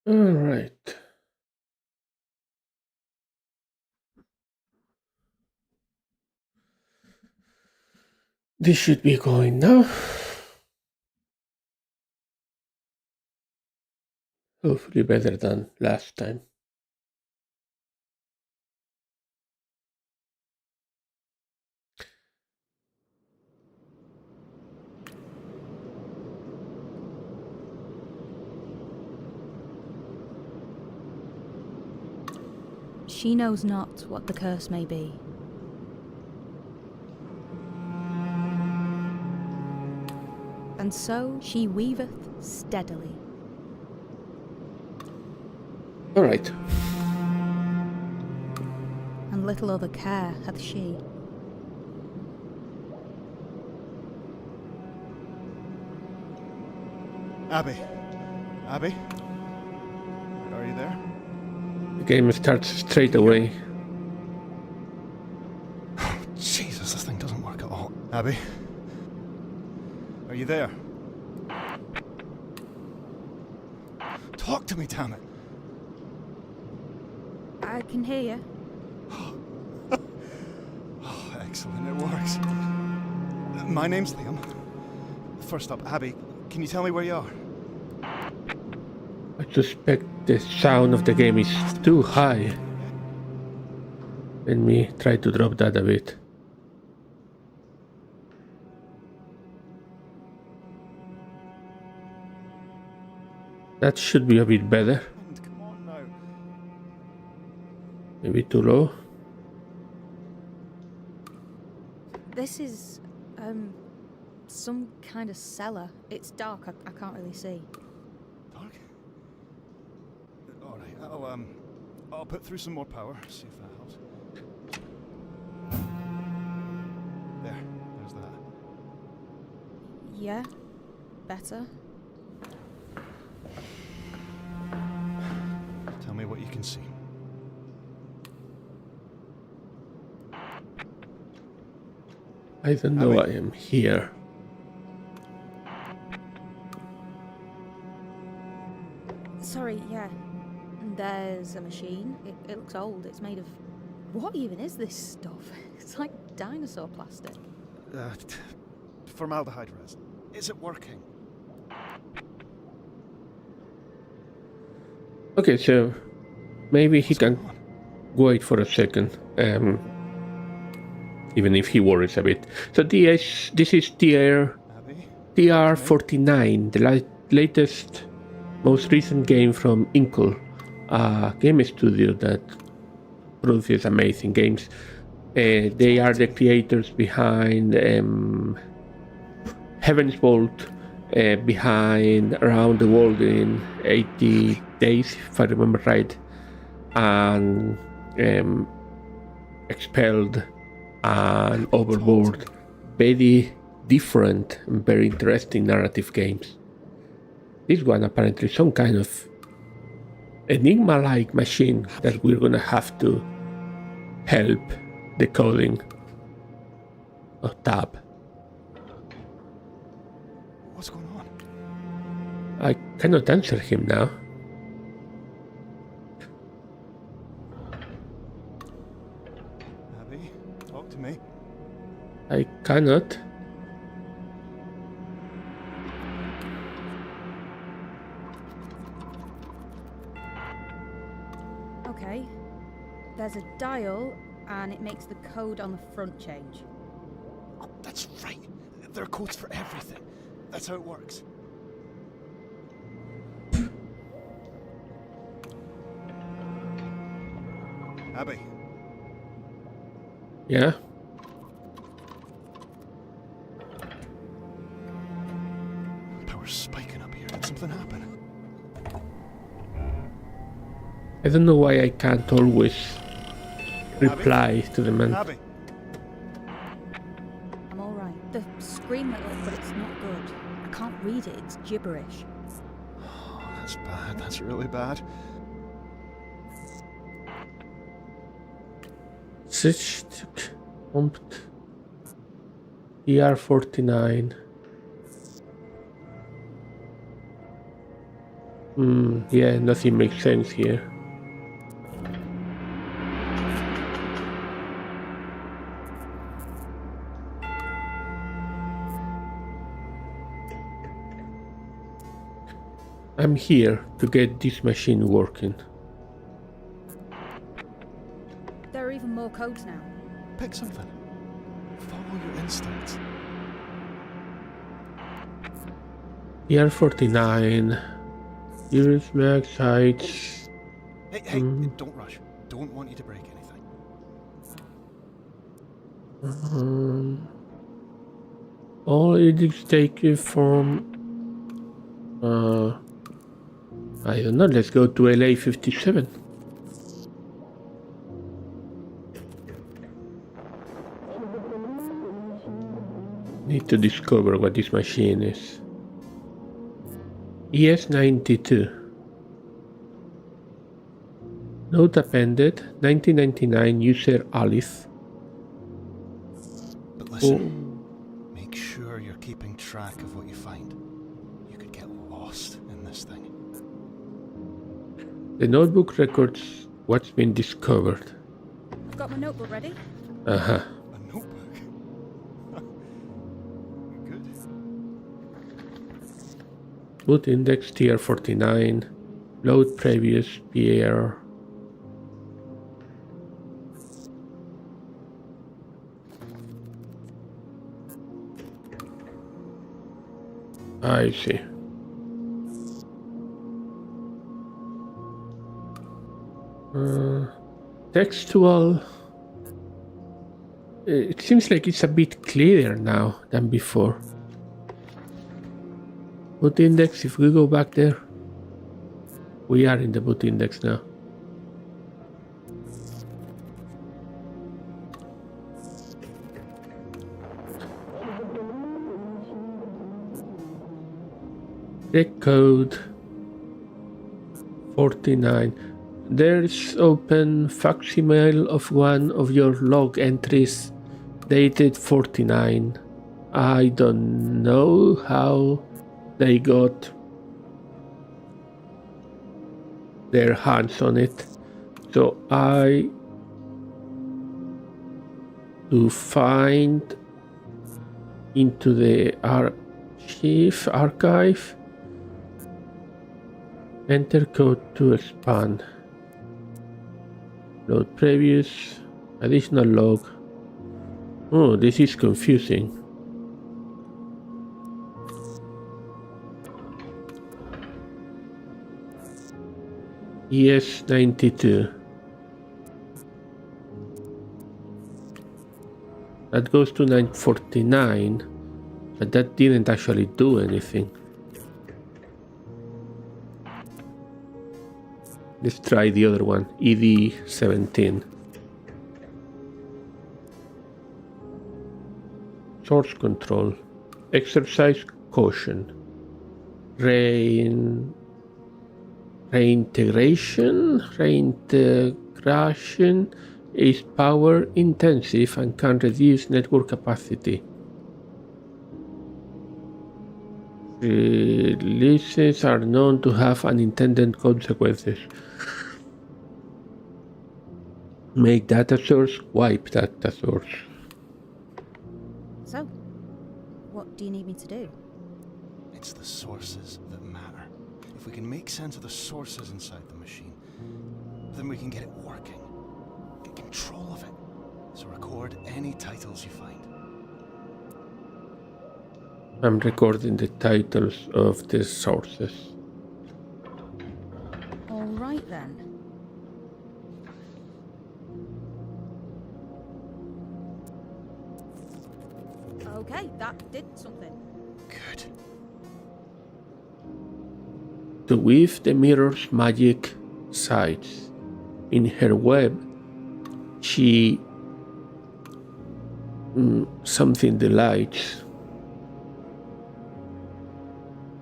All right. This should be going now. Hopefully better than last time. She knows not what the curse may be. And so she weaveth steadily. All right. And little other care hath she. Abby. Abby? Are you there? The game starts straight away. Jesus, this thing doesn't work at all. Abby? Are you there? Talk to me, damn it. I can hear you. Oh, excellent, it works. My name's Liam. First up, Abby, can you tell me where you are? I suspect the sound of the game is too high. Let me try to drop that a bit. That should be a bit better. Come on now. Maybe too low. This is, some kind of cellar. It's dark, I can't really see. Dark? Alright, I'll put through some more power, see if that helps. There's that. Yeah, better. Tell me what you can see. I don't know Abby. I am here. Sorry, yeah. There's a machine. It looks old. It's made of... What even is this stuff? It's like dinosaur plastic. Formaldehyde resin. Is it working? Okay, so maybe he can wait for a second. Even if he worries a bit. So this is TR-49, the latest, most recent game from Inkle, a game studio that produces amazing games. They are the creators behind Heaven's Vault, behind Around the World in 80 Days, if I remember right, and Expelled and Overboard. Very different and very interesting narrative games. This one apparently some kind of enigma-like machine that we're gonna have to help decoding or tab. What's going on? I cannot answer him now. Abby, talk to me. I cannot. Okay. There's a dial, and it makes the code on the front change. Oh, that's right. There are codes for everything. That's how it works. Abby. Yeah. Power's spiking up here. Did something happen? I don't know why I can't always reply to the man. Abby. I'm alright. The screen lit up, but it's not good. I can't read it. It's gibberish. Oh, that's bad. That's really bad. Switched pumped TR-49. Yeah, nothing makes sense here. I'm here to get this machine working. There are even more codes now. Pick something. Follow your instincts. TR-49. Use mag sights. Hey, don't rush. Don't want you to break anything. All edicts taken from... I don't know, let's go to LA 57. Need to discover what this machine is. ES-92. Note appended, 1999, user Alice. But listen, make sure you're keeping track of what you find. You could get lost in this thing. The notebook records what's been discovered. I've got my notebook ready. Uh-huh. A notebook? Good. Boot index TR-49. Load previous PR. I see. Textual. It seems like it's a bit clearer now than before. Boot index, if we go back there, we are in the boot index now. Decode 49. There's open facsimile of one of your log entries dated 49. I don't know how they got their hands on it, so I to find into the archive. Enter code to expand. Load previous. Additional log. Oh, this is confusing. ES-92. That goes to 949, but that didn't actually do anything. Let's try the other one, ED-17. Source control. Exercise caution. Reintegration is power intensive and can reduce network capacity. Releases are known to have unintended consequences. Make data source, wipe data source. So, what do you need me to do? It's the sources that matter. If we can make sense of the sources inside the machine, then we can get it working. Get control of it. So record any titles you find. I'm recording the titles of the sources. All right then. Okay, that did something. Good. To weave the mirror's magic sides. In her web, she something delights.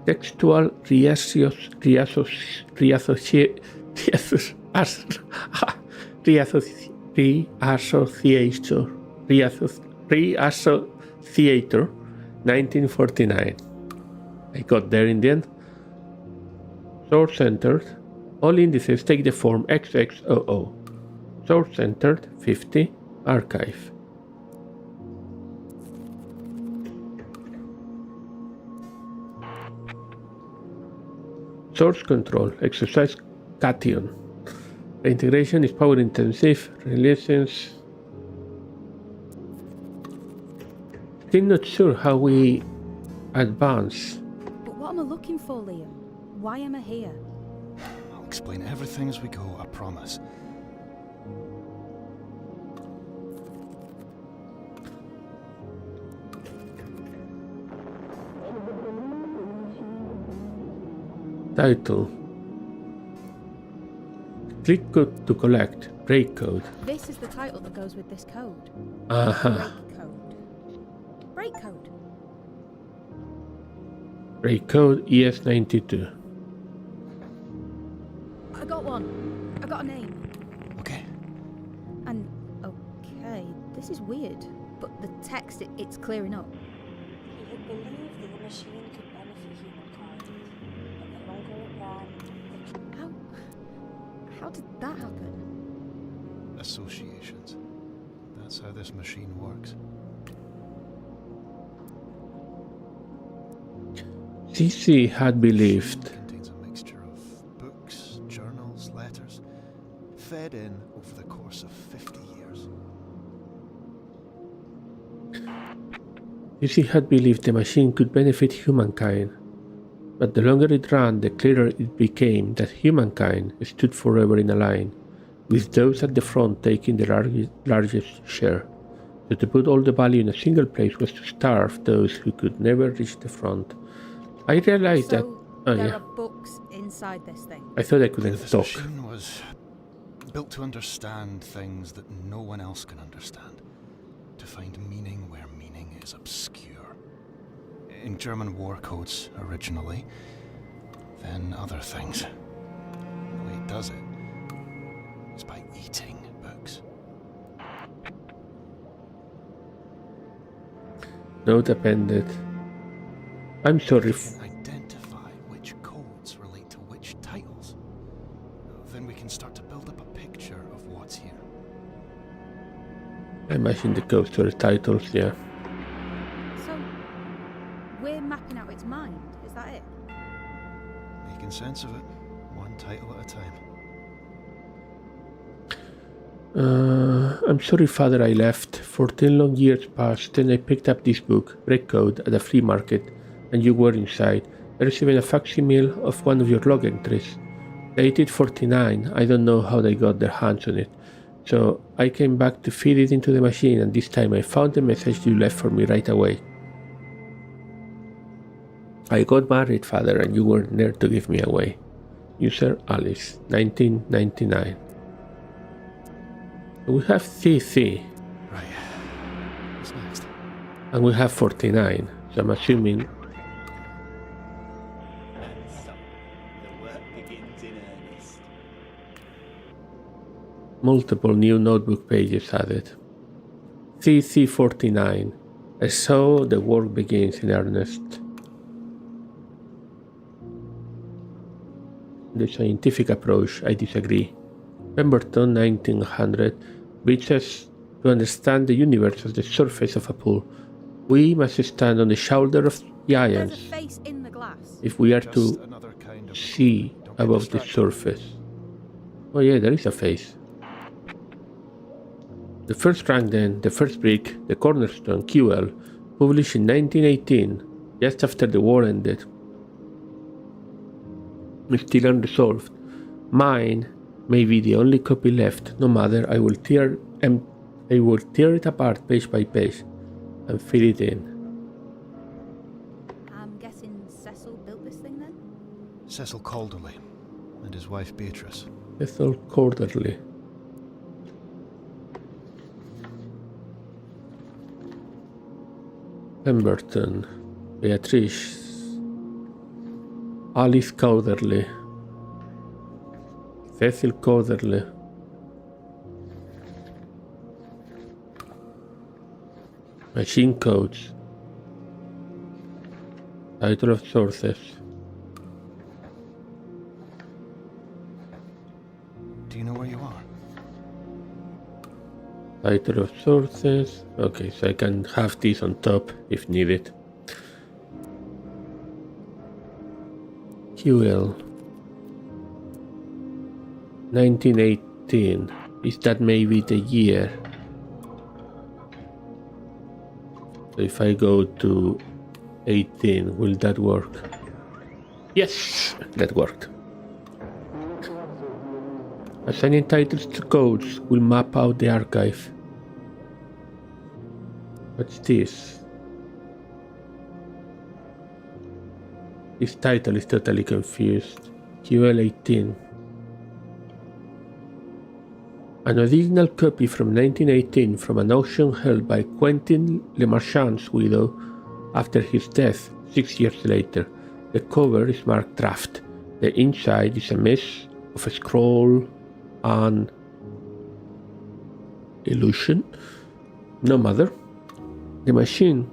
Textual reassociator, 1949. I got there in the end. Source entered. All indices take the form XXOO. Source entered 50. Archive. Source control. Exercise cation. The integration is power intensive. Relations. Still not sure how we advance. But what am I looking for, Liam? Why am I here? I'll explain everything as we go, I promise. Title. Click code to collect. Break code. This is the title that goes with this code. Aha. Break code. Break code. Break code ES92. I got one. I got a name. Okay. And okay, this is weird, but the text it's clearing up. He had believed that the machine could benefit humankind, but the longer it ran, How did that happen? Associations. That's how this machine works. CC had believed. It contains a mixture of books, journals, letters, fed in over the course of 50 years. CC had believed the machine could benefit humankind, but the longer it ran, the clearer it became that humankind stood forever in a line, with those at the front taking the largest share. So to put all the value in a single place was to starve those who could never reach the front. I realized that. Oh, there yeah. are books inside this thing. I thought I couldn't This talk. machine was built to understand things that no one else can understand, to find meaning where meaning is obscure. In German war codes originally, then other things. The way it does it is by eating books. Note appended. I'm sorry. We can identify which codes relate to which titles. Then we can start to build up a picture of what's here. I imagine the codes to the titles, yeah. So we're mapping out its mind. Is that it? Making sense of it, one title at a time. I'm sorry, Father, I left. 14 long years passed, then I picked up this book, Break Code, at a flea market, and you were inside. I received a facsimile of one of your log entries. Dated 49, I don't know how they got their hands on it. So I came back to feed it into the machine, and this time I found the message you left for me right away. I got married, Father, and you weren't there to give me away. User Alice, 1999. We have CC. Right. What's next? And we have 49, so I'm assuming. So, the work begins in earnest. Multiple new notebook pages added. CC49. So the work begins in earnest. The scientific approach, I disagree. Pemberton, 1900, reaches to understand the universe as the surface of a pool. We must stand on the shoulder of giants There's a face in the glass. if we are Just to another kind of see Don't get above the distracted. surface. Oh yeah, there is a face. The first rank then, the first brick, the cornerstone, QL, published in 1918, just after the war ended. Still unresolved. Mine may be the only copy left. No matter, I will tear it apart page by page and fill it in. I'm guessing Cecil built this thing then? Cecil Calderley and his wife Beatrice. Ethel Quarterly. Pemberton. Beatrice. Alice Calderley. Cecil Calderley. Machine codes. Title of sources. Title of sources. Okay, so I can have this on top if needed. QL 1918. Is that maybe the year? So if I go to 18, will that work? Yes, that worked. Assigning titles to codes will map out the archive. What's this? This title is totally confused. QL18. An original copy from 1918 from an auction held by Quentin LeMarchand's widow after his death 6 years later. The cover is marked draft. The inside is a mess of a scroll and illusion. No matter. The machine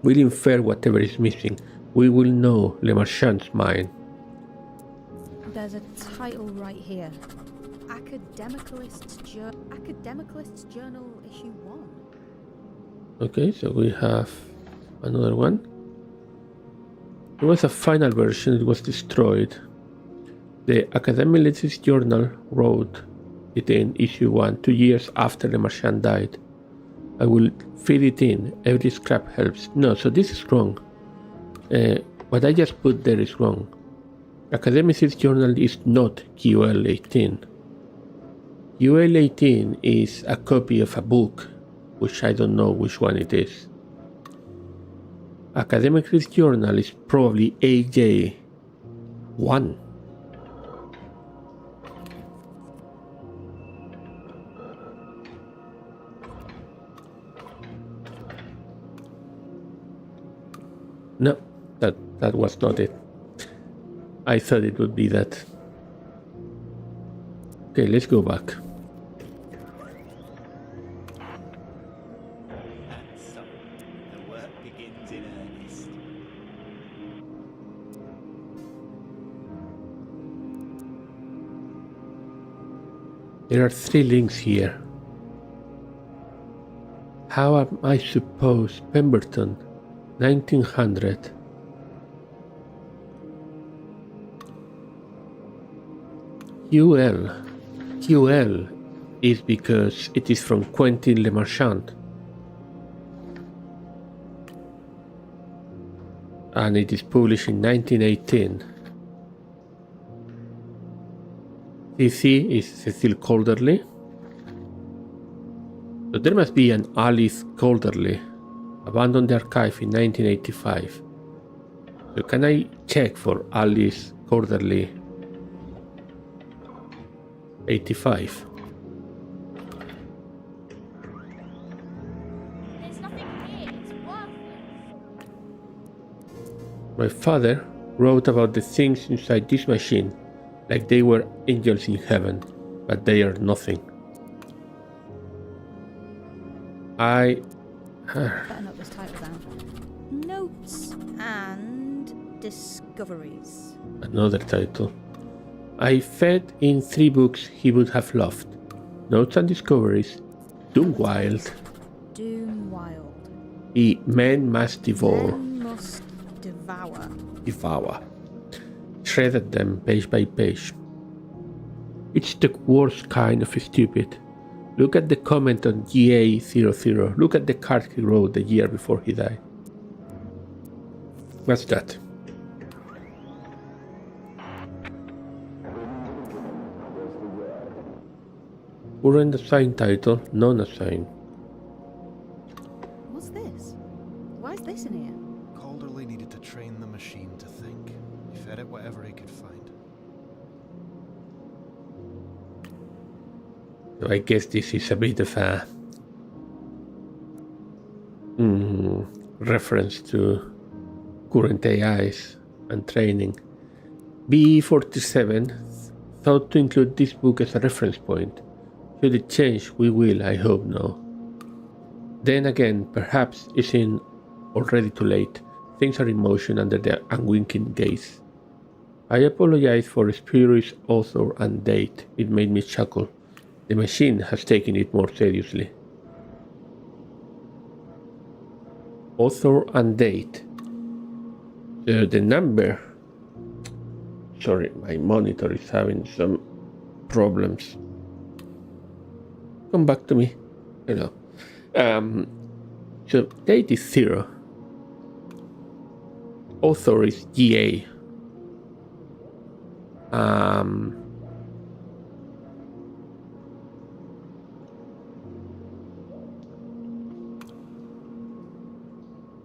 will infer whatever is missing. We will know LeMarchand's mind. There's a title right here. Academicalist's Journal Issue 1. Okay, so we have another one. There was a final version, it was destroyed. The Academicalist's Journal wrote it in issue 1, 2 years after LeMarchand died. I will feed it in, every scrap helps. No, so this is wrong. What I just put there is wrong. Academicist Journal is not QL18. QL18 is a copy of a book, which I don't know which one it is. Academicist Journal is probably AJ1. No, that was not it. I thought it would be that. Okay, let's go back. So, the work begins in earnest. There are 3 links here. How am I supposed Pemberton 1900 QL is because it is from Quentin LeMarchand and it is published in 1918. CC is Cecil Calderly, so there must be an Alice Calderly. Abandoned the archive in 1985. So can I check for Alice Calderly 85? There's nothing here, it's worthless. My father wrote about the things inside this machine like they were angels in heaven, but they are nothing. Better note this title down. Notes and Discoveries. Another title. I fed in 3 books he would have loved. Notes and Discoveries, Doom Wild, Men Must Devour. Men must devour. Devour. Shredded them page by page. It's the worst kind of stupid. Look at the comment on GA00. Look at the card he wrote the year before he died. What's that? Current assigned title, non-assigned. What's this? Why is this in here? Calderly needed to train the machine to think. He fed it whatever he could find. So I guess this is a bit of a reference to current AIs and training. BE47 thought to include this book as a reference point. Should it change? We will, I hope no. Then again, perhaps it's already too late. Things are in motion under the unwinking gaze. I apologize for spurious author and date. It made me chuckle. The machine has taken it more seriously. Author and date. So the number. Sorry, my monitor is having some problems. Come back to me. Hello. So date is 0. Author is GA.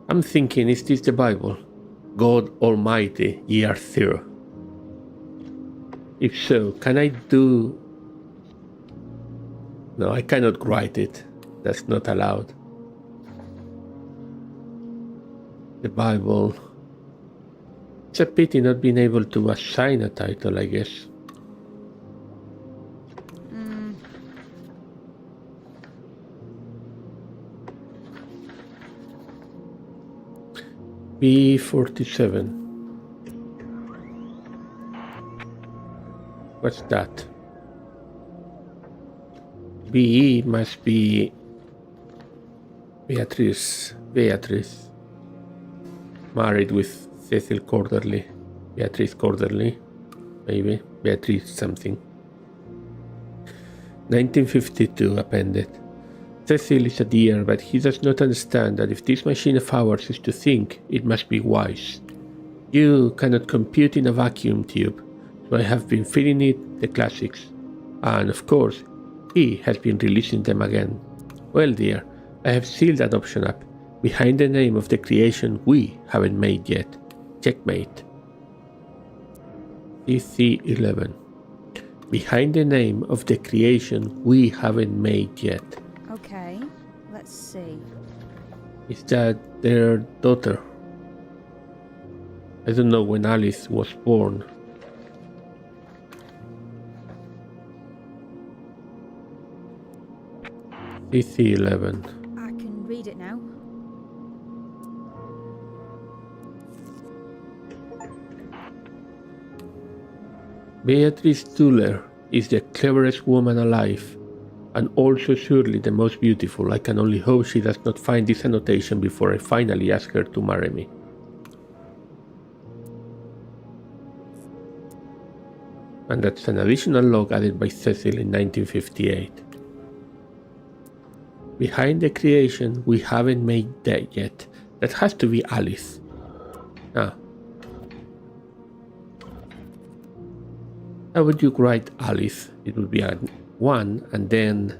I'm thinking, is this the Bible? God Almighty, year 0. If so, can I do... No, I cannot write it. That's not allowed. The Bible. It's a pity not being able to assign a title, I guess. B47. What's that? BE must be Beatrice. Married with Cecil Corderly. Beatrice Corderly. Maybe. Beatrice something. 1952 appended. Cecil is a dear, but he does not understand that if this machine of ours is to think, it must be wise. You cannot compute in a vacuum tube, so I have been feeding it the classics. And of course, he has been releasing them again. Well, dear, I have sealed that option up, behind the name of the creation we haven't made yet. Checkmate. CC11. Behind the name of the creation we haven't made yet. Okay, let's see. Is that their daughter? I don't know when Alice was born. CC11. I can read it now. Beatrice Tuller is the cleverest woman alive, and also surely the most beautiful. I can only hope she does not find this annotation before I finally ask her to marry me. And that's an additional log added by Cecil in 1958. Behind the creation we haven't made that yet. That has to be Alice. Ah. How would you write Alice? It would be a 1 and then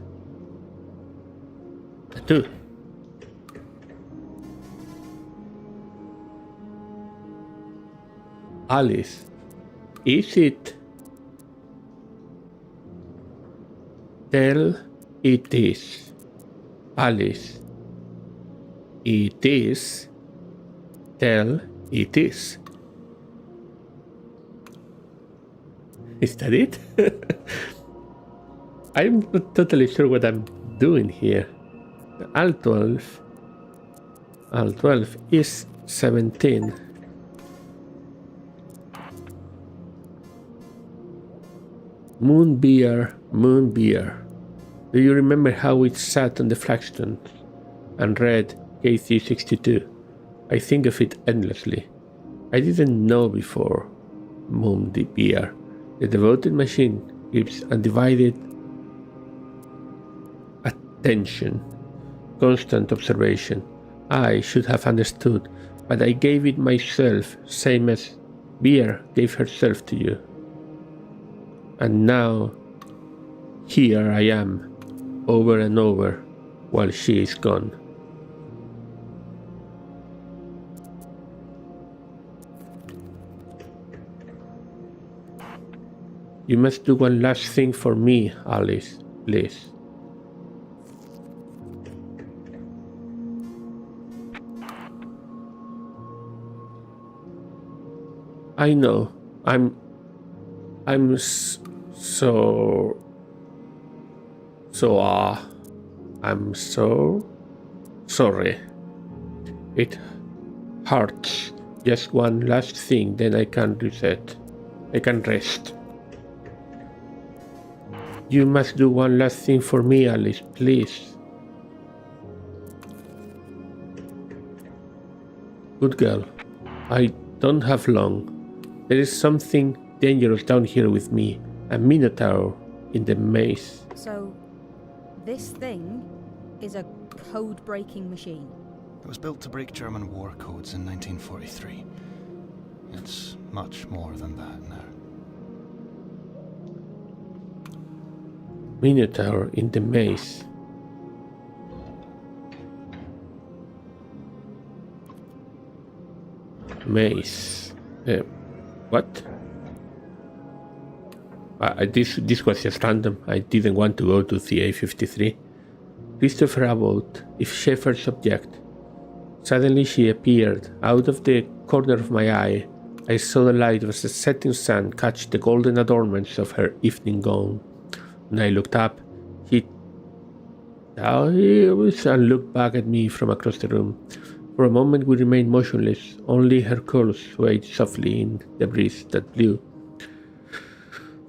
a 2. Alice. Is it? Tell it is. Alice. It is. Tell it is. Is that it? I'm not totally sure what I'm doing here. Al12 is 17. Moonbeer. Do you remember how it sat on the flagstone and read KC62? I think of it endlessly. I didn't know before. Moonbeer. The devoted machine gives undivided attention, constant observation. I should have understood, but I gave it myself, same as Beer gave herself to you. And now, here I am, over and over, while she is gone. You must do one last thing for me, Alice, please. I know, I'm so sorry. It hurts. Just one last thing, then I can reset. I can rest. You must do one last thing for me, Alice, please. Good girl. I don't have long. There is something dangerous down here with me. A minotaur in the maze. So, this thing is a code-breaking machine. It was built to break German war codes in 1943. It's much more than that now. Minotaur in the maze. Maze. What? This was just random. I didn't want to go to CA53. Christopher Abbott, if Shepherd's object. Suddenly she appeared. Out of the corner of my eye, I saw the light of the setting sun catch the golden adornments of her evening gown. When I looked up, she and looked back at me from across the room. For a moment we remained motionless, only her curls swayed softly in the breeze that blew.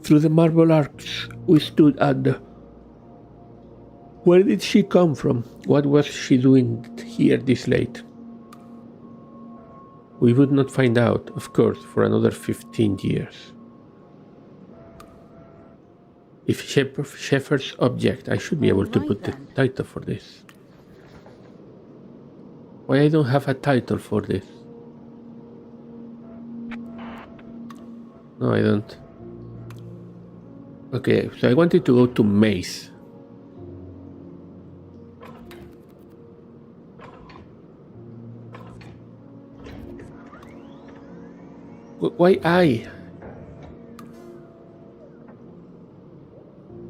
Through the marble arcs we stood under. Where did she come from? What was she doing here this late? We would not find out, of course, for another 15 years. If Shepherd's object, I should be able to put the title for this. Why I don't have a title for this? No, I don't. Okay, so I wanted to go to Maze. Why I?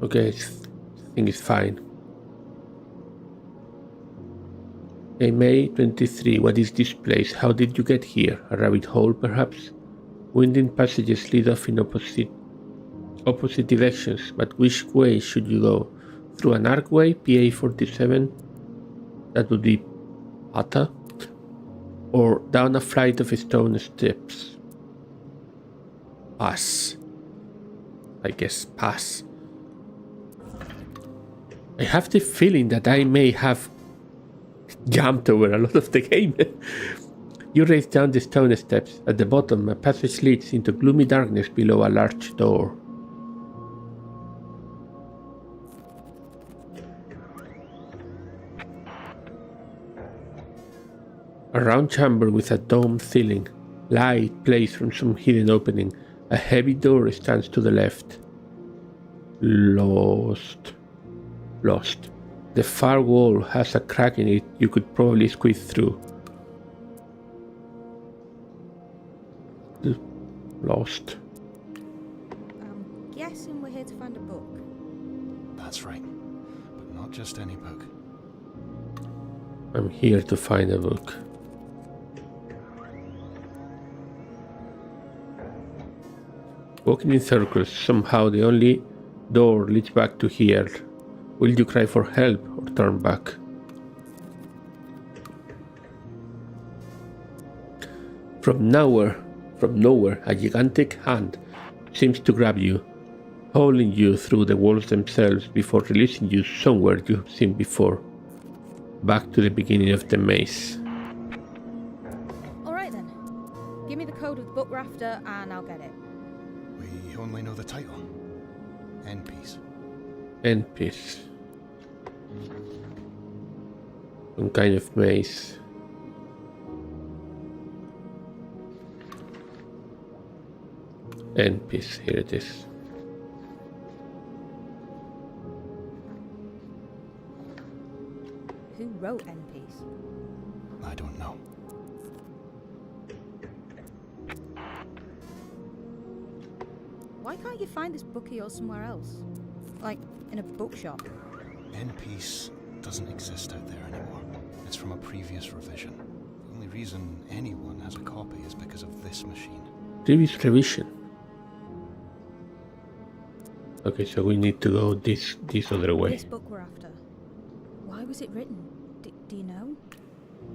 Okay, I think it's fine. Okay, May 23. What is this place? How did you get here? A rabbit hole, perhaps? Winding passages lead off in opposite directions, but which way should you go? Through an archway, PA-47? That would be Pata? Or down a flight of stone steps? Pass. I guess pass. I have the feeling that I may have jumped over a lot of the game. You race down the stone steps. At the bottom, a passage leads into gloomy darkness below a large door. A round chamber with a domed ceiling. Light plays from some hidden opening. A heavy door stands to the left. Lost. The far wall has a crack in it you could probably squeeze through. Lost. I'm guessing we're here to find a book. That's right. But not just any book. I'm here to find a book. Walking in circles, somehow the only door leads back to here. Will you cry for help or turn back? From nowhere, a gigantic hand seems to grab you, hauling you through the walls themselves before releasing you somewhere you have seen before. Back to the beginning of the maze. Alright then. Give me the code of the book rafter and I'll get it. We only know the title. End piece. End piece. Some kind of maze. End piece, here it is. Who wrote End Piece? I don't know. Why can't you find this book of yours somewhere else? Like, in a bookshop? End piece doesn't exist out there anymore. It's from a previous revision. The only reason anyone has a copy is because of this machine. Previous revision. Okay, so we need to go this other way. This book we're after. Why was it written? Do you know?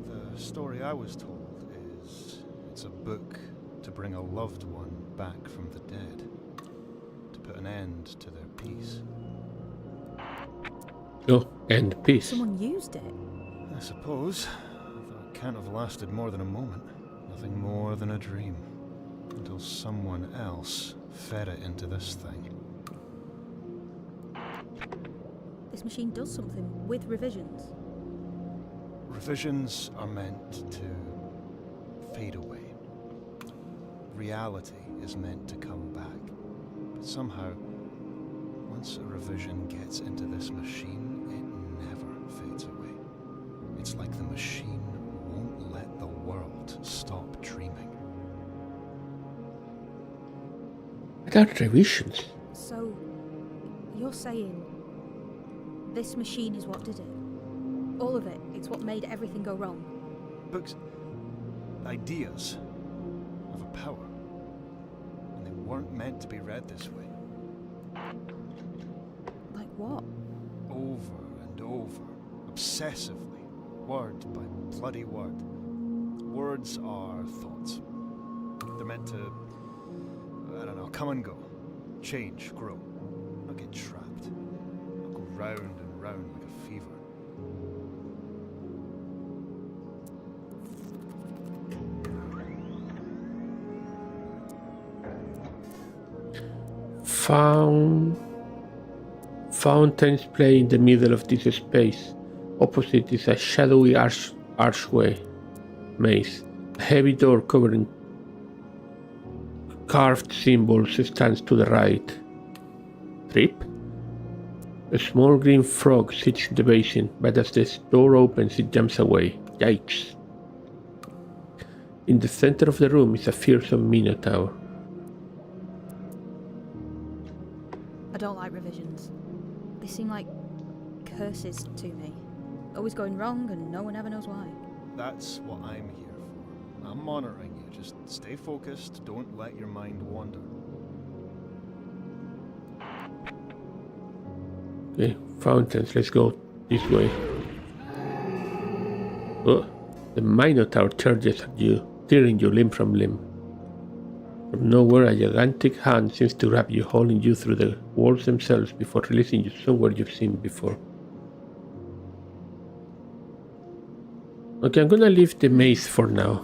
The story I was told is it's a book to bring a loved one back from the dead. To put an end to their peace. Oh, and peace. Someone used it. I suppose. Though it can't have lasted more than a moment. Nothing more than a dream. Until someone else fed it into this thing. This machine does something with revisions. Revisions are meant to fade away. Reality is meant to come back. But somehow, once a revision gets into this machine, it never fades away. It's like the machine won't let the world stop dreaming. What are revisions? So, you're saying this machine is what did it? All of it. It's what made everything go wrong. Books, ideas, have a power. And they weren't meant to be read this way. Like what? Over and over, obsessively, word by bloody word. Words are thoughts. They're meant to, I don't know, come and go, change, grow, not get trapped, not go round and round like a fever. Fountains play in the middle of this space. Opposite is a shadowy archway maze. A heavy door covering carved symbols stands to the right. Trip? A small green frog sits in the basin, but as the door opens it jumps away. Yikes. In the center of the room is a fearsome minotaur. I don't like revisions. They seem like curses to me. Always going wrong and no one ever knows why. That's what I'm here for. I'm monitoring you. Just stay focused. Don't let your mind wander. Okay, fountains, let's go this way. Oh, the minotaur charges at you, tearing you limb from limb. From nowhere, a gigantic hand seems to grab you, hauling you through the walls themselves before releasing you somewhere you've seen before. Okay, I'm gonna leave the maze for now.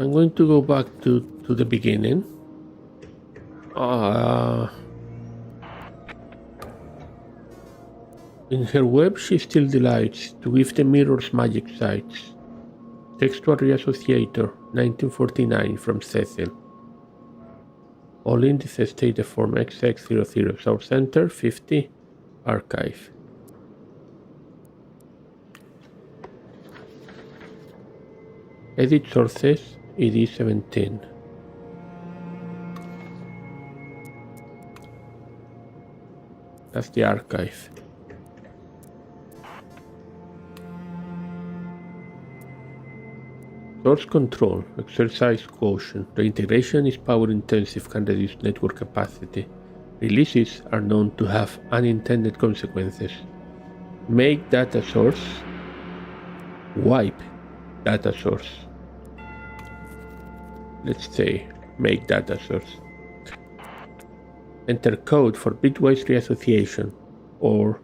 I'm going to go back to the beginning. In her web, she still delights to give the mirrors magic sights. Textual Reassociator, 1949, from Cecil. All indices state the form XX00. Source Center, 50. Archive. Edit sources, ED17. That's the archive. Source control, exercise caution. Reintegration is power intensive, can reduce network capacity. Releases are known to have unintended consequences. Make data source. Wipe data source. Let's say make data source. Enter code for bitwise reassociation or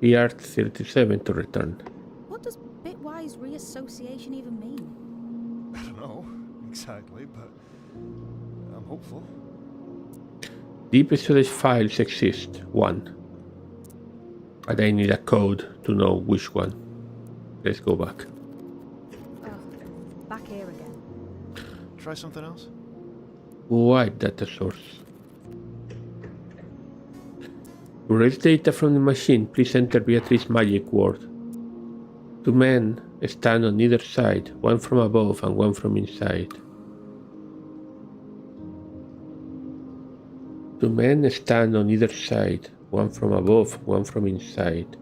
PR37 to return. What does bitwise reassociation even mean? I don't know exactly, but I'm hopeful. Deep storage files exist, one. But I need a code to know which one. Let's go back. Back here again. Try something else? Wipe data source. To erase data from the machine, please enter Beatrice's magic word. Two men stand on either side, one from above and one from inside. Two men stand on either side, one from above, one from inside.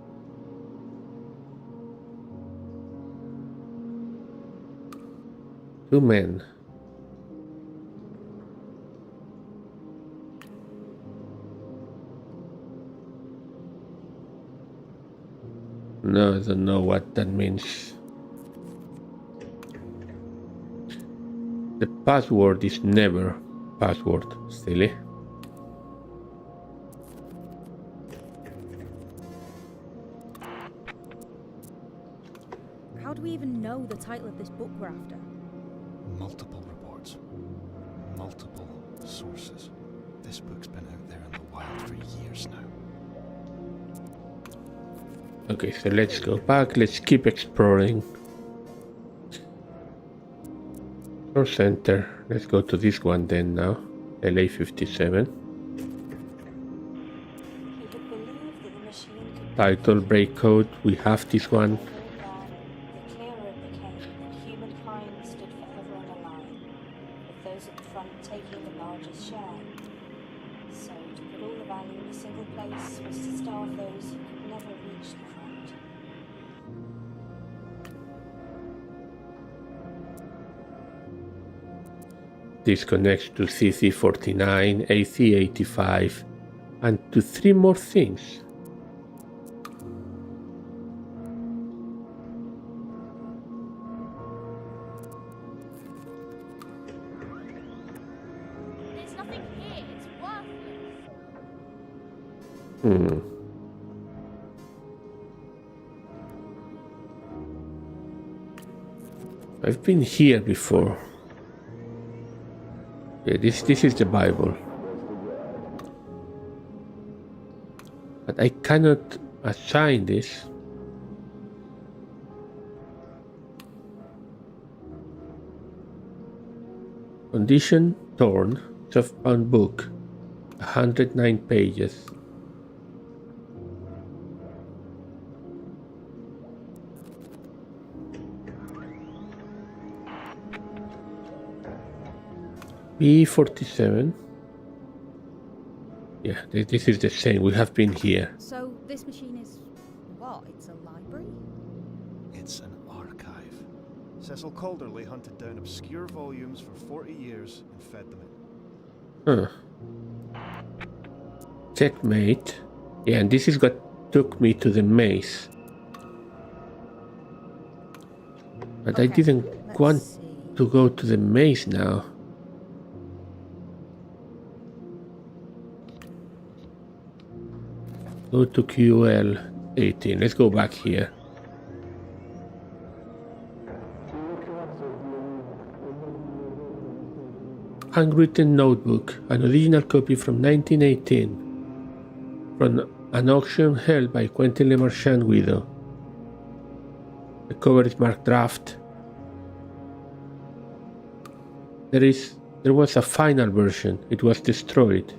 Two men. No, I don't know what that means. The password is never password, silly. know the title of this book we're after? Multiple reports. Multiple sources. This book's been out there in the wild for years now. Okay, so let's go back. Let's keep exploring. Source center. Let's go to this one then now. LA 57. He had believed that the machine could Title break code. We have this one. the clearer it became that humankind stood forever on a line, with those at the front taking the largest share. So to put all the value in a single place was to starve those who could never reach the front. This connects to CC49, AC85, and to 3 more things. There's nothing here. It's worthless. I've been here before. Yeah, this is the Bible. But I cannot assign this. Condition torn, softbound book, 109 pages. B47. Yeah, this is the same. We have been here. So this machine is what? It's a library? It's an archive. Cecil Calderley hunted down obscure volumes for 40 years and fed them in. Checkmate. Yeah, and this is what took me to the maze. But I Okay, didn't let's want see. to go to the maze now. Go to QL 18. Let's go back here. Handwritten notebook, an original copy from 1918, from an auction held by Quentin Le Marchand widow. The cover is marked draft. There was a final version. It was destroyed.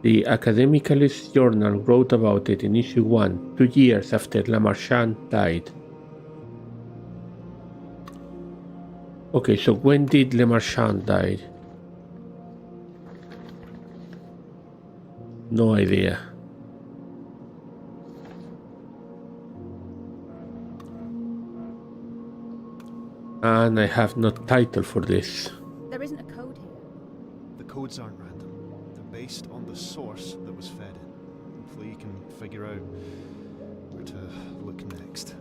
The Academicalist Journal wrote about it in issue 1, 2 years after Le Marchand died. Okay, so when did Le Marchand die? No idea. And I have no title for this. There isn't a code here. The codes aren't random. They're based on the source that was fed in. Hopefully you can figure out where to look next.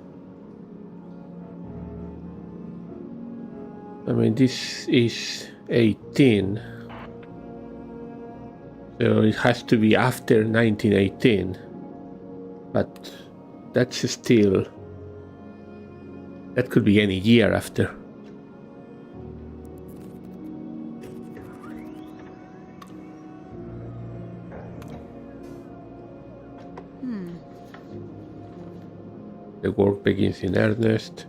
I mean, this is 18. So it has to be after 1918. But that's still... That could be any year after. The work begins in earnest.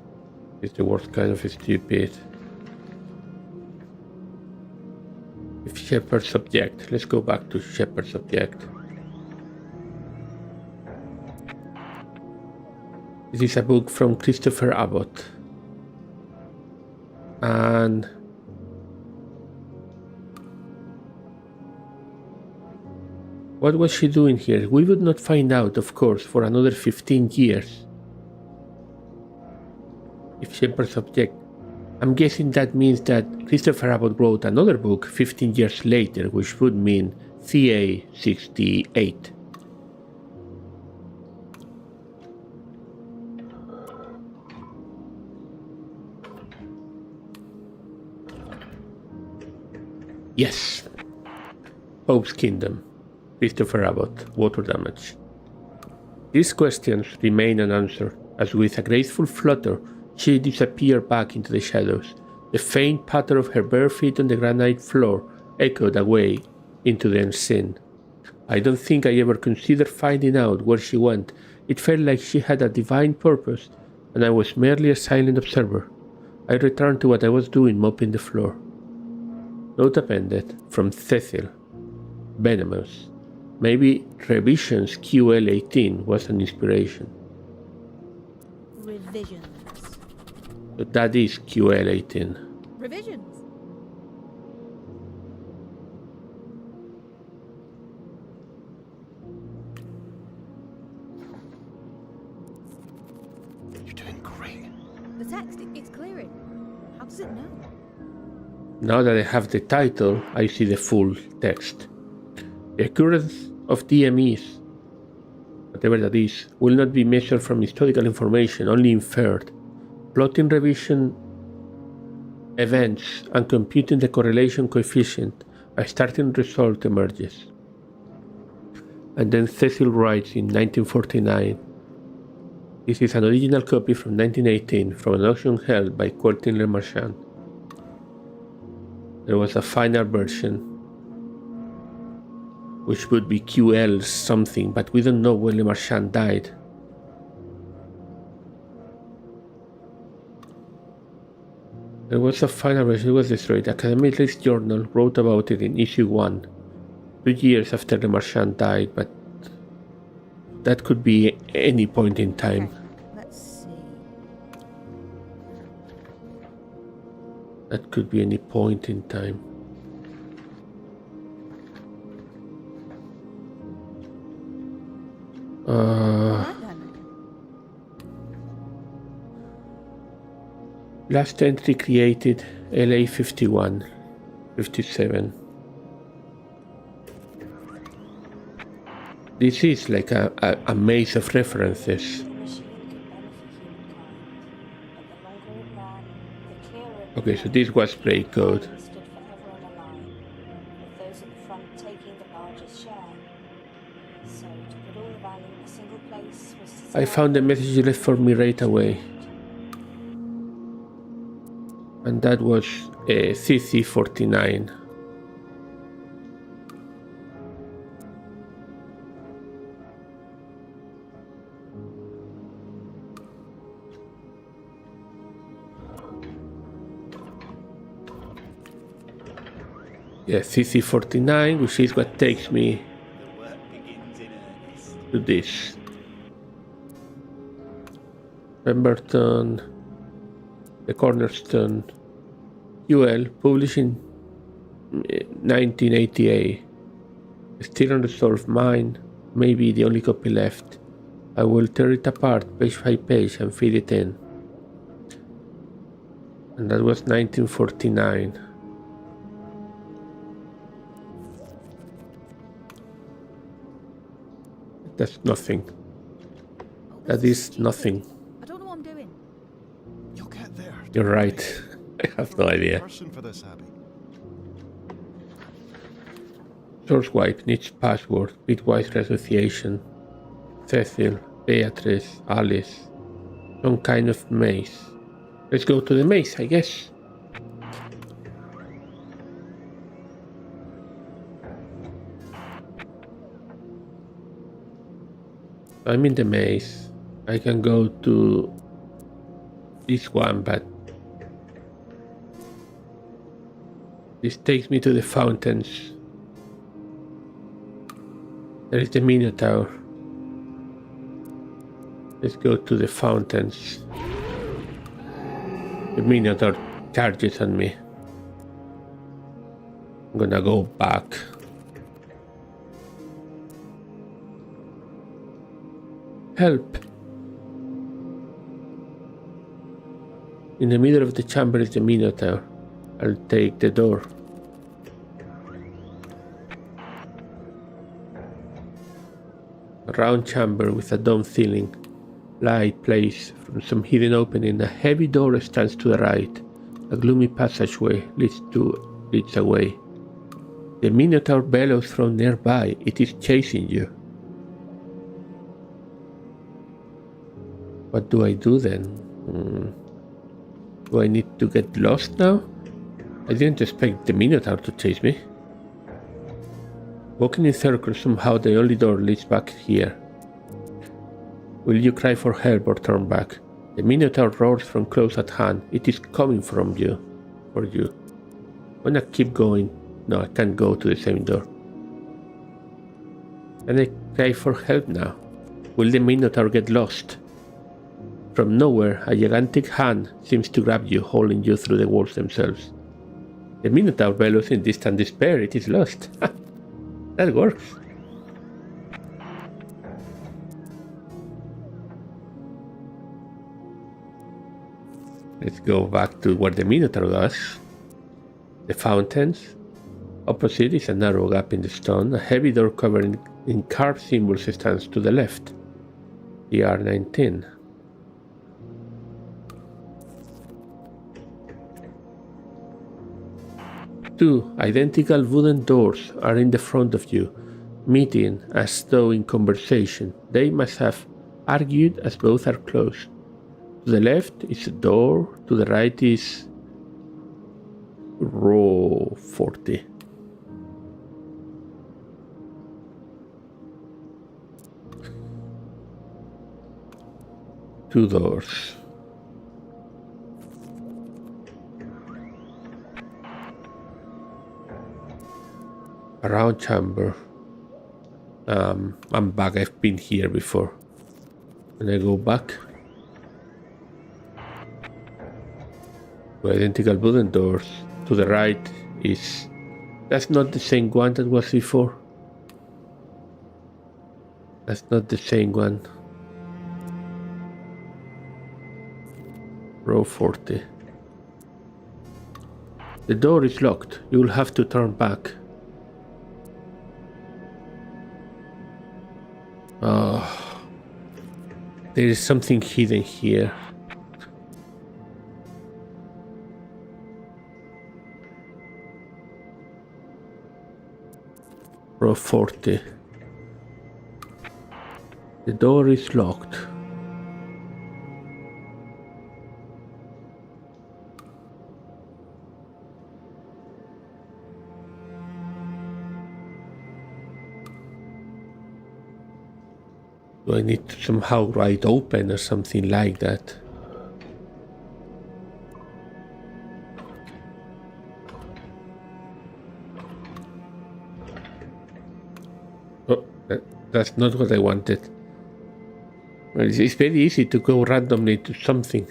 Is the worst kind of stupid. If Shepherd's subject. Let's go back to Shepherd's subject. This is a book from Christopher Abbott. And what was she doing here? We would not find out, of course, for another 15 years. If Shepherd's subject. I'm guessing that means that Christopher Abbott wrote another book 15 years later, which would mean CA 68. Yes. Pope's Kingdom. Christopher Abbott. Water damage. These questions remain unanswered, as with a graceful flutter, She disappeared back into the shadows. The faint patter of her bare feet on the granite floor echoed away into the unseen. I don't think I ever considered finding out where she went. It felt like she had a divine purpose, and I was merely a silent observer. I returned to what I was doing, mopping the floor. Note appended from Cecil. Venomous. Maybe Revision's QL18 was an inspiration. Revisions. So that is QL18. Revisions. You're doing great. The text, it's clearing. How does it know? Now that I have the title, I see the full text. The occurrence of DMEs, whatever that is, will not be measured from historical information, only inferred. Plotting revision events and computing the correlation coefficient, a starting result emerges. And then Cecil writes in 1949, this is an original copy from 1918 from an auction held by Quentin Le Marchand. There was a final version, which would be QL something, but we don't know when Le Marchand died. There was a final version, it was destroyed. Academic List Journal wrote about it in issue 1, 2 years after Le Marchand died, but that could be any point in time. Okay, let's see. That could be any point in time. Right then. Last entry created LA 51, 57. This is like a maze of references. The machine could benefit humankind, but the longer it ran, the clearer it Okay, so became. this was break code. Stood forever in a line, with those at the front taking the largest share. So to put all the value in a single place was to I found the message you left for me right away. And that was CC-49. Yeah, CC-49, which is what takes me The work begins in earnest. to this. Pemberton, the Cornerstone, UL, published in 1988. Still unresolved mine, maybe the only copy left. I will tear it apart page by page and feed it in. And that was 1949. That's nothing. Oh, That this is stupid. nothing. I don't know what I'm doing. You'll get there. You're right. I have no idea. Person for this, Abby. Source wipe needs password, bitwise association. Cecil, Beatrice, Alice. Some kind of maze. Let's go to the maze, I guess. I'm in the maze. I can go to this one, but this takes me to the fountains. There is the Minotaur. Let's go to the fountains. The Minotaur charges on me. I'm gonna go back. Help! In the middle of the chamber is the Minotaur. I'll take the door. A round chamber with a dome ceiling. Light plays from some hidden opening. A heavy door stands to the right. A gloomy passageway leads away. The Minotaur bellows from nearby. It is chasing you. What do I do then? Do I need to get lost now? I didn't expect the Minotaur to chase me. Walking in circles, somehow the only door leads back here. Will you cry for help or turn back? The Minotaur roars from close at hand. It is coming from you. For you. Wanna keep going? No, I can't go to the same door. Can I cry for help now? Will the Minotaur get lost? From nowhere, a gigantic hand seems to grab you, holding you through the walls themselves. The Minotaur bellows in distant despair. It is lost. That works. Let's go back to where the Minotaur was. The fountains. Opposite is a narrow gap in the stone. A heavy door covered in carved symbols stands to the left. TR-49. Two identical wooden doors are in the front of you, meeting as though in conversation. They must have argued as both are closed. To the left is a door, to the right is row 40. Two doors. A round chamber. I'm back. I've been here before. And I go back. Two identical wooden doors. To the right is... That's not the same one that was before. That's not the same one. Row 40. The door is locked. You will have to turn back. Oh, there is something hidden here. Row 40. The door is locked. Do I need to somehow write open or something like that? Oh, that's not what I wanted. Well, it's very easy to go randomly to something.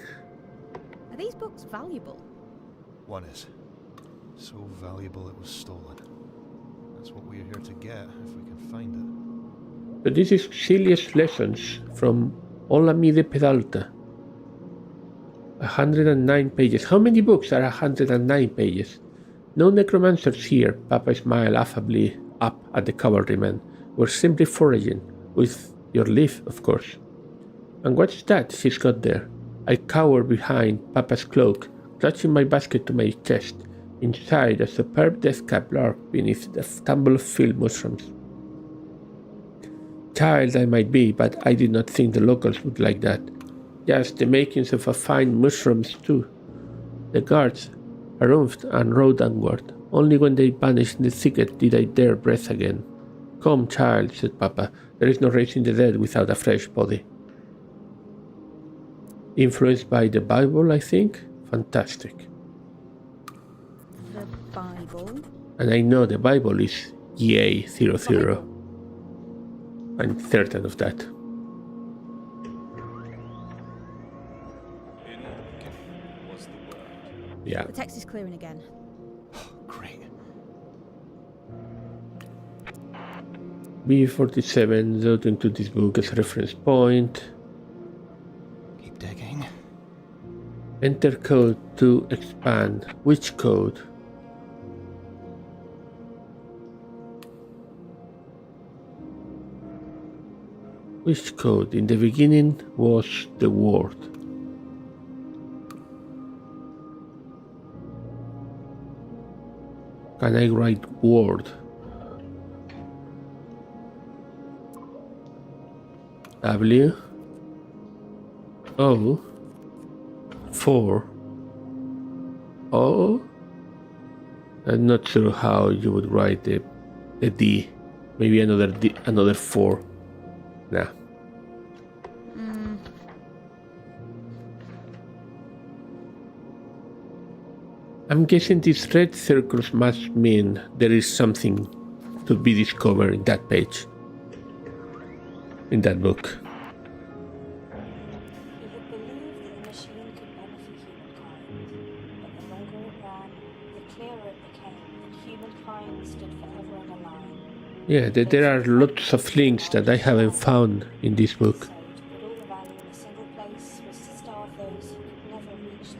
Are these books valuable? One is. So valuable it was stolen. That's what we're here to get, if we can find it. So this is Celia's lessons from Olamide Peralta. 109 pages. How many books are 109 pages? No necromancers here, Papa smiled affably up at the cavalryman. We're simply foraging, with your leave, of course. And what's that she's got there? I cower behind Papa's cloak, clutching my basket to my chest. Inside, a superb death cap lurked beneath the tumble of field mushrooms. Child I might be, but I did not think the locals would like that. Just the makings of a fine mushroom stew. The guards harumphed and rode onward. Only when they vanished in the thicket did I dare breath again. Come, child, said Papa. There is no raising the dead without a fresh body. Influenced by the Bible, I think? Fantastic. The Bible? And I know the Bible is EA00. I'm certain of that. Was the word. Yeah. The text is clearing again. Great. B47, noting to this book as a reference point. Keep digging. Enter code to expand. Which code? Which code? In the beginning was the word. Can I write word? W O 4 O. I'm not sure how you would write the D. Maybe another D, another 4. Nah. I'm guessing these red circles must mean there is something to be discovered in that page. In that book. He had believed that the machine could benefit humankind, but the longer it ran, the clearer it became that humankind stood forever in a line. Yeah, there are lots of links that I haven't found in this book. So, to put all the value in a single place was to starve those who could never reach the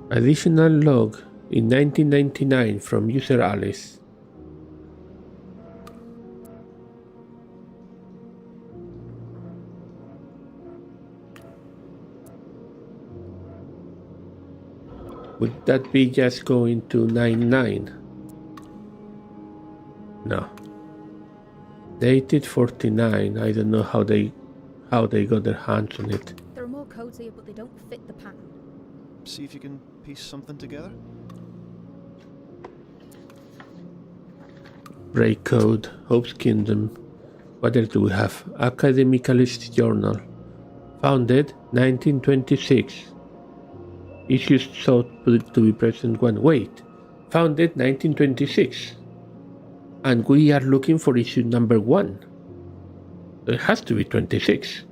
front. Additional log in 1999 from user Alice. Would that be just going to 99? No. Dated 49. I don't know how they got their hands on it. There are more codes here, but they don't fit the pattern. See if you can piece something together. Break code, Hope's Kingdom. What else do we have? Academicalist Journal. Founded 1926. Issues thought to be present one. Wait. Founded 1926. And we are looking for issue number 1. It has to be 26.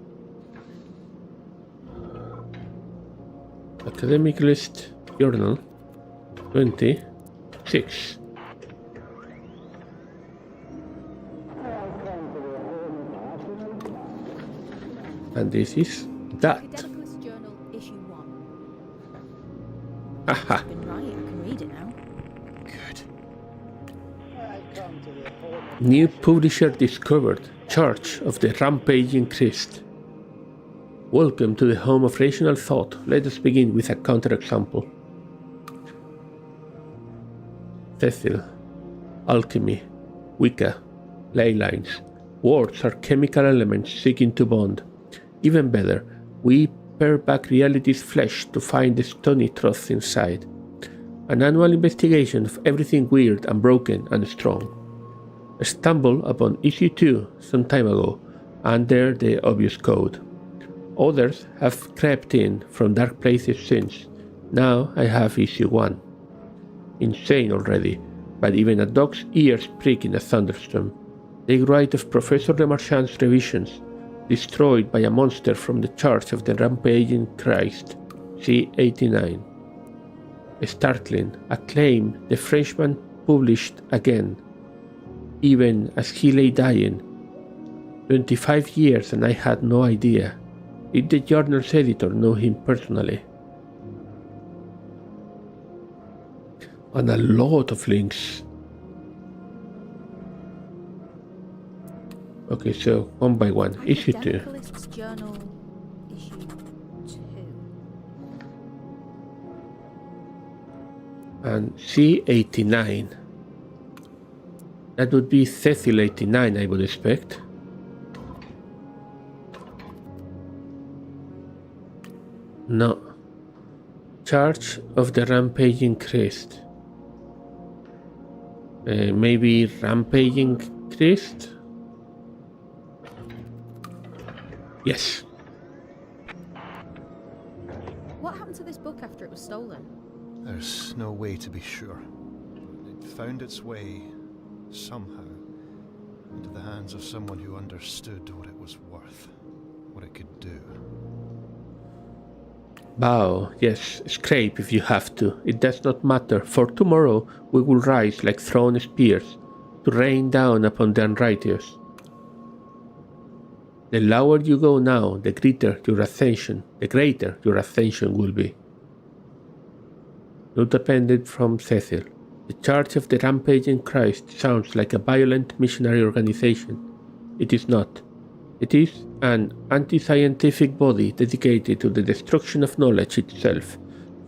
Academicalist Journal 26. And this is that. Academicalist Journal, issue 1. Haha. I've been right, I can read it now. Good. New publisher discovered. Church of the Rampaging Christ. Welcome to the home of rational thought. Let us begin with a counterexample. Cecil. Alchemy. Wicca. Ley lines. Words are chemical elements seeking to bond. Even better, we pare back reality's flesh to find the stony truth inside. An annual investigation of everything weird and broken and strong. I stumbled upon issue 2 some time ago, under the obvious code. Others have crept in from dark places since. Now I have issue 1. Insane already, but even a dog's ears prick in a thunderstorm. They write of Professor Lemarchand's revisions, destroyed by a monster from the Church of the Rampaging Christ, C89. Startling, a claim the Frenchman published again, even as he lay dying. 25 years and I had no idea. Did the journal's editor know him personally? And a lot of links. Okay, so one by one. Issue 2. Academicalist's Journal, issue 2. And C89. That would be Cecil 89, I would expect. No. Church of the Rampaging Christ. Maybe Rampaging Christ? Yes. What happened to this book after it was stolen? There's no way to be sure. It found its way, somehow, into the hands of someone who understood what it was worth, what it could do. Bow, yes, scrape if you have to. It does not matter, for tomorrow we will rise like thrown spears, to rain down upon the unrighteous. The lower you go now, the greater your ascension will be. Note appended from Cecil. The Church of the Rampaging Christ sounds like a violent missionary organization. It is not. It is an anti-scientific body dedicated to the destruction of knowledge itself,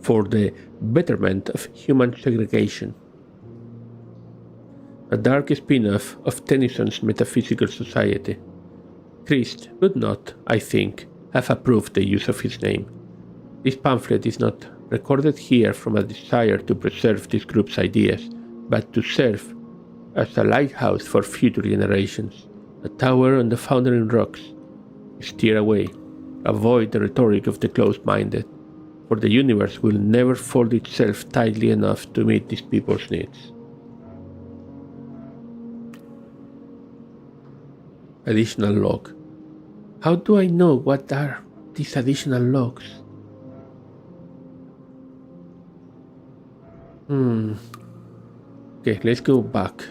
for the betterment of human segregation. A dark spin-off of Tennyson's Metaphysical Society. Christ would not, I think, have approved the use of his name. This pamphlet is not recorded here from a desire to preserve this group's ideas, but to serve as a lighthouse for future generations, a tower on the foundering rocks. Steer away. Avoid the rhetoric of the closed-minded, for the universe will never fold itself tightly enough to meet these people's needs. Additional log. How do I know what are these additional logs? Okay, let's go back.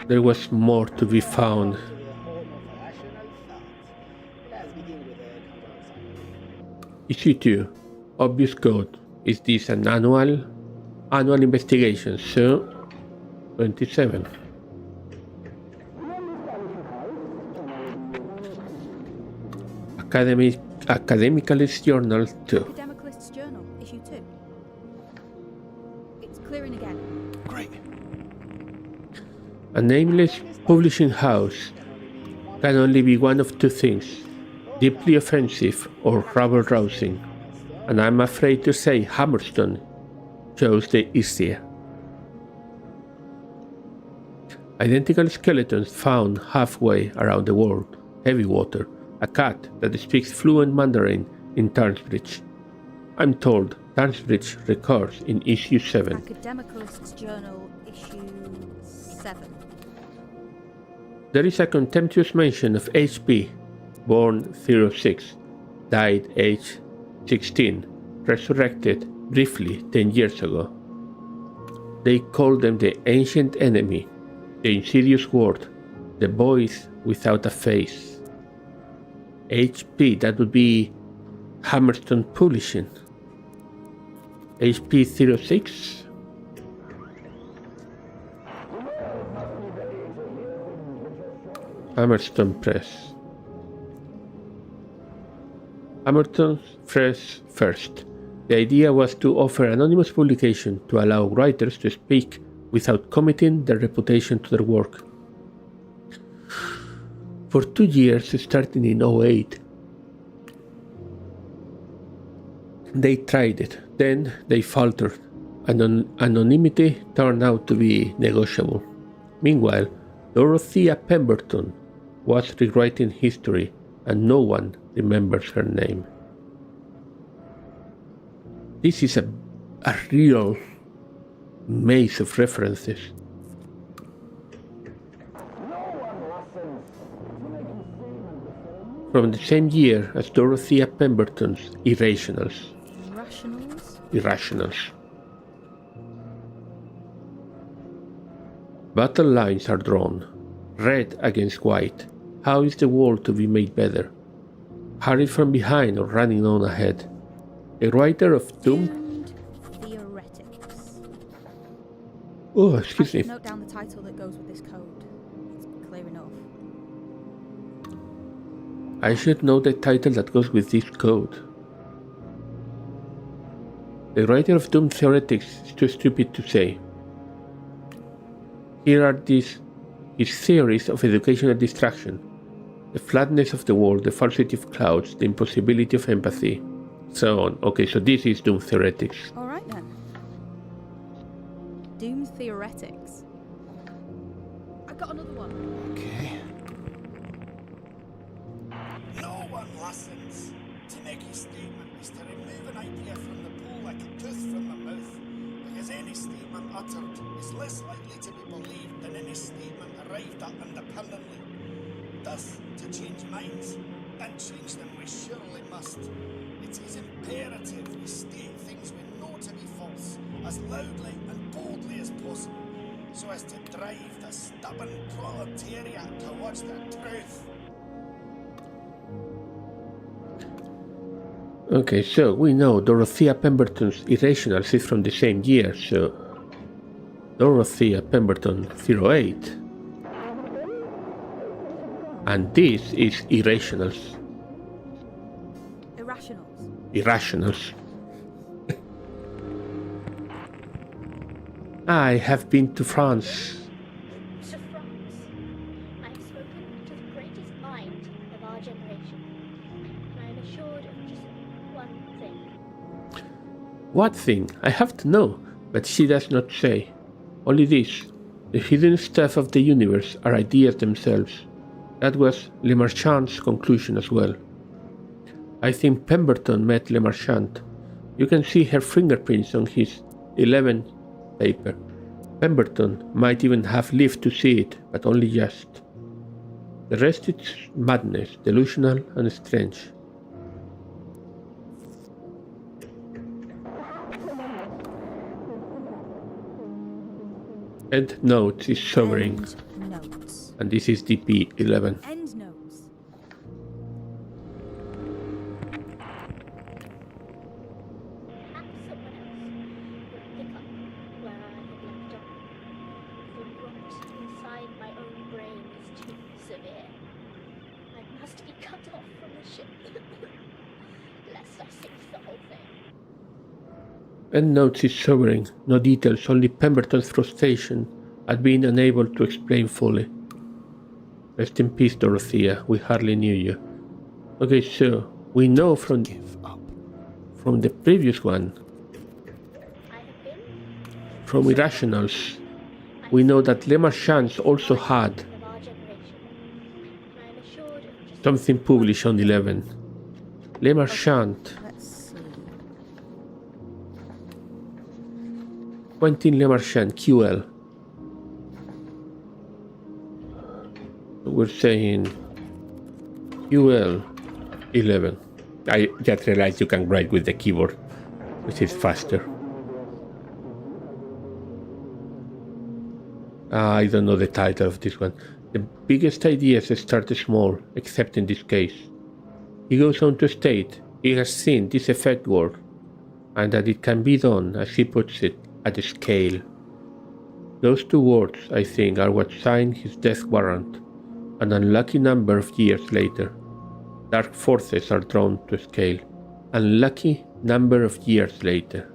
There was more to be found. Issue 2. Obvious code. Is this an annual investigation? So 27. Academicalist Journal 2. Academicalist's Journal, issue 2. It's clearing again. Great. A nameless publishing house can only be one of two things: deeply offensive or rabble-rousing, and I'm afraid to say Hammerstone chose the easier. Identical skeletons found halfway around the world. Heavy water. A cat that speaks fluent Mandarin in Tarnsbridge. I'm told Tarnsbridge records in issue 7. Academicalist's Journal, issue 7. There is a contemptuous mention of H.P., born 06, died age 16, resurrected briefly 10 years ago. They call them the ancient enemy, the insidious word, the voice without a face. HP, that would be Hammerstone Publishing. HP 06. Hammerstone Press. Hammerstone Press first. The idea was to offer anonymous publication to allow writers to speak without committing their reputation to their work. For 2 years, starting in 08, they tried it. Then they faltered. Anonymity turned out to be negotiable. Meanwhile, Dorothea Pemberton was rewriting history, and no one remembers her name. This is a real maze of references. From the same year as Dorothea Pemberton's Irrationals. Irrationals. Battle lines are drawn, red against white. How is the world to be made better? Hurried from behind or running on ahead? A writer of doom. Theoretics. Oh, excuse me. Note down the title that goes with this code. It's clear enough. I should know the title that goes with this code. The writer of Doom Theoretics is too stupid to say. Here are his theories of educational distraction, the flatness of the world, the falsity of clouds, the impossibility of empathy, so on. Okay, so this is Doom Theoretics. Alright then. Doom Theoretics. I got another one. Okay. No one listens. To make a statement is to remove an idea from the pool like a tooth from the mouth, because any statement uttered is less likely to be believed than any statement arrived at independently. Thus, to change minds, and change them we surely must, it is imperative we state things we know to be false as loudly and boldly as possible, so as to drive the stubborn proletariat towards the truth. Okay, so we know Dorothea Pemberton's Irrationals is from the same year, so Dorothea Pemberton 08. And this is Irrationals. Irrationals. Irrationals. I have been to France. To France. I have spoken to the greatest mind of our generation. What thing? I have to know, but she does not say. Only this. The hidden stuff of the universe are ideas themselves. That was Le Marchand's conclusion as well. I think Pemberton met Le Marchand. You can see her fingerprints on his 11 paper. Pemberton might even have lived to see it, but only just. The rest is madness, delusional and strange. End notes is sobering, End notes. and this is DP11. End notes. Perhaps someone else would pick up where I had left off. The rot inside my own brain is too severe. I must be cut off from the ship, lest I sink the whole thing. End notes is sobering, no details, only Pemberton's frustration at being unable to explain fully. Rest in peace, Dorothea, we hardly knew you. Okay, so we know from the previous one, I have been from Irrationals, we know that Le Marchand also had of our generation. I am assured of just something published on 11. Le Marchand, Let's see. Quentin Le Marchand, QL. We're saying QL 11. I just realized you can write with the keyboard, which is faster. I don't know the title of this one. The biggest ideas start small, except in this case. He goes on to state he has seen this effect work, and that it can be done, as he puts it, at a scale. Those two words, I think, are what signed his death warrant. An unlucky number of years later, dark forces are drawn to scale. Unlucky number of years later.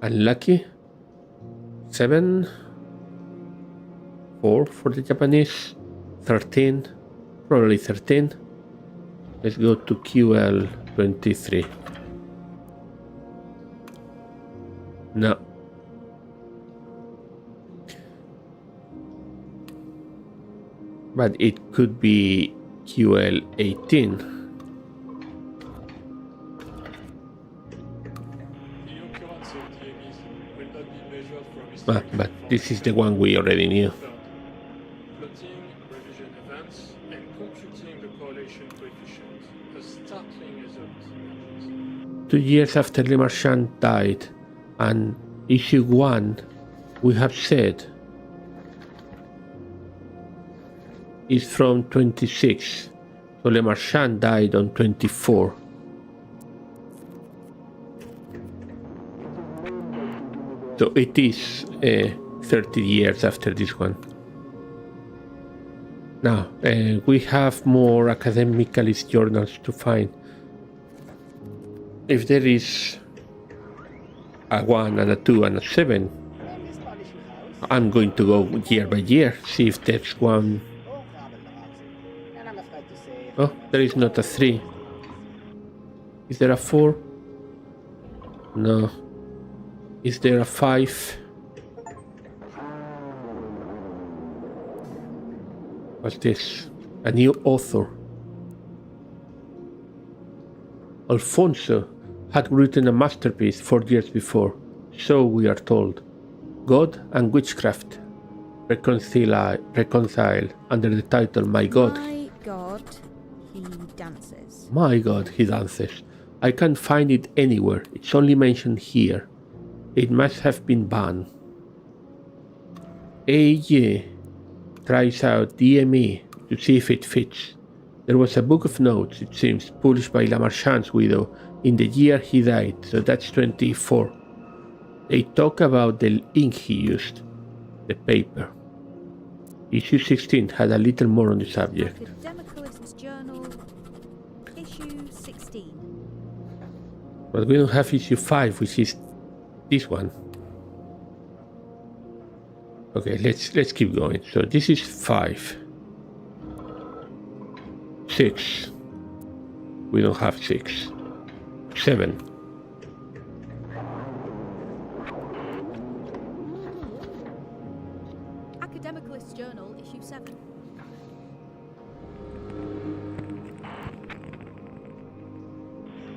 Unlucky? 7? 4 for the Japanese? 13? Probably 13. Let's go to QL 23. No. But it could be QL 18. The occurrence of DMEs will not be measured from But this is the one we already knew. plotting revision events and computing the correlation coefficient. A startling result emerges. 2 years after Le Marchand died, and issue 1, we have said, is from 26. So Le Marchand died on 24. So it is 30 years after this one. Now, we have more academicalist journals to find. If there is a 1 and a 2 and a 7, I'm going to go year by year, see if there's one. Oh, there is not a 3. Is there a 4? No. Is there a 5? What's this? A new author. Alfonso had written a masterpiece 4 years before, so we are told. God and Witchcraft reconcile under the title My God. My God, he dances. My God, he dances. I can't find it anywhere. It's only mentioned here. It must have been banned. AJ tries out DME to see if it fits. There was a book of notes, it seems, published by Le Marchand's widow in the year he died, so that's 24. They talk about the ink he used, the paper. Issue 16 had a little more on the subject. Academicalist's Journal, issue 16. But we don't have issue 5, which is this one. Okay, let's keep going. So this is 5. 6. We don't have 6. 7. Academicalist Journal, issue 7.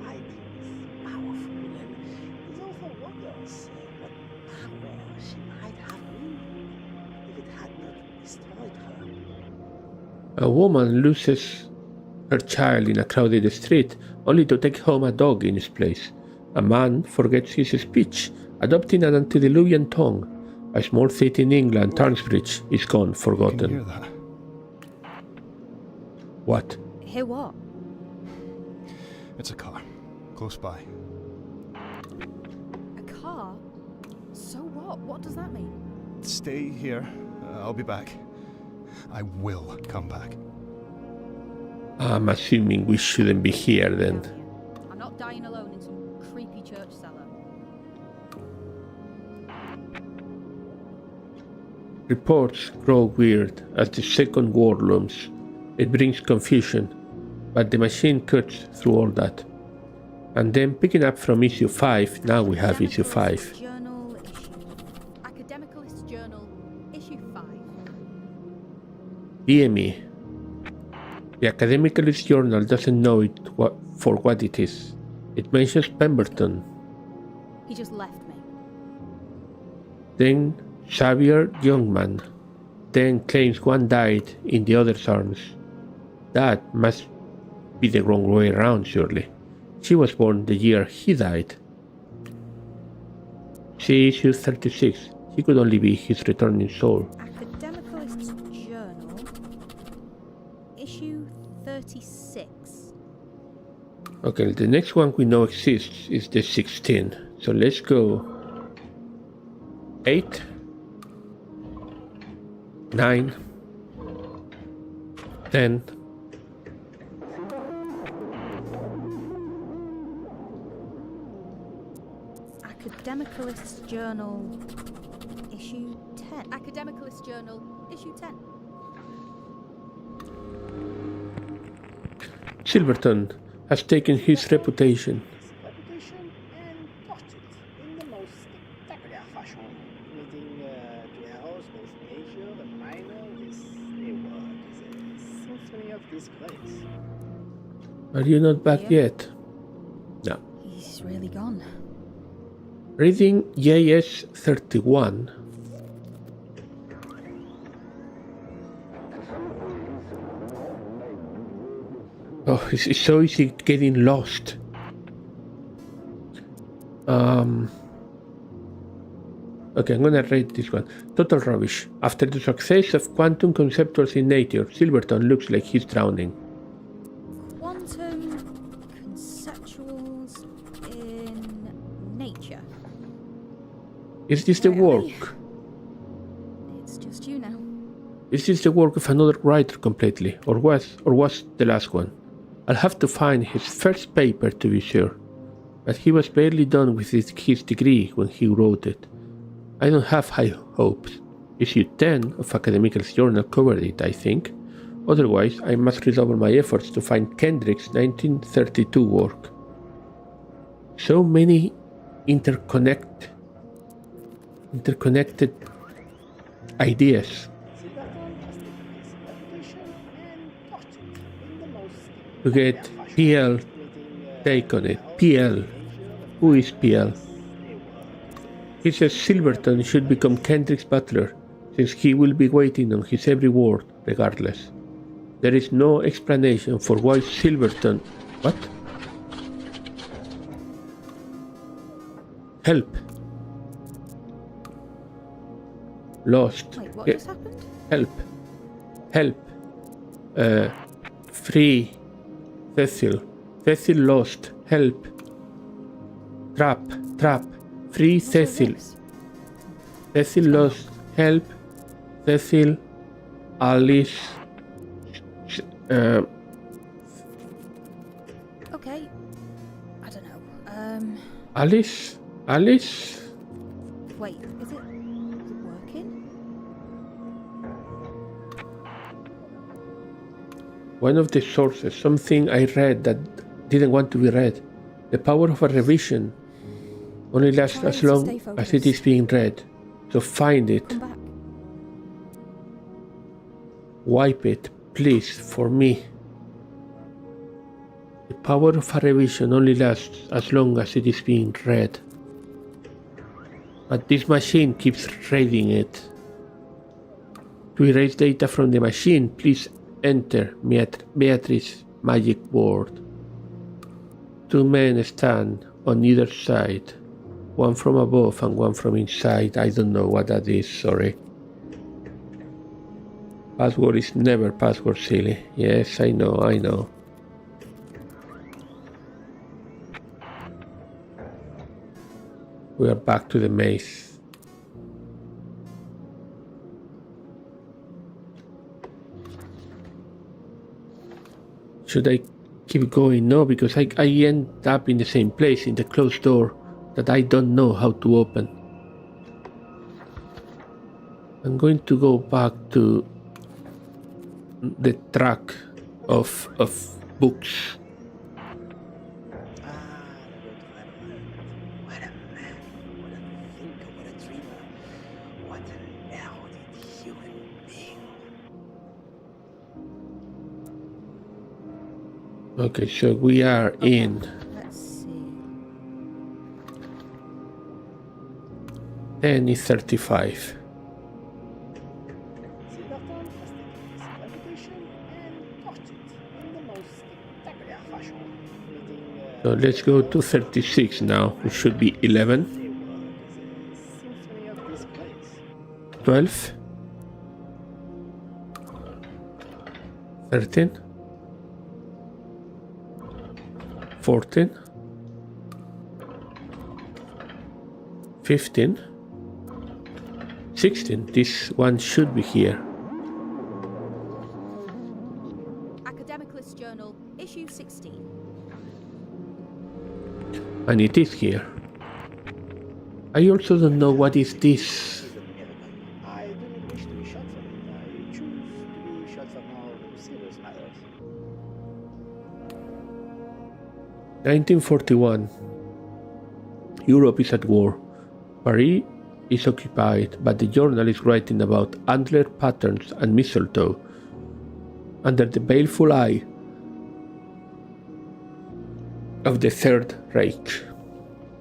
Light is powerful, and it also wonders what power she might have wielded if it had not destroyed her. A woman loses her child in a crowded street only to take home a dog in its place. A man forgets his speech, adopting an antediluvian tongue. A small city in England, Tarnsbridge, is gone, Can you forgotten. hear that? What? Hear what? It's a car. Close by. A car? So what? What does that mean? Stay here. I'll be back. I will come back. I'm assuming we shouldn't be here then. I'm not dying alone in some creepy church cellar. Reports grow weird as the second war looms. It brings confusion, but the machine cuts through all that. And then picking up from issue 5, now we have issue 5. Journal issue. Academicalist Journal, issue 5. DME. The Academicalist Journal doesn't know it for what it is. It mentions Pemberton, He just left me. then Xavier Youngman, then claims one died in the other's arms. That must be the wrong way around, surely. She was born the year he died. She issued 36. He could only be his returning soul. Academicalist Journal, issue 36. Okay, the next one we know exists is the 16. So let's go 8, 9, 10, Academicalist Journal, issue 10. Academicalist Journal, issue 10. Silverton has taken his reputation. Reputation and portrait in the most spectacular fashion, including dwells both major and minor. This new work is a symphony of disgrace. Are you not back Yeah. yet? No. He's really gone. Reading JS 31. Oh, it's so easy getting lost. Okay, I'm gonna read this one. Total rubbish. After the success of quantum conceptuals in nature, Silverton looks like he's drowning. Quantum conceptuals in nature. Is this the Where are they? work? It's just you now. Is this the work of another writer completely, or was the last one? I'll have to find his first paper to be sure, but he was barely done with his degree when he wrote it. I don't have high hopes. Issue 10 of Academical's Journal covered it, I think. Otherwise, I must redouble my efforts to find Kendrick's 1932 work. So many interconnected ideas. Silverton has taken his reputation and portrait in the most To get spectacular PL fashion, including take on it. dwells PL. both major and Who is PL? new work. He says Silverton should become Kendrick's butler, since he will be waiting on his every word, regardless. There is no explanation for why Silverton... What? Help. Lost. Wait, what Ge- just happened? Help. Help. Free. Cecil. Cecil lost. Help. Trap. Trap. Free What's with Cecil. this? Cecil lost. Help. Cecil. Alice. Okay. I don't know. Alice? Alice? Wait, is it working? One of the sources, something I read that didn't want to be read. The power of a revision only lasts Try as to long stay as it is focused. being read. So find it, Come back. wipe it, please, for me. The power of a revision only lasts as long as it is being read. But this machine keeps reading it. To erase data from the machine, please enter Beatrice's magic word. 2 men stand on either side, one from above and one from inside. I don't know what that is, sorry. Password is never password, silly. Yes, I know. We are back to the maze. Should I keep going? No, because I end up in the same place, in the closed door that I don't know how to open. I'm going to go back to the track of books. What a man, what a thinker, what a dreamer, what an erudite human being. Okay, so we are in Let's see. 10:35. Silverton has taken his reputation and torched it in the most spectacular fashion, leading So let's go to 36 now. It should be 11, the world as a symphony of disgrace. 12, 13, 14, 15, 16. This one should be here. Academicalist Journal, issue 16. And it is here. I also don't know what is this. I do not wish to be shot for it. I choose to be shot for more serious matters. 1941. Europe is at war. Paris is occupied, but the journal is writing about antler patterns and mistletoe. Under the baleful eye of the Third Reich.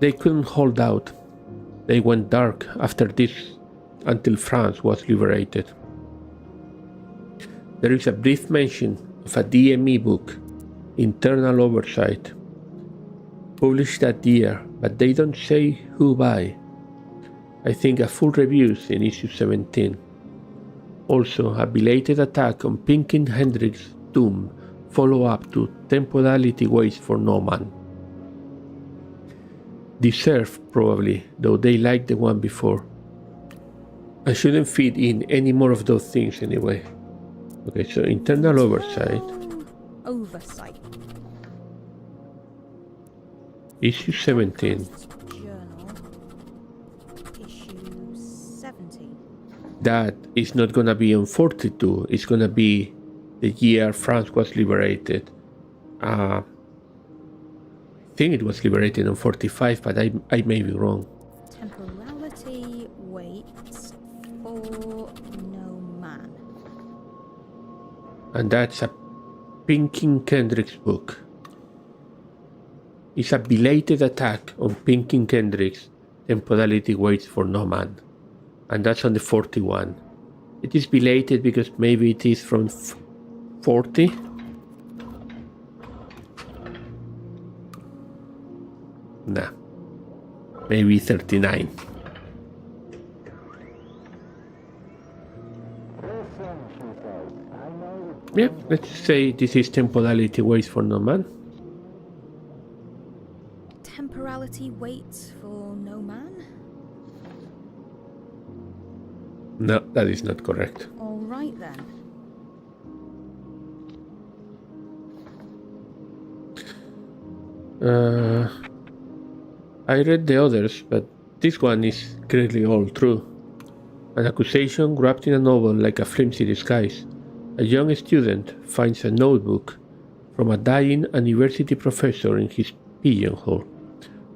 They couldn't hold out. They went dark after this until France was liberated. There is a brief mention of a DME book, Internal Oversight, published that year, but they don't say who by. I think a full review is in issue 17. Also, a belated attack on Pinkin Hendrix's tomb, follow-up to Temporality Waits for No Man. Deserved, probably, though they liked the one before. I shouldn't feed in any more of those things anyway. Okay, so internal oversight. Oversight. Issue 17. Journal. Issue 17. That is not gonna be on 42, it's gonna be the year France was liberated. I think it was liberated on 45, but I may be wrong. Temporality waits for no man. And that's a Pinkin Kendrick's book. It's a belated attack on Pinkin Kendrick's Temporality Waits for No Man. And that's on the 41. It is belated because maybe it is from 40. Nah. Maybe 39. Yeah, let's say this is Temporality Waits for No Man. Temporality waits for no man? No, that is not correct. Alright then. I read the others, but this one is clearly all true. An accusation wrapped in a novel like a flimsy disguise. A young student finds a notebook from a dying university professor in his pigeonhole,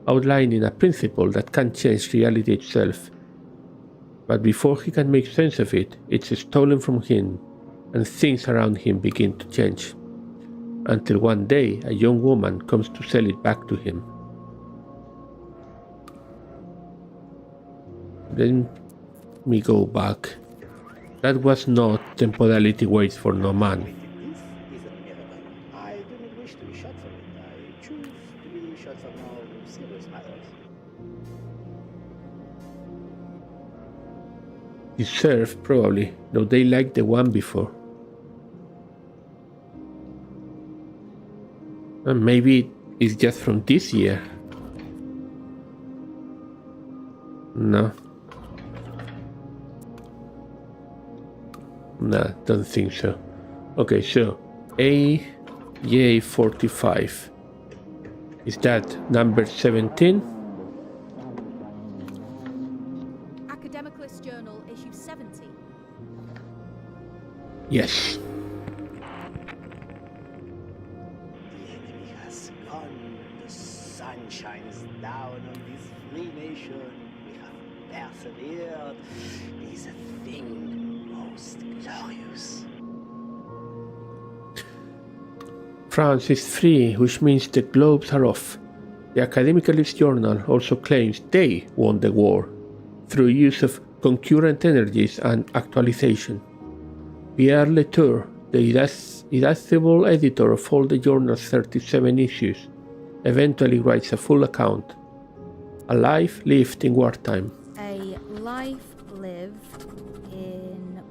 outlining a principle that can change reality itself. But before he can make sense of it, it's stolen from him, and things around him begin to change. Until one day, a young woman comes to sell it back to him. Then we go back. That was not temporality waits for no man. This is a miracle. I do not wish to be shot for it. I choose to be shot for more serious matters. Deserved, probably, though they liked the one before. And maybe it's just from this year. No. Nah, don't think so. Okay, so AJ45. Is that number 17? Academicalist Journal, issue 70. Yes. The enemy has gone. The sun shines down on this free nation. We have persevered. It is a thing most glorious. France is free, which means the globes are off. The Academicalist Journal also claims they won the war through use of concurrent energies and actualization. Pierre Latour, the irascible editor of all the journal's 37 issues, eventually writes a full account. A life lived in wartime. A life lived in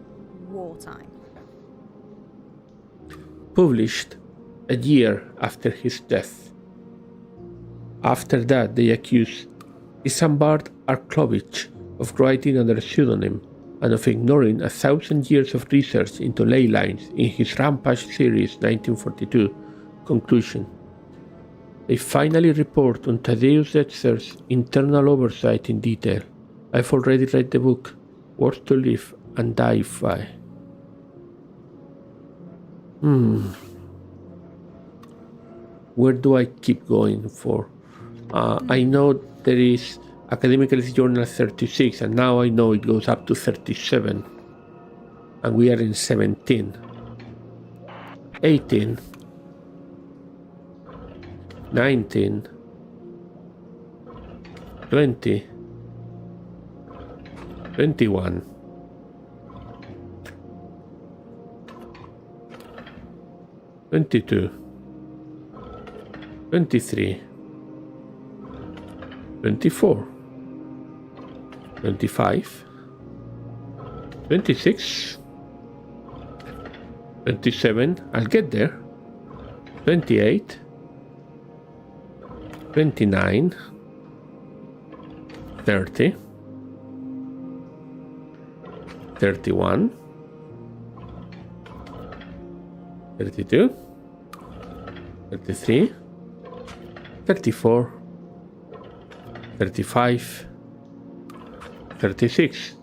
wartime. Published a year after his death. After that, they accuse Isambard Arklovich of writing under a pseudonym and of ignoring 1,000 years of research into ley lines in his Rampage series 1942 conclusion. They finally report on Tadeusz Etzer's internal oversight in detail. I've already read the book, Worth to Live and Die By. Where do I keep going for? I know there is Academicalist Journal 36, and now I know it goes up to 37. And we are in 17. 18. 19. 20. 21. 22. 23. 24. 25. 26. 27. I'll get there. 28. 29. 30. 31. 32. 33. 34. 35. 36.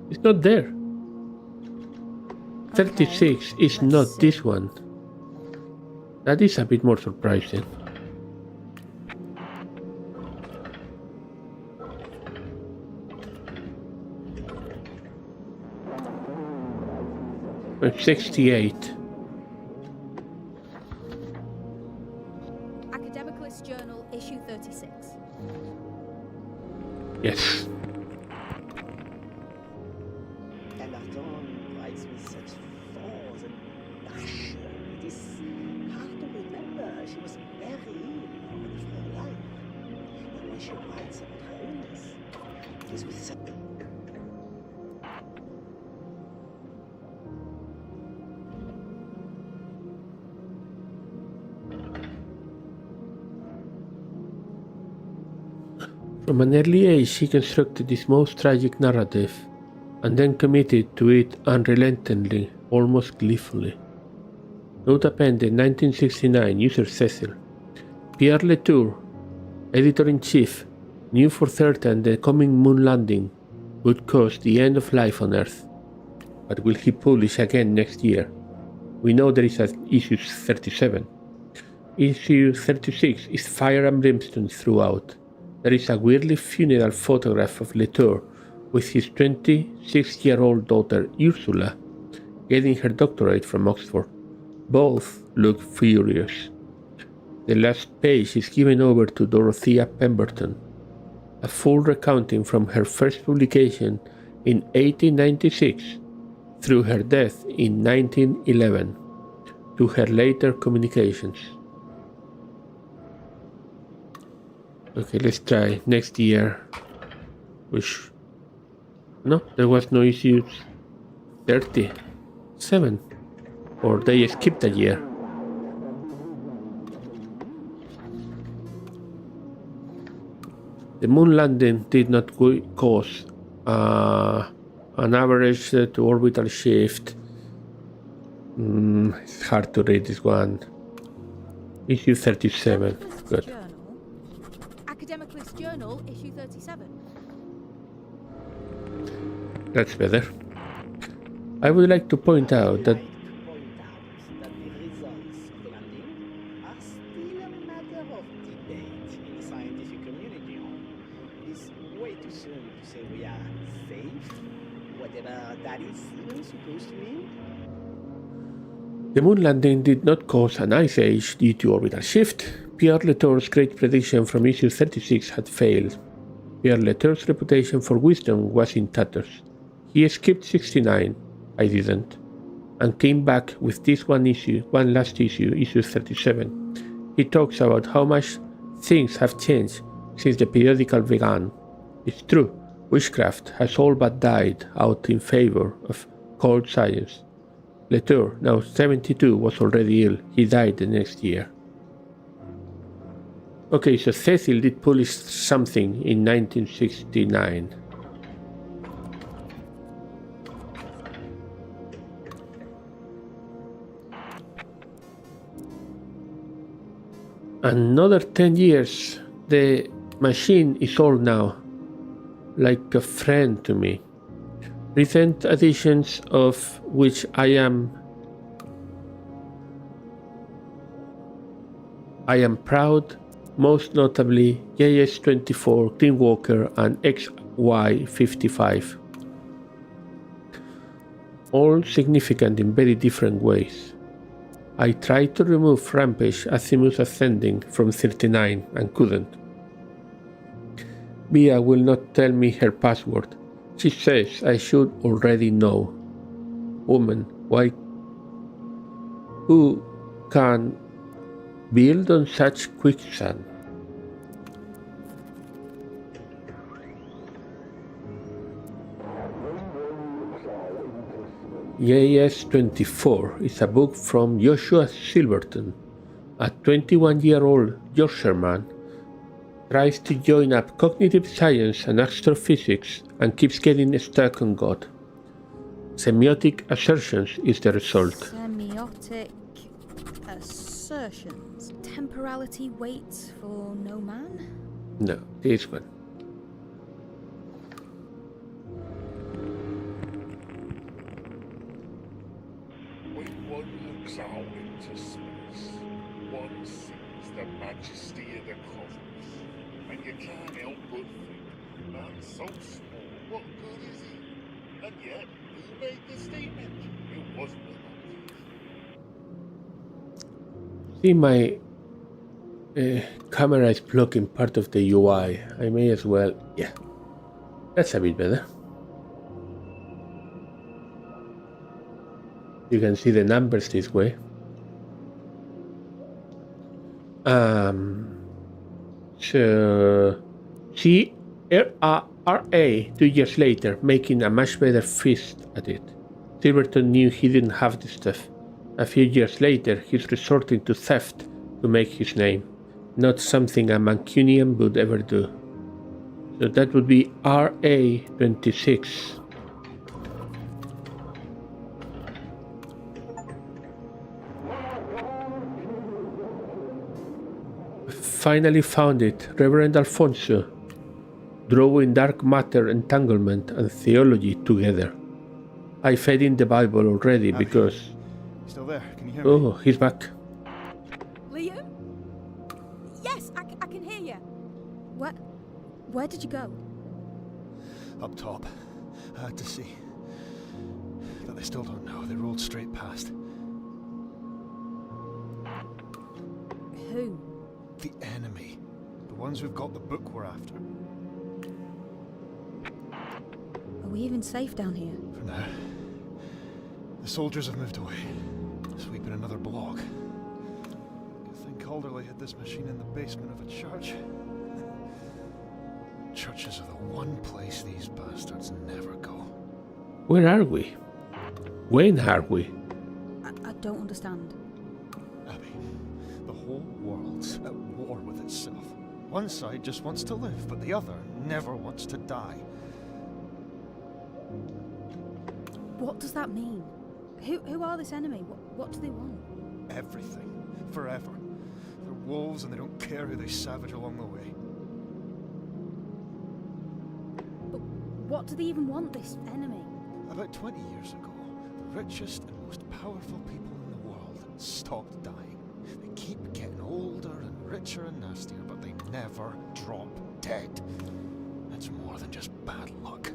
It's not there. 36 is not this one. That is a bit more surprising. But 68. Academicalist Journal, issue 36. Yes. Emerton writes with such force and passion. It is hard to remember. She was very ill all of her life. And when she writes about her illness, it is with such... From an early age, she constructed this most tragic narrative, and then committed to it unrelentingly, almost gleefully. Note appended 1969, user Cecil. Pierre Latour, editor-in-chief, knew for certain the coming moon landing would cause the end of life on Earth. But will he publish again next year? We know there is an issue 37. issue 36 is fire and brimstone throughout. There is a weirdly funeral photograph of Latour with his 26-year-old daughter Ursula getting her doctorate from Oxford. Both look furious. The last page is given over to Dorothea Pemberton, a full recounting from her first publication in 1896 through her death in 1911 to her later communications. Okay, let's try next year, which, no, there was no issue 37, or they skipped a year. The moon landing did not cause an average to orbital shift. It's hard to read this one. Issue 37. Good. Academic List Journal, issue 37. That's better. I would like to point out that the results of the landing are still a matter of debate in the scientific community. It's way too soon to say we are safe, whatever that is even supposed to mean. the moon landing did not cause an ice age due to orbital shift. Pierre Latour's great prediction from issue 36 had failed. Pierre Latour's reputation for wisdom was in tatters. He skipped 69, I didn't, and came back with this one last issue, issue 37. He talks about how much things have changed since the periodical began. It's true, witchcraft has all but died out in favor of cold science. Latour, now 72, was already ill. He died the next year. Okay, so Cecil did publish something in 1969. Another 10 years. The machine is old now, like a friend to me. Recent editions of which I am proud, most notably JS24, Greenwalker and XY55. All significant in very different ways. I tried to remove Rampage Azimuth Ascending from 39 and couldn't. Bea will not tell me her password. She says I should already know. Woman, why? Who can build on such quicksand? JS24 is a book from Joshua Silverton, a 21-year-old Yorkshireman. Tries to join up cognitive science and astrophysics and keeps getting stuck on God. Semiotic assertions is the result. Semiotic assertions. Temporality waits for no man? No, this one. When one looks out into space, one sees the majesty of the cosmos, and you can't help but think, man, so small, what good is he? And yet, who made the statement? It wasn't an obvious. See, my camera is blocking part of the UI. I may as well, yeah, that's a bit better. You can see the numbers this way. So CRA 2 years later, making a much better fist at it. Silverton knew he didn't have the stuff. A few years later, he's resorting to theft to make his name. Not something a Mancunian would ever do. So that would be RA 26. Finally found it, Reverend Alfonso, drawing dark matter entanglement and theology together. I fed in the Bible already because... Still there? Can you hear me? Oh, he's back. Leo, Liam? Yes, I can hear you. Where did you go? Up top. I had to see. But they still don't know. They rolled straight past. Who? The enemy. The ones who've got the book we're after. Are we even safe down here? For now. The soldiers have moved away. Sweeping another block. Good thing Calderley hid this machine in the basement of a church. Churches are the one place these bastards never go. Where are we? When are we? I don't understand. Abby, the whole world's at war with itself. One side just wants to live, but the other never wants to die. What does that mean? Who are this enemy? What do they want? Everything. Forever. They're wolves and they don't care who they savage along the way. But what do they even want, this enemy? About 20 years ago, the richest and most powerful people in the world stopped dying. They keep getting older and richer and nastier, but they never drop dead. It's more than just bad luck.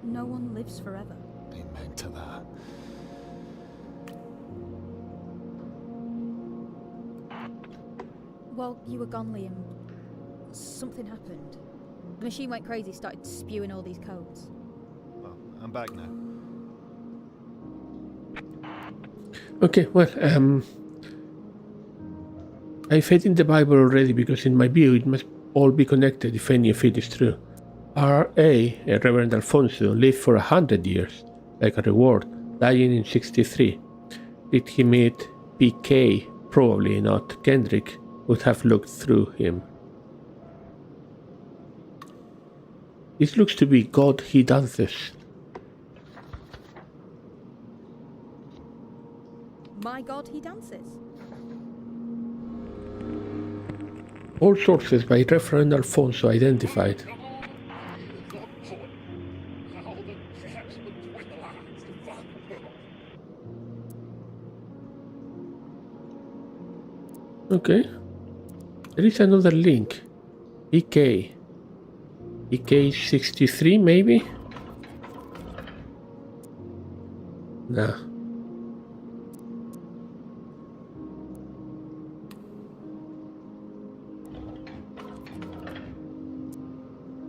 No one lives forever. Amen to that. While you were gone, Liam, something happened. The machine went crazy, started spewing all these codes. Well, I'm back now. Okay, well, I fed in the Bible already because in my view it must all be connected if any of it is true. R.A., Reverend Alfonso, lived for 100 years, like a reward, dying in 63. Did he meet P.K.? Probably not. Kendrick would have looked through him. This looks to be God he dances. My God, he dances. All sources by Reverend Alfonso identified. Okay. There is another link. EK. EK63 maybe? Nah.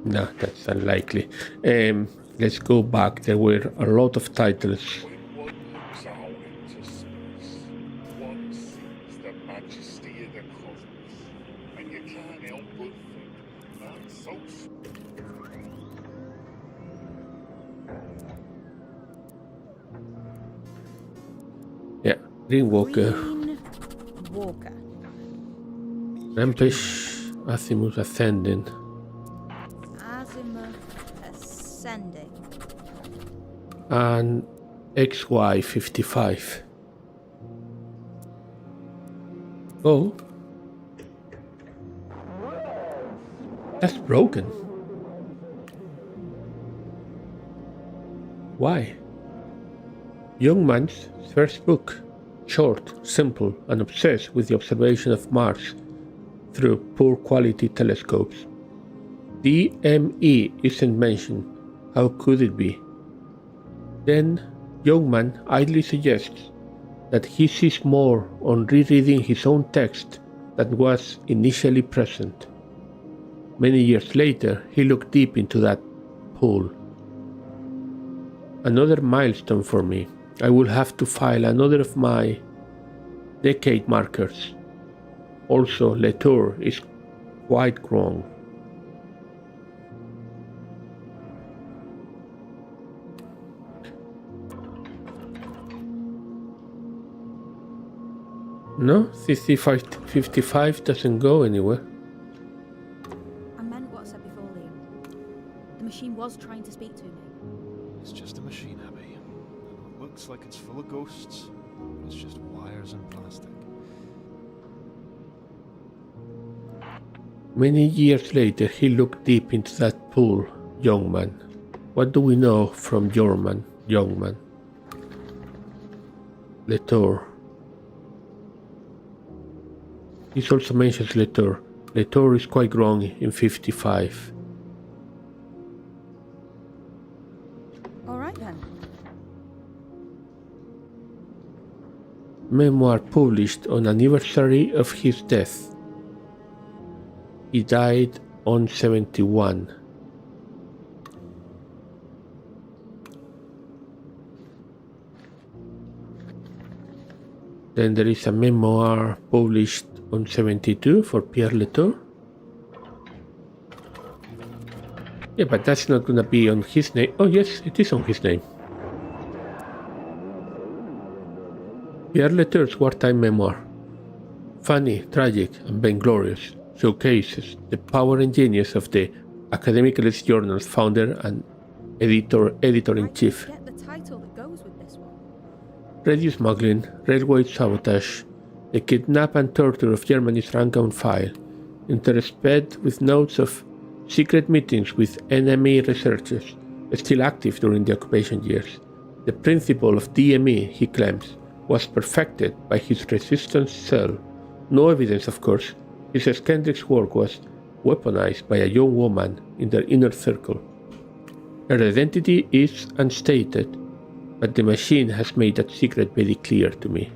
No, that's unlikely. Let's go back. There were a lot of titles. When one looks out into space, one sees the majesty of the cosmos, and you can't help but think that's so Yeah, Green Walker. Green Walker. Rampage, Azimuth Ascending. Azimuth Ascending. And XY55. Oh. That's broken. Why? Young man's first book. Short, simple, and obsessed with the observation of Mars through poor quality telescopes. DME isn't mentioned. How could it be? Then, young man idly suggests that he sees more on rereading his own text than was initially present. Many years later, he looked deep into that pool. Another milestone for me. I will have to file another of my decade markers. Also, Latour is quite wrong. No, 55 doesn't go anywhere. I meant what I said before, Liam. The machine was trying to speak to me. It's just a machine, Abby. It looks like it's full of ghosts. It's just wires and plastic. Many years later, he looked deep into that pool, young man. What do we know from young man? Latour. This also mentions Latour. Latour is quite wrong in 55. All right then. Memoir published on anniversary of his death. He died on 71. Then there is a memoir published on 72 for Pierre Latour. Yeah, but that's not gonna be on his name. Oh yes, it is on his name. Pierre Latour's wartime memoir. Funny, tragic, and vainglorious, showcases the power and genius of the Academic Journal's founder and editor-in-chief. Get the title that goes with this one. Radio smuggling, railway sabotage, the kidnap and torture of Germany's rank and file, interspersed with notes of secret meetings with enemy researchers, still active during the occupation years. The principle of DME, he claims, was perfected by his resistance cell. No evidence, of course. He says Kendrick's work was weaponized by a young woman in their inner circle. Her identity is unstated, but the machine has made that secret very clear to me.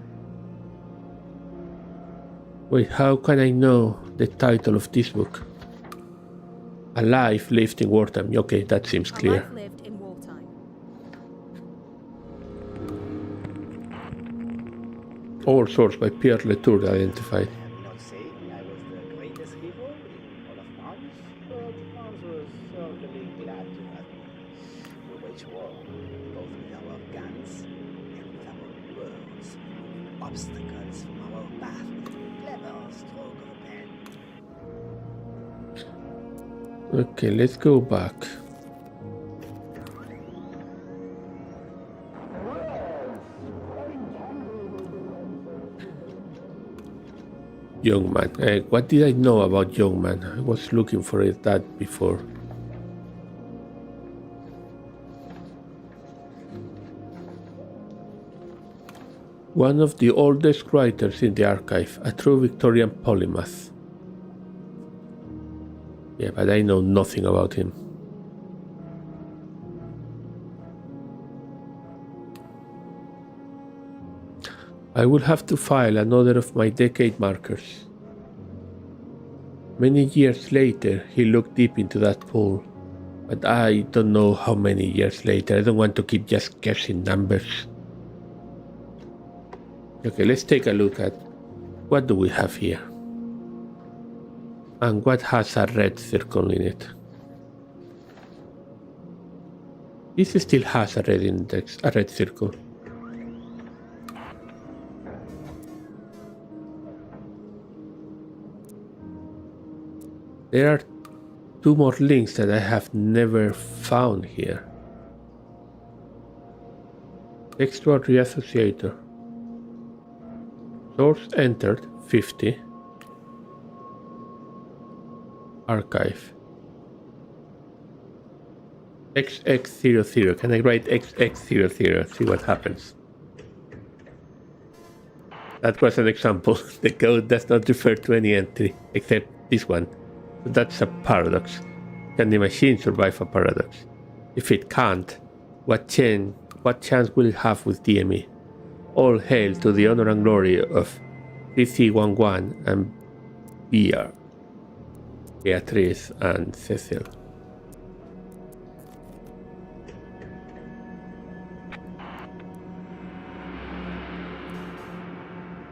Wait, how can I know the title of this book? A Life Lived in Wartime. Okay, that seems clear. A life lived in wartime. All source by Pierre Latour identified. I'm not saying I was the greatest hero in all of France, but France was certainly glad to have me. We wage war, both with our guns and with our words, obstacles from our path with a clever stroke of a pen. Okay, let's go back. Young man. What did I know about young man? I was looking for that before. One of the oldest writers in the archive, a true Victorian polymath. Yeah, but I know nothing about him. I will have to file another of my decade markers. Many years later, he looked deep into that pool, but I don't know how many years later. I don't want to keep just guessing numbers. Okay, let's take a look at what do we have here. And what has a red circle in it? This still has a red index, a red circle. There are two more links that I have never found here. Textual reassociator. Source entered 50. Archive. XX00. Can I write XX00? See what happens. That was an example. The code does not refer to any entry except this one. So that's a paradox. Can the machine survive a paradox? If it can't, what chance will it have with DME? All hail to the honor and glory of CC11 and BR. Beatrice and Cecil.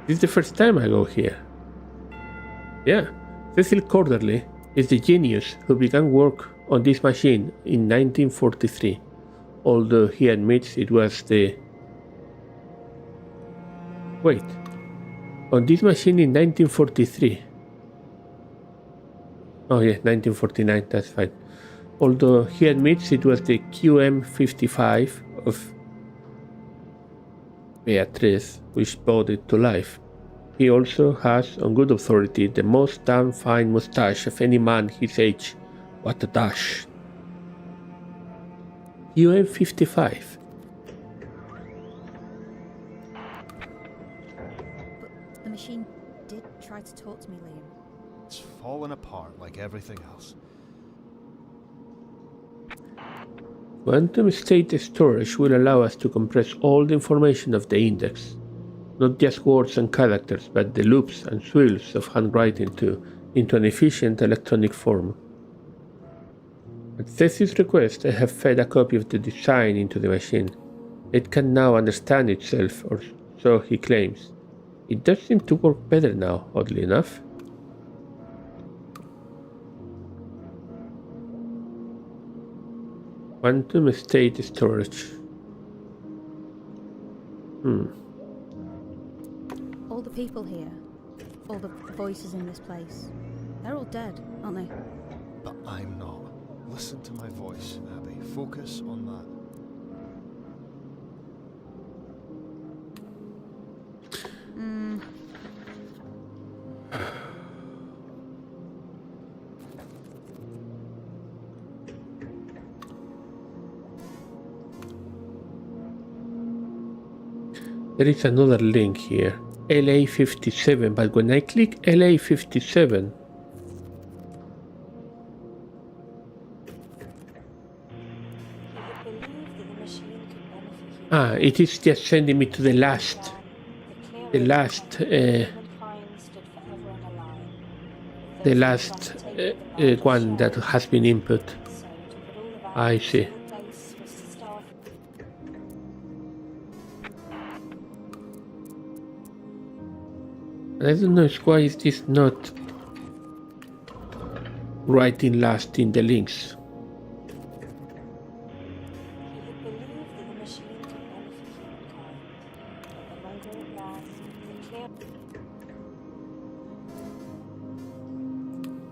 This is the first time I go here. Yeah, Cecil Corderly is the genius who began work on this machine in 1943, although he admits it was the... Wait, on this machine in 1943. Oh yeah, 1949, that's fine. Although he admits it was the QM55 of Beatrice which brought it to life. He also has, on good authority, the most damn fine moustache of any man his age. What a dash. QM55. But the machine did Try to talk to me, Liam. It's fallen apart like everything else. Quantum state storage will allow us to compress all the information of the index, not just words and characters, but the loops and swirls of handwriting too, into an efficient electronic form. At Ceci's request, I have fed a copy of the design into the machine. It can now understand itself, or so he claims. It does seem to work better now, oddly enough. Quantum state storage. All the people here, all the voices in this place, they're all dead, aren't they? But I'm not. Listen to my voice, Abby. Focus on that. There is another link here, LA57, but when I click LA57, it is just sending me to the last one that has been input. I see. I don't know why is this not writing last in the links.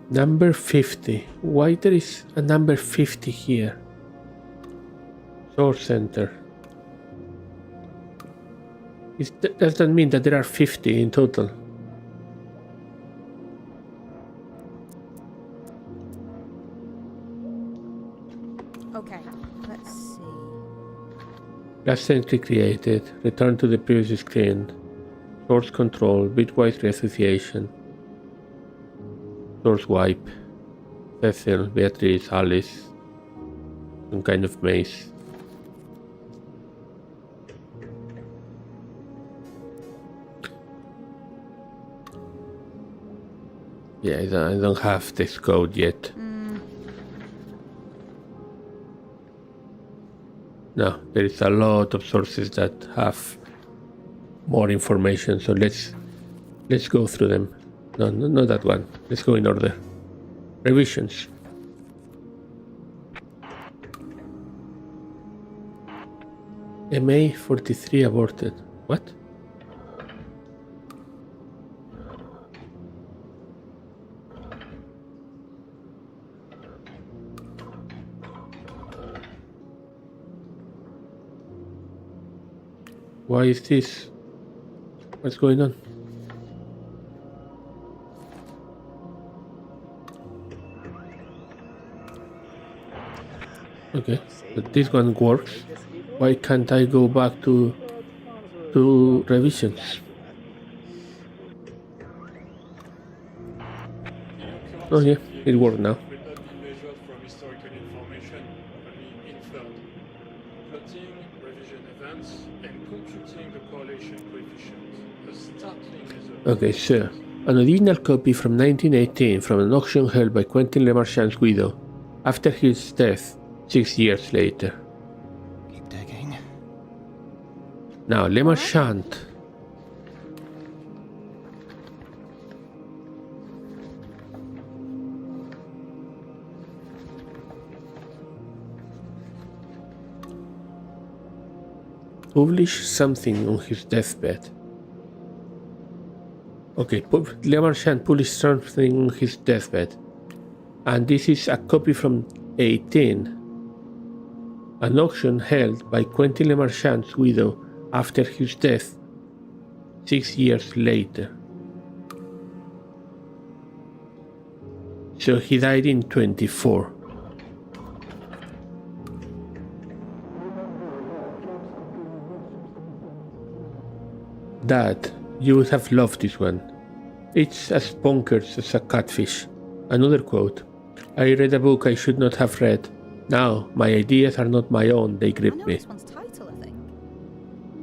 Number 50. Why there is a number 50 here? Source center. Does that mean that there are 50 in total? Okay, let's see. Last entry created. Return to the previous screen. Source control. Bitwise reassociation. Source wipe. Cecil, Beatrice, Alice. Some kind of maze. Yeah, I don't have this code yet. No, there is a lot of sources that have more information, so let's go through them. No, not that one. Let's go in order. Revisions. MA43 aborted. What? Why is this? What's going on? Okay, but this one works. Why can't I go back to revisions? Oh yeah, it worked now. Will not be measured from historical information, only inferred. Plotting revision events and computing the correlation coefficient. A startling result. Okay, so an original copy from 1918 from an auction held by Quentin Lemarchand's widow after his death 6 years later. Keep digging. Now, Lemarchand. Published something on his deathbed. Okay, Lemarchand published something on his deathbed. And this is a copy from 18. An auction held by Quentin Lemarchand's widow after his death 6 years later. So he died in 24. Dad, you would have loved this one. It's as bonkers as a catfish. Another quote. I read a book I should not have read. Now, my ideas are not my own, they I grip know me. this one's title, I think.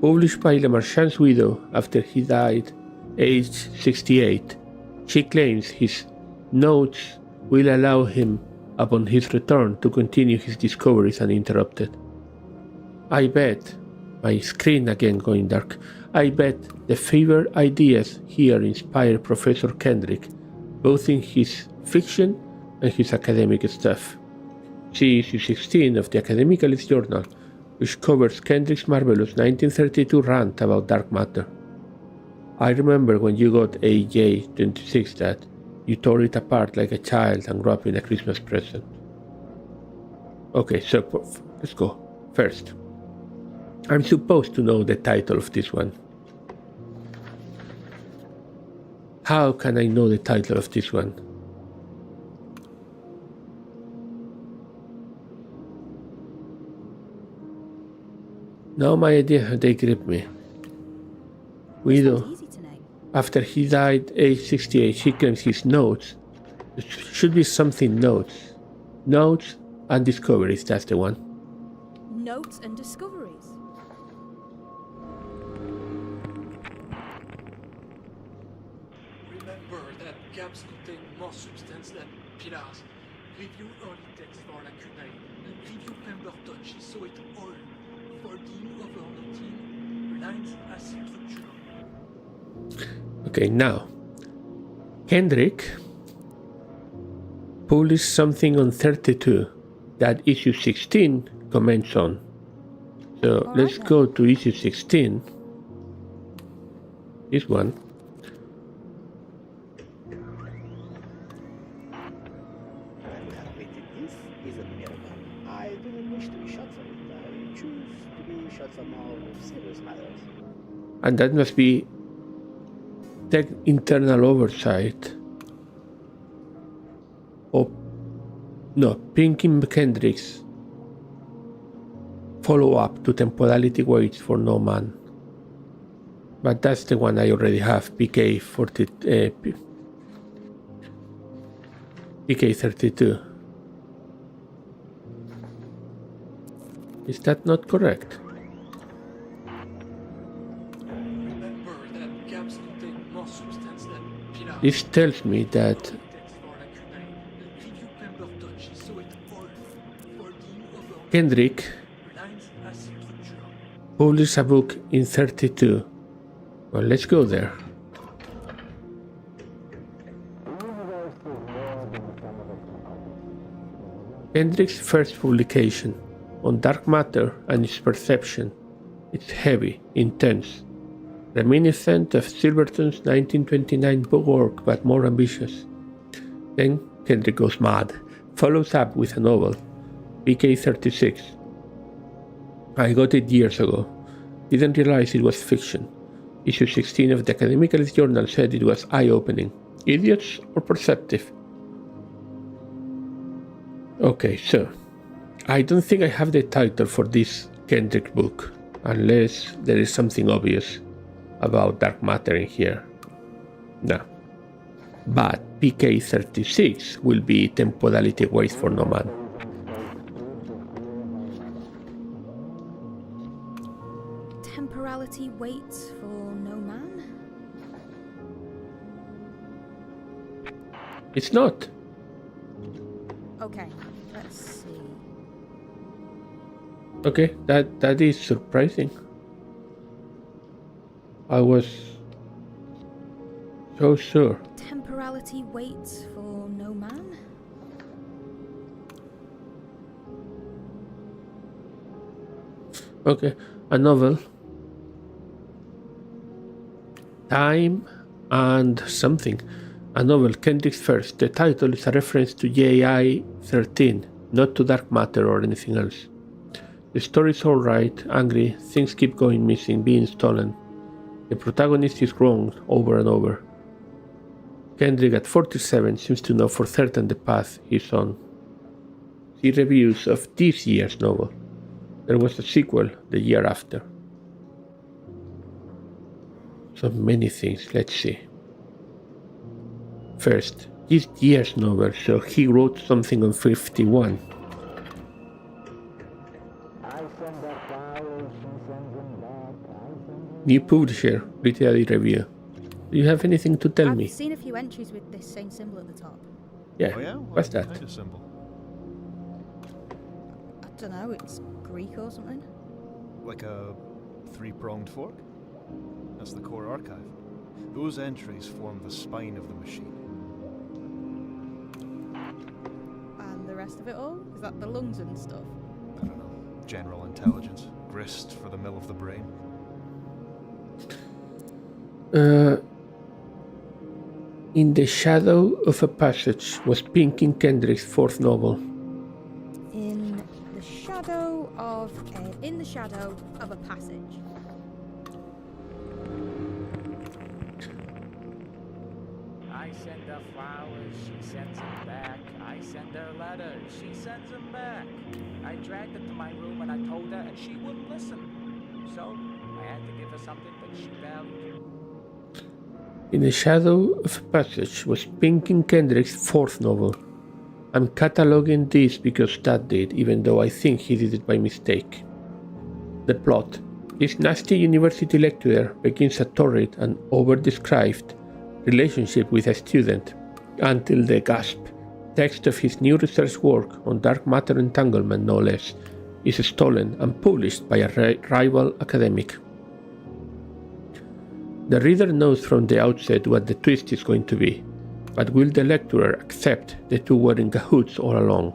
Published by Le Marchand's widow after he died, aged 68, she claims his notes will allow him, upon his return, to continue his discoveries uninterrupted. I bet, my screen again going dark, I bet the favored ideas here inspire Professor Kendrick, both in his fiction and his academic stuff. See issue 16 of the Academicalist Journal, which covers Kendrick's marvelous 1932 rant about dark matter. I remember when you got AJ26 that you tore it apart like a child and wrapped in a Christmas present. Okay, so let's go. First, I'm supposed to know the title of this one. How can I know the title of this one? Now my idea, they grip me. Widow. Easy to name. After he died, age 68, he claims his notes. It should be something notes. Notes and discoveries, that's the one. Notes and discoveries. Remember that gaps contain more substance than pillars. Review early text for lacunae. Review Pemberton, she saw it all. Folding over noting, lines as structure. Okay, now. Kendrick published something on 32 that issue 16 comments on. So let's go to issue 16. This one. This is a miracle. I do not wish to be shot for it. I choose to be shot for more serious matters. And that must be tech internal oversight. Or no, Pinky Kendrick's follow-up to temporality waits for no man. But that's the one I already have, PK32. Is that not correct? Remember that gaps contain more substance than pillars. This tells me that Text for lacunae. Review Pemberton, she saw it all. Folding over Kendrick lines as structure. published a book in 32. Well, let's go there. Kendrick's first publication on dark matter and its perception. It's heavy, intense, reminiscent of Silverton's 1929 book work, but more ambitious. Then Kendrick goes mad, follows up with a novel, PK36. I got it years ago. Didn't realize it was fiction. Issue 16 of the Academicalist Journal said it was eye-opening. Idiots or perceptive? Okay, so I don't think I have the title for this Kendrick book, unless there is something obvious about dark matter in here. No. But PK36 will be temporality waits for no man. Temporality waits for no man? It's not. Okay, let's see. Okay, that is surprising. I was so sure. Temporality waits for no man? Okay, a novel. Time and something. A novel, Kendrick's first. The title is a reference to JI 13, not to dark matter or anything else. The story is alright, angry, things keep going missing, being stolen. The protagonist is wronged over and over. Kendrick at 47 seems to know for certain the path he's on. See reviews of this year's novel. There was a sequel the year after. So many things, let's see. First, this year's novel, so he wrote something on 51. New publisher, literary review. Do you have anything to tell me? I've seen a few entries with this same symbol at the top. Yeah, Oh yeah? what's that? Kind of symbol. I don't know, it's Greek or something. Like a three-pronged fork? That's the core archive. Those entries form the spine of the machine. And the rest of it all? Is that the lungs and stuff? I don't know. General intelligence. Grist for the mill of the brain. In the Shadow of a Passage was Pinkin Kendrick's fourth novel. In the shadow of a passage. I send her flowers, she sends them back. I send her letters, she sends them back. I dragged her to my room and I told her and she wouldn't listen. So I had to give her something that she valued. In the Shadow of a Passage was Pinkin Kendrick's fourth novel. I'm cataloging this because Dad did, even though I think he did it by mistake. The plot. This nasty university lecturer begins a torrid and over-described relationship with a student until the gasp text of his new research work on dark matter entanglement, no less, is stolen and published by a rival academic. The reader knows from the outset what the twist is going to be, but will the lecturer accept the two were in cahoots all along?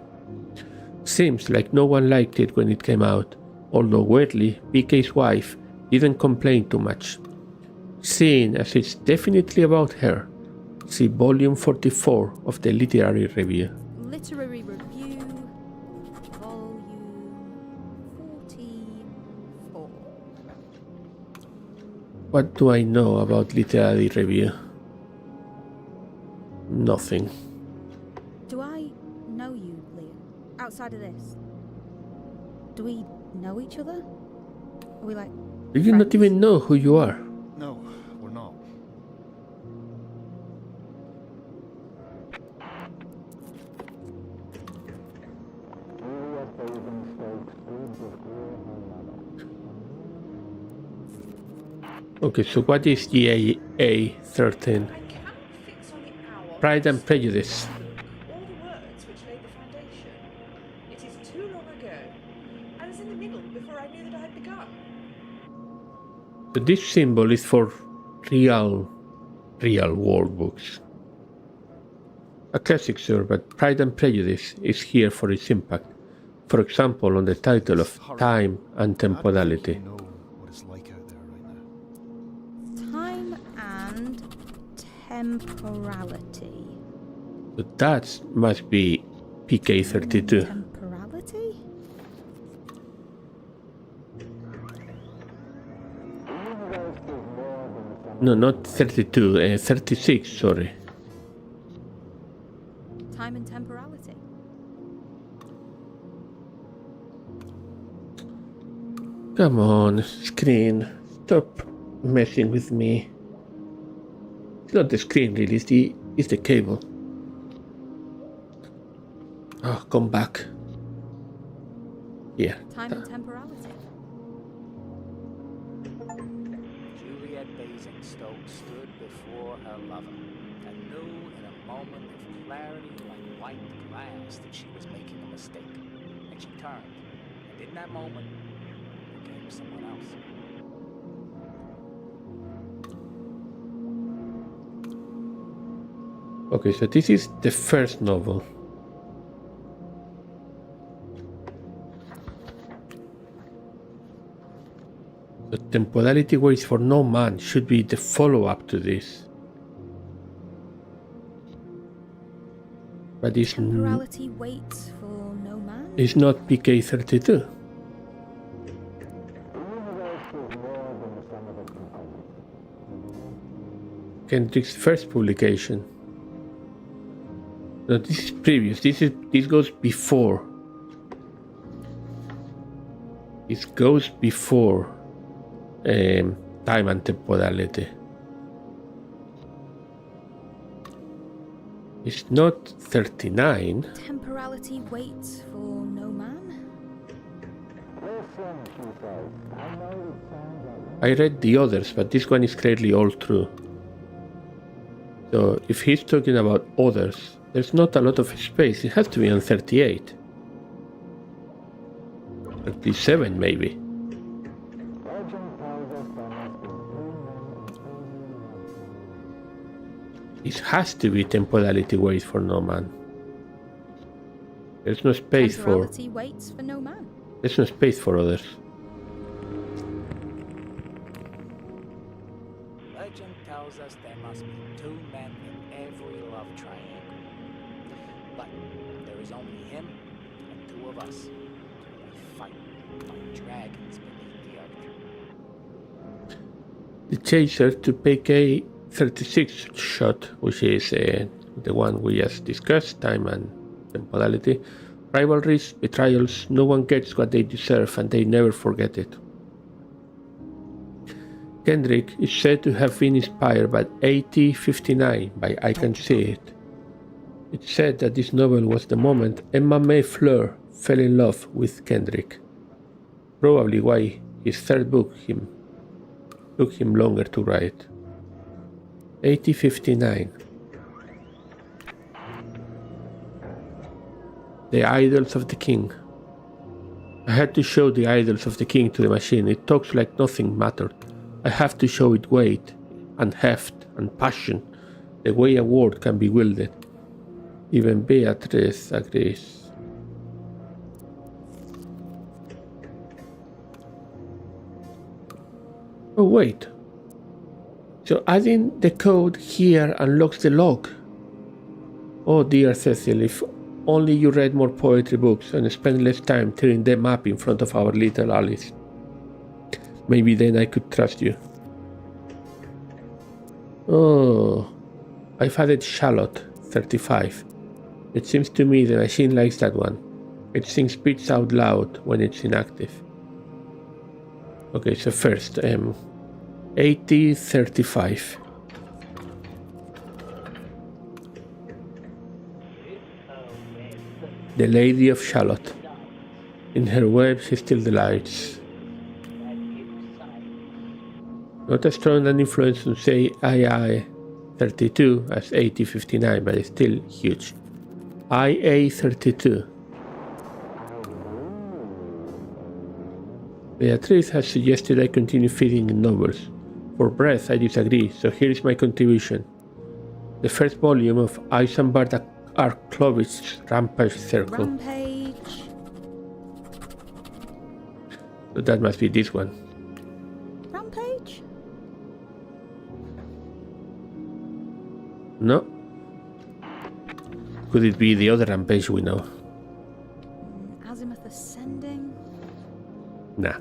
Seems like no one liked it when it came out, although weirdly, PK's wife didn't complain too much. Seeing as it's definitely about her, see volume 44 of the Literary Review. Literary Review, volume 44. What do I know about Literary Review? Nothing. Do I know you, Liam? Outside of this? Do we know each other? Are we like Do you not even know who you are? No, we're not. Okay, so what is the A13? Pride and Prejudice. All the words which laid the foundation. It is too long ago. I was in the middle before I knew that I had begun. So this symbol is for real world books. A classic, sir, but Pride and Prejudice is here for its impact. For example, on the title of Time and Temporality. You know what it's like out there right now. time and temporality? So that must be PK32. Temporality? No, not 32, 36, sorry. Time and temporality. Come on, screen. Stop messing with me. It's not the screen really, it's the cable. Oh, come back. Here. Time and temporality. Juliet Basingstoke stood before her lover and knew in a moment of clarity like white glass that she was making a mistake. And she turned, and in that moment became someone else. Okay, so this is the first novel. The Temporality Waits for No Man should be the follow-up to this. But it's, Temporality waits for no man? it's not PK32. Kendrick's first publication. No, this is previous. This goes before. It goes before Time and Temporality. It's not 39. Temporality waits for no man. I read the others, but this one is clearly all true. So if he's talking about others, there's not a lot of space. It has to be on 38. 37 maybe. It has to be temporality waits for no man. There's no space for... Temporality waits for no man. There's no space for others. Legend tells us there must be two men in every love triangle. But there is only him and two of us. We fight like dragons beneath the earth. The chaser to PK-36 shot, which is the one we just discussed, time and temporality. Rivalries, betrayals, no one gets what they deserve and they never forget it. Kendrick is said to have been inspired by 8059 by I Can See It. It's said that this novel was the moment Emma May Fleur fell in love with Kendrick. Probably why his third book took him longer to write. 8059. The Idols of the King. I had to show the Idols of the King to the machine. It talks like nothing mattered. I have to show it weight and heft and passion, the way a word can be wielded. Even Beatrice agrees. Oh wait. So adding the code here unlocks the log. Oh dear Cecil, if only you read more poetry books and spent less time tearing them up in front of our little Alice. Maybe then I could trust you. Oh, I've added Charlotte, 35. It seems to me the machine likes that one. It sings speech out loud when it's inactive. Okay, so first, 8035. The Lady of Charlotte. In her web she still delights. Not as strong an influence on say II 32 as 8059, but it's still huge. IA 32. Beatrice has suggested I continue feeding in novels. For breadth I disagree, so here is my contribution. The first volume of Isambard Arklovich's Rampage Circle. Rampage. So that must be this one. Rampage? No. Could it be the other Rampage we know? Azimuth Ascending? Nah.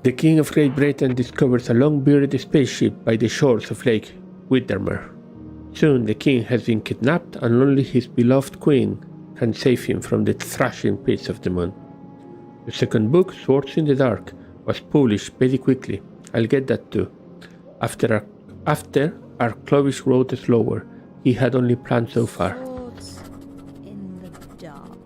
The King of Great Britain discovers a long-bearded spaceship by the shores of Lake Windermere. Soon the king has been kidnapped and only his beloved queen can save him from the thrashing pits of the moon. The second book, Swords in the Dark, was published very quickly. I'll get that too. After Arklovich wrote slower. He had only planned so far. Swords in the Dark.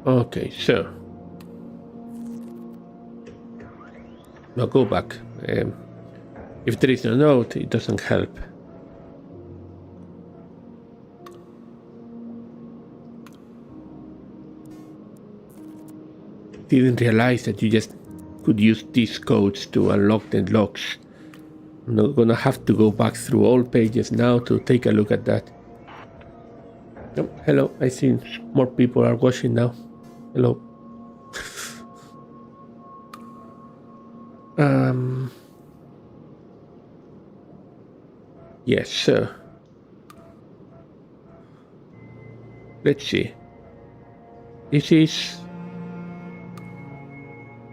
Okay, so now go back. If there is no note, it doesn't help. Didn't realize that you just could use these codes to unlock the locks. I'm not gonna have to go back through all pages now to take a look at that. Oh, hello, I see more people are watching now. Hello. Yes, so let's see. This is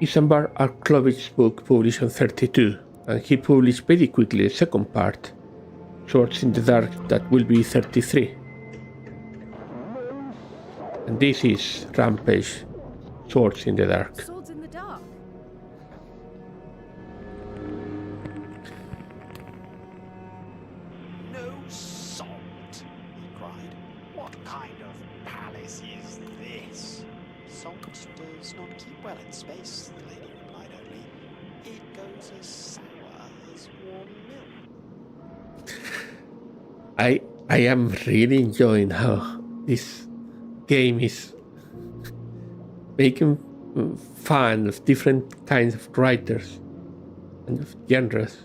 Isambar Arklovich's book published on 32, and he published very quickly the second part, Swords in the Dark, that will be 33. And this is Rampage, Swords in the Dark. Swords in the Dark. This is this. Salt does not keep well in space, the lady replied only. It goes as sour as warm milk. I am really enjoying how this game is making fun of different kinds of writers and of genres.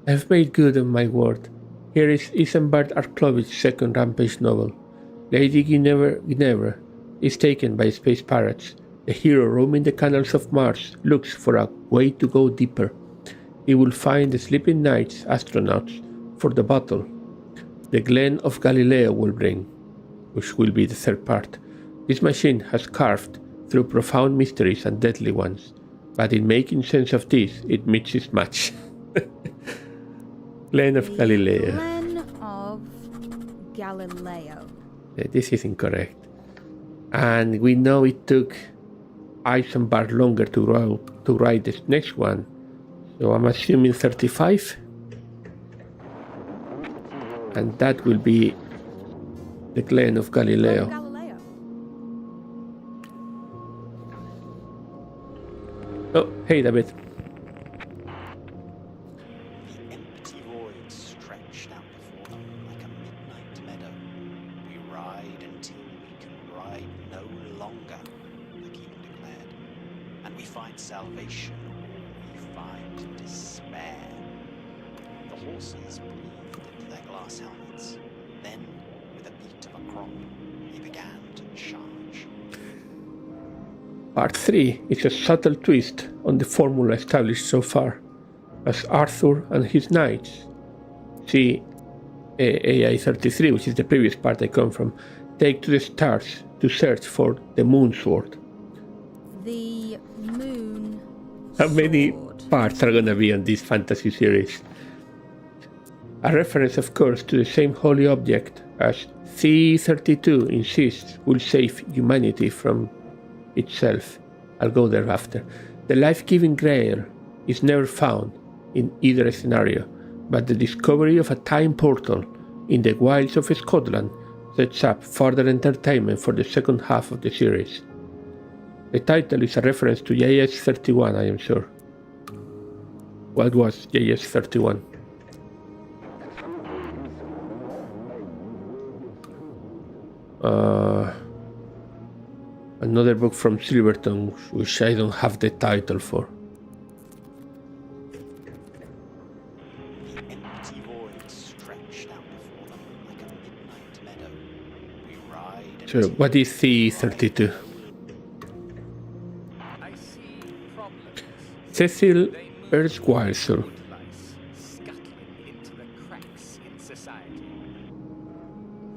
I've made good on my word. Here is Isambard Arklovich's second Rampage novel. Lady Guinevere is taken by space pirates. The hero roaming the canals of Mars looks for a way to go deeper. He will find the Sleeping Knights astronauts for the battle the Glen of Galileo will bring, which will be the third part. This machine has carved through profound mysteries and deadly ones, but in making sense of this, it meets its match. Glen of Galileo. Glen of Galileo. This is incorrect. And we know it took Isambard longer to write this next one. So I'm assuming 35. And that will be the Glen of Galileo. Oh, hey David. The empty void stretched out before them like a midnight meadow. We ride until we can ride no longer, the king declared. And we find salvation or we find despair. The horses breathed into their glass helmets. Then, with a beat of a crop, he began to charge. Part 3 is a subtle twist on the formula established so far, as Arthur and his knights, see AI-33, which is the previous part I come from, take to the stars to search for the moon sword. The moon How many parts are gonna be on this fantasy series? A reference, of course, to the same holy object as C-32 insists will save humanity from itself. I'll go there after. The life-giving grail is never found in either scenario, but the discovery of a time portal in the wilds of Scotland sets up further entertainment for the second half of the series. The title is a reference to JS-31, I am sure. What was JS-31? Another book from Silverton, which I don't have the title for. The empty void stretched out before them like a midnight meadow. We ride So, what is C-32? I see problems. Cecil Earthwisel. Scuttling into the cracks in society.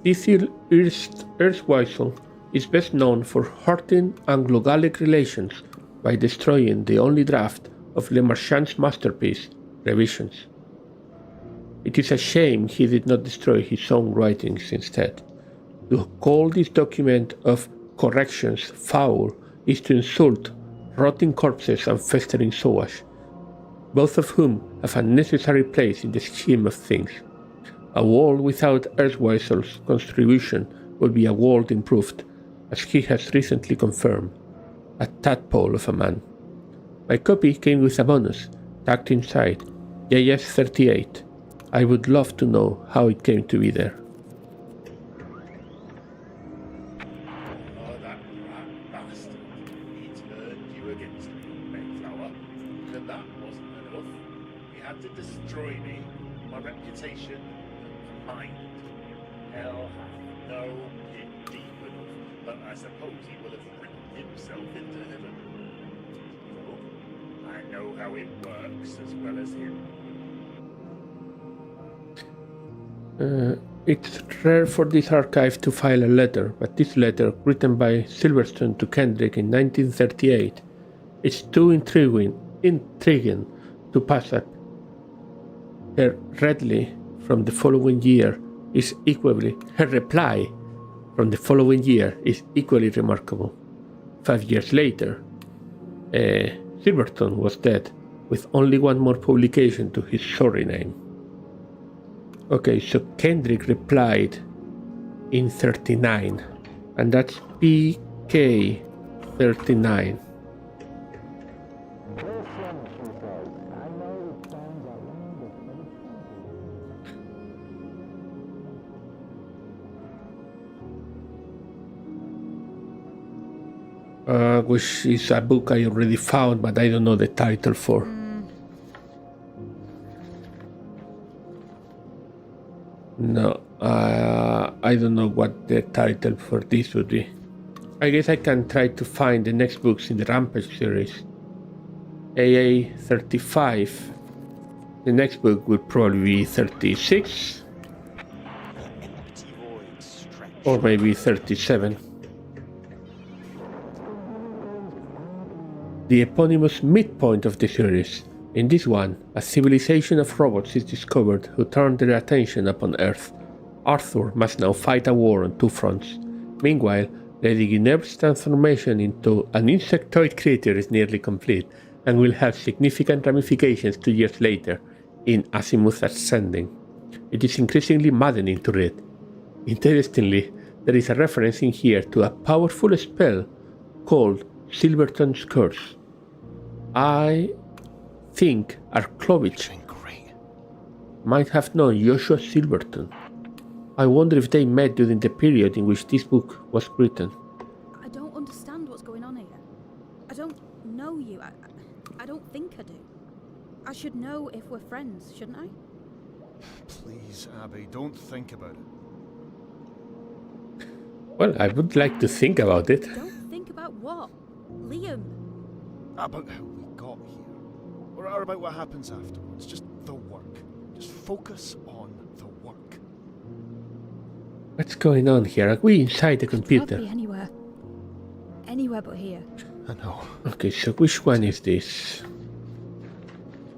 Cecil Earthwisel is best known for hurting Anglo-Gallic relations by destroying the only draft of Le Marchand's masterpiece, Revisions. It is a shame he did not destroy his own writings instead. To call this document of corrections foul is to insult rotting corpses and festering sewage, both of whom have a necessary place in the scheme of things. A world without Earthwisel's contribution would be a world improved, as he has recently confirmed, a tadpole of a man. My copy came with a bonus, tagged inside, JS-38. I would love to know how it came to be there. Oh, that rat bastard. He turned you against me, Mayflower. And that wasn't enough. He had to destroy me, my reputation, and mind. Hell hath no pit deep enough, but I suppose he will have written himself into heaven. So, I know how it works as well as him. It's rare for this archive to file a letter, but this letter, written by Silverstone to Kendrick in 1938, is too intriguing to pass up. Her reply from the following year is equally remarkable. 5 years later, Silverstone was dead, with only one more publication to his sorry name. Okay, so Kendrick replied in 39. And that's PK-39. Which is a book I already found, but I don't know the title for. No, I don't know what the title for this would be. I guess I can try to find the next books in the Rampage series. AA-35. The next book would probably be 36. Or maybe 37. The eponymous midpoint of the series. In this one, a civilization of robots is discovered who turn their attention upon Earth. Arthur must now fight a war on two fronts. Meanwhile, Lady Guinevere's transformation into an insectoid creature is nearly complete and will have significant ramifications 2 years later in Azimuth's Ascending. It is increasingly maddening to read. Interestingly, there is a reference in here to a powerful spell called Silverton's Curse. I think Arklovich might have known Joshua Silverton. I wonder if they met during the period in which this book was written. I don't understand what's going on here. I don't know you. I don't think I do. I should know if we're friends, shouldn't I? Please, Abby, don't think about it. Well, I would like to think about it. Don't think about what? Liam. About how we got here. Or about what happens afterwards. Just the work. Just focus on the work. What's going on here? Are we inside the computer? Probably anywhere. Anywhere but here. I know. Okay, so which one is this?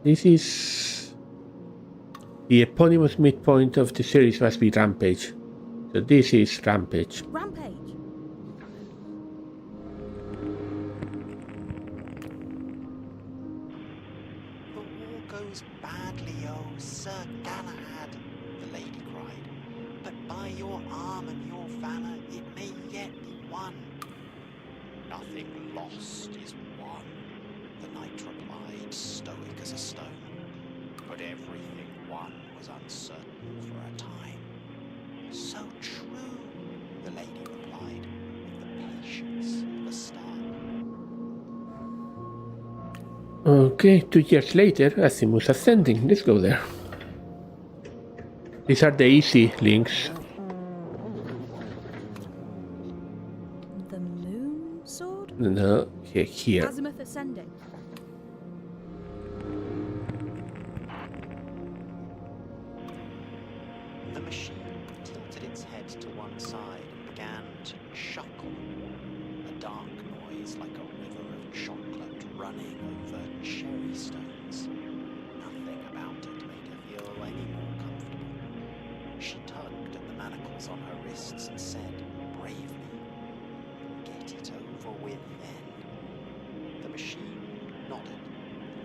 This is... The eponymous midpoint of the series must be Rampage. So this is Rampage. Rampage? The war goes badly, oh, Sir Galahad, the lady cried. But by your arm and your valour it may yet be won. Nothing lost is won, the knight replied, stoic as a stone. But everything won was uncertain for a time. So true, the lady replied, with the patience of a star. Okay, 2 years later, Azimuth's Ascending. Let's go there. These are the easy links. The moon sword? No, here. Azimuth Ascending. The machine tilted its head to one side and began to chuckle. A dark noise like a river of chocolate running over cherry stones. Nothing about it made her feel any more comfortable. She tugged at the manacles on her wrists and said, bravely, "Get it over with then." The machine nodded,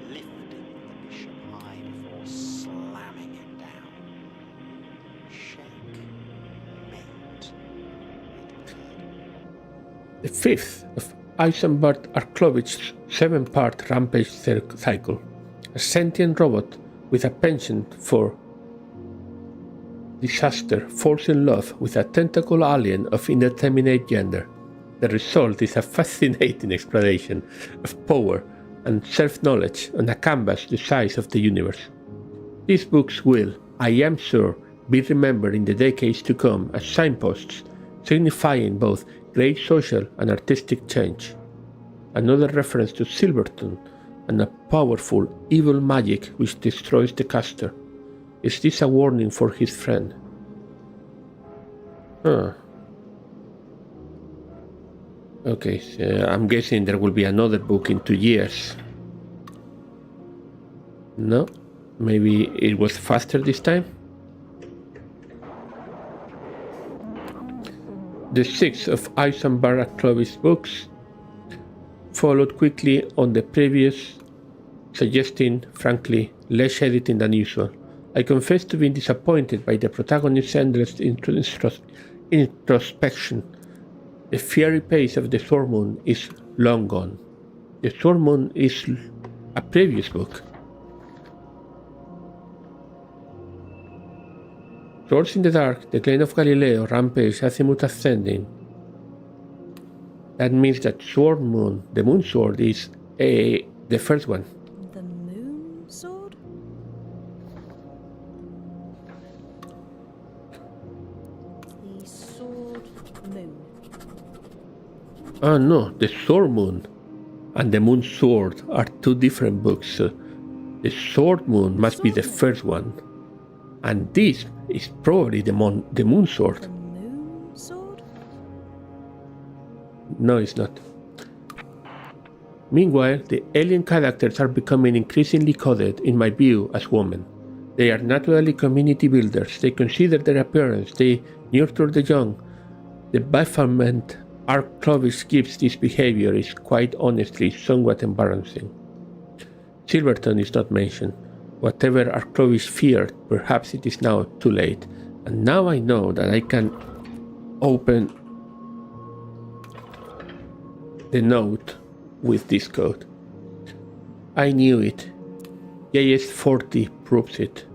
lifting the bishop high before slamming it down. Checkmate, it purred. The fifth of Eisenbart Arklovich's 7-part Rampage cycle. A sentient robot with a penchant for disaster falls in love with a tentacle alien of indeterminate gender. The result is a fascinating exploration of power and self-knowledge on a canvas the size of the universe. These books will, I am sure, be remembered in the decades to come as signposts signifying both great social and artistic change. Another reference to Silverton and a powerful evil magic which destroys the caster. Is this a warning for his friend? Okay, so I'm guessing there will be another book in 2 years. No? Maybe it was faster this time? The 6th of Eisenbart Arklovich's books followed quickly on the previous, suggesting, frankly, less editing than usual. I confess to being disappointed by the protagonist's endless introspection. The fiery pace of the Sword Moon is long gone. The Sword Moon is a previous book. Swords in the Dark, The Glen of Galileo, Rampage, Azimuth Ascending. That means that Sword Moon, the Moon Sword, is the first one. The moon sword? The sword moon. Oh no, the Sword Moon and the Moon Sword are two different books. The Sword Moon must be the first one. And this is probably the Moon Sword. The moon sword? No, it's not. Meanwhile, the alien characters are becoming increasingly coded, in my view, as women. They are naturally community builders. They consider their appearance. They nurture the young. The bafflement Clovis gives this behavior is quite honestly somewhat embarrassing. Silverton is not mentioned. Whatever Clovis feared, perhaps it is now too late. And now I know that I can open the note with this code. I knew it. JS40 proves it.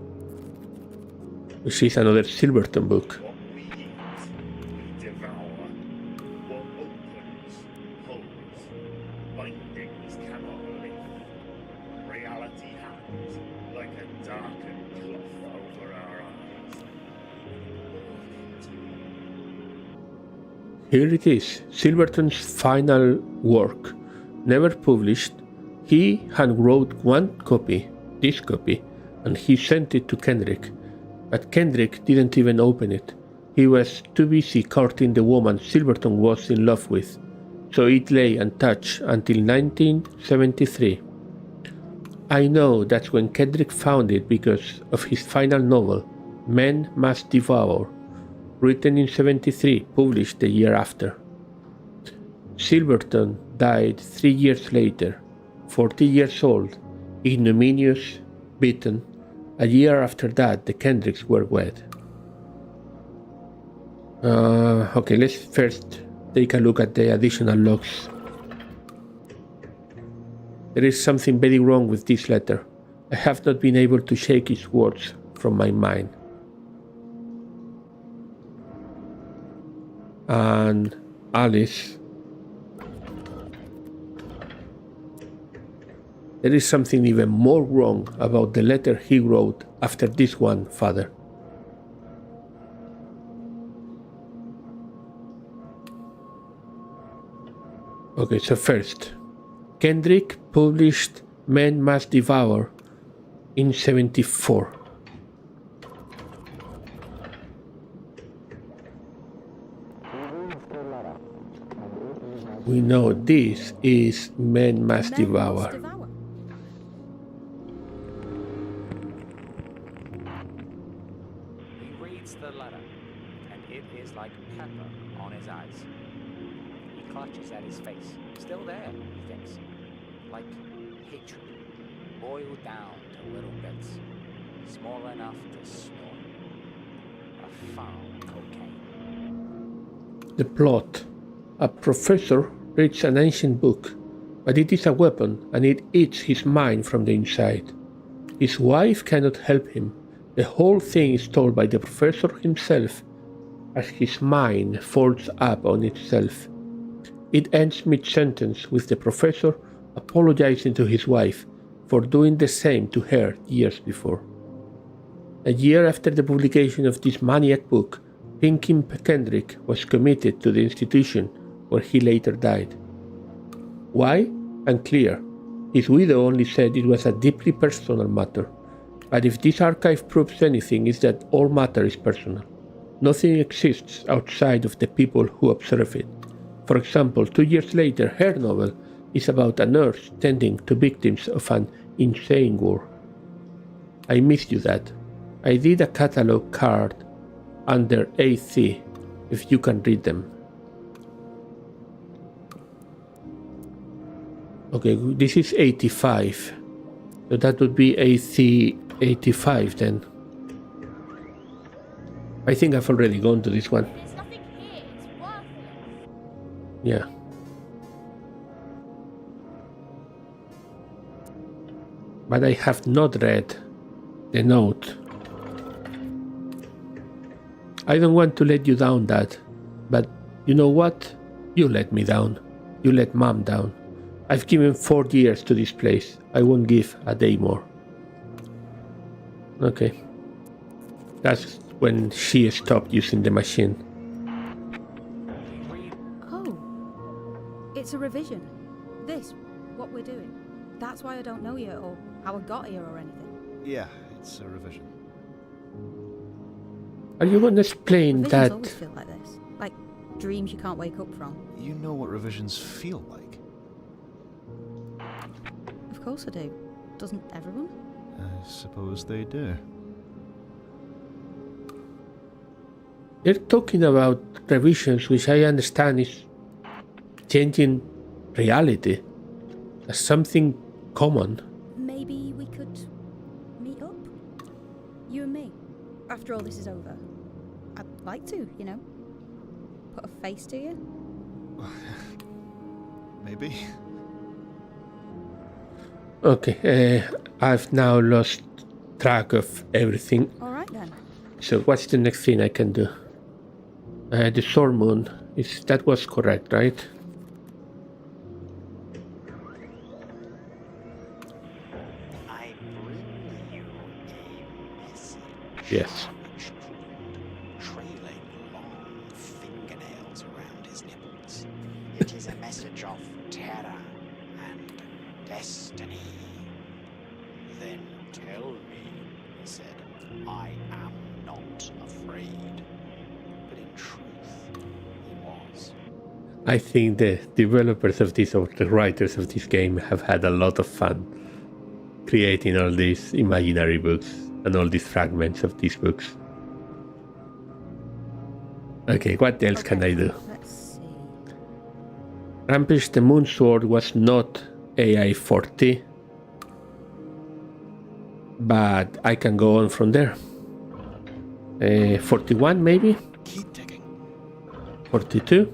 Which is another Silverton book. What we eat, we devour. What opens, holds. Bindings cannot lift. Reality hangs like a darkened cloth over our eyes. Here it is, Silverton's final work. Never published. He hand wrote one copy, this copy, and he sent it to Kendrick. But Kendrick didn't even open it. He was too busy courting the woman Silverton was in love with, so it lay untouched until 1973. I know that's when Kendrick found it because of his final novel, Men Must Devour, written in 73, published the year after. Silverton died 3 years later, 40 years old, ignominious, beaten. A year after that, the Kendricks were wed. Okay, let's first take a look at the additional logs. There is something very wrong with this letter. I have not been able to shake its words from my mind. And Alice. There is something even more wrong about the letter he wrote after this one, Father. Okay, so first, Kendrick published Men Must Devour in 74. We know this is Men Must Devour. He reads the letter, and it is like pepper on his eyes. He clutches at his face. Still there, he thinks. Like hatred, boiled down to little bits, small enough to snort. A foul cocaine. The plot. A professor reads an ancient book, but it is a weapon and it eats his mind from the inside. His wife cannot help him. The whole thing is told by the professor himself as his mind folds up on itself. It ends mid-sentence with the professor apologizing to his wife for doing the same to her years before. A year after the publication of this maniac book, Pinky Kendrick was committed to the institution where he later died. Why? Unclear. His widow only said it was a deeply personal matter. But if this archive proves anything, it's that all matter is personal. Nothing exists outside of the people who observe it. For example, 2 years later, her novel is about a nurse tending to victims of an insane war. I missed you that. I did a catalog card under AC, if you can read them. Okay, this is 85. So that would be AC 85 then. I think I've already gone to this one. There's nothing here. It's worthless. Yeah. But I have not read the note. I don't want to let you down, Dad. But you know what? You let me down. You let Mom down. I've given 4 years to this place. I won't give a day more. Okay. That's when she stopped using the machine. Oh. It's a revision. This, what we're doing. That's why I don't know you or how I got here or anything. Yeah, it's a revision. Are you going to explain Revisions that? always feel like this. Like dreams you can't wake up from. You know what revisions feel like? Of course I do. Doesn't everyone? I suppose they do. You're talking about revisions, which I understand is changing reality as something common. Maybe we could meet up? You and me. After all this is over. I'd like to, you know. Put a face to you. Maybe. Okay, I've now lost track of everything. Alright then. So what's the next thing I can do? The Sword Moon. That was correct, right? I bring you a message. Yes. Trailing long fingernails around his nipples. It is a message of terror and destiny. Then tell me, he said, I am not afraid. But in truth, he was. I think the developers of this, or the writers of this game, have had a lot of fun creating all these imaginary books and all these fragments of these books. Okay, what else can I do? Let's see. Rampage the Moonsword was not AI 40, but I can go on from there. 41 maybe? Keep digging. 42.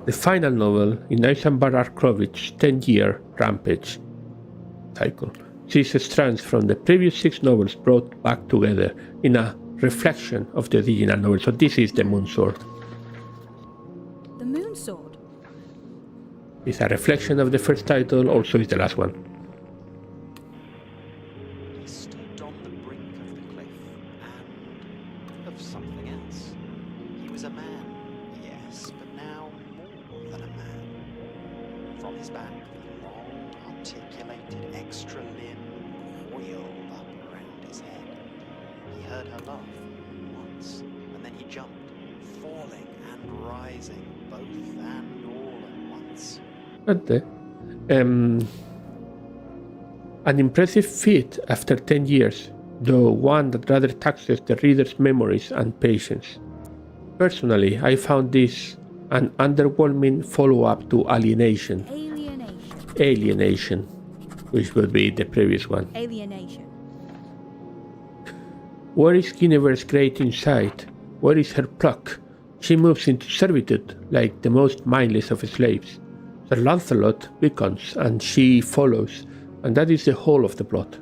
The final novel in Eisenberg Arklovich's 10-year Rampage cycle sees strands from the previous 6 novels brought back together in a reflection of the original novel. So this is the Moonsword. The Moon Sword? It's a reflection of the first title, also is the last one. He stood on the brink of the cliff and of something else. He was a man, yes, but now more than a man. From his back, the long, articulated extra limb coiled up around his head. He heard her laugh once, and then he jumped, falling and rising, both and all at once. An impressive feat after 10 years, though one that rather taxes the reader's memories and patience. Personally, I found this an underwhelming follow-up to Alienation. Alienation, which would be the previous one. Alienation. Where is Guinevere's great insight? Where is her pluck? She moves into servitude like the most mindless of slaves. Sir Lancelot beckons and she follows, and that is the whole of the plot.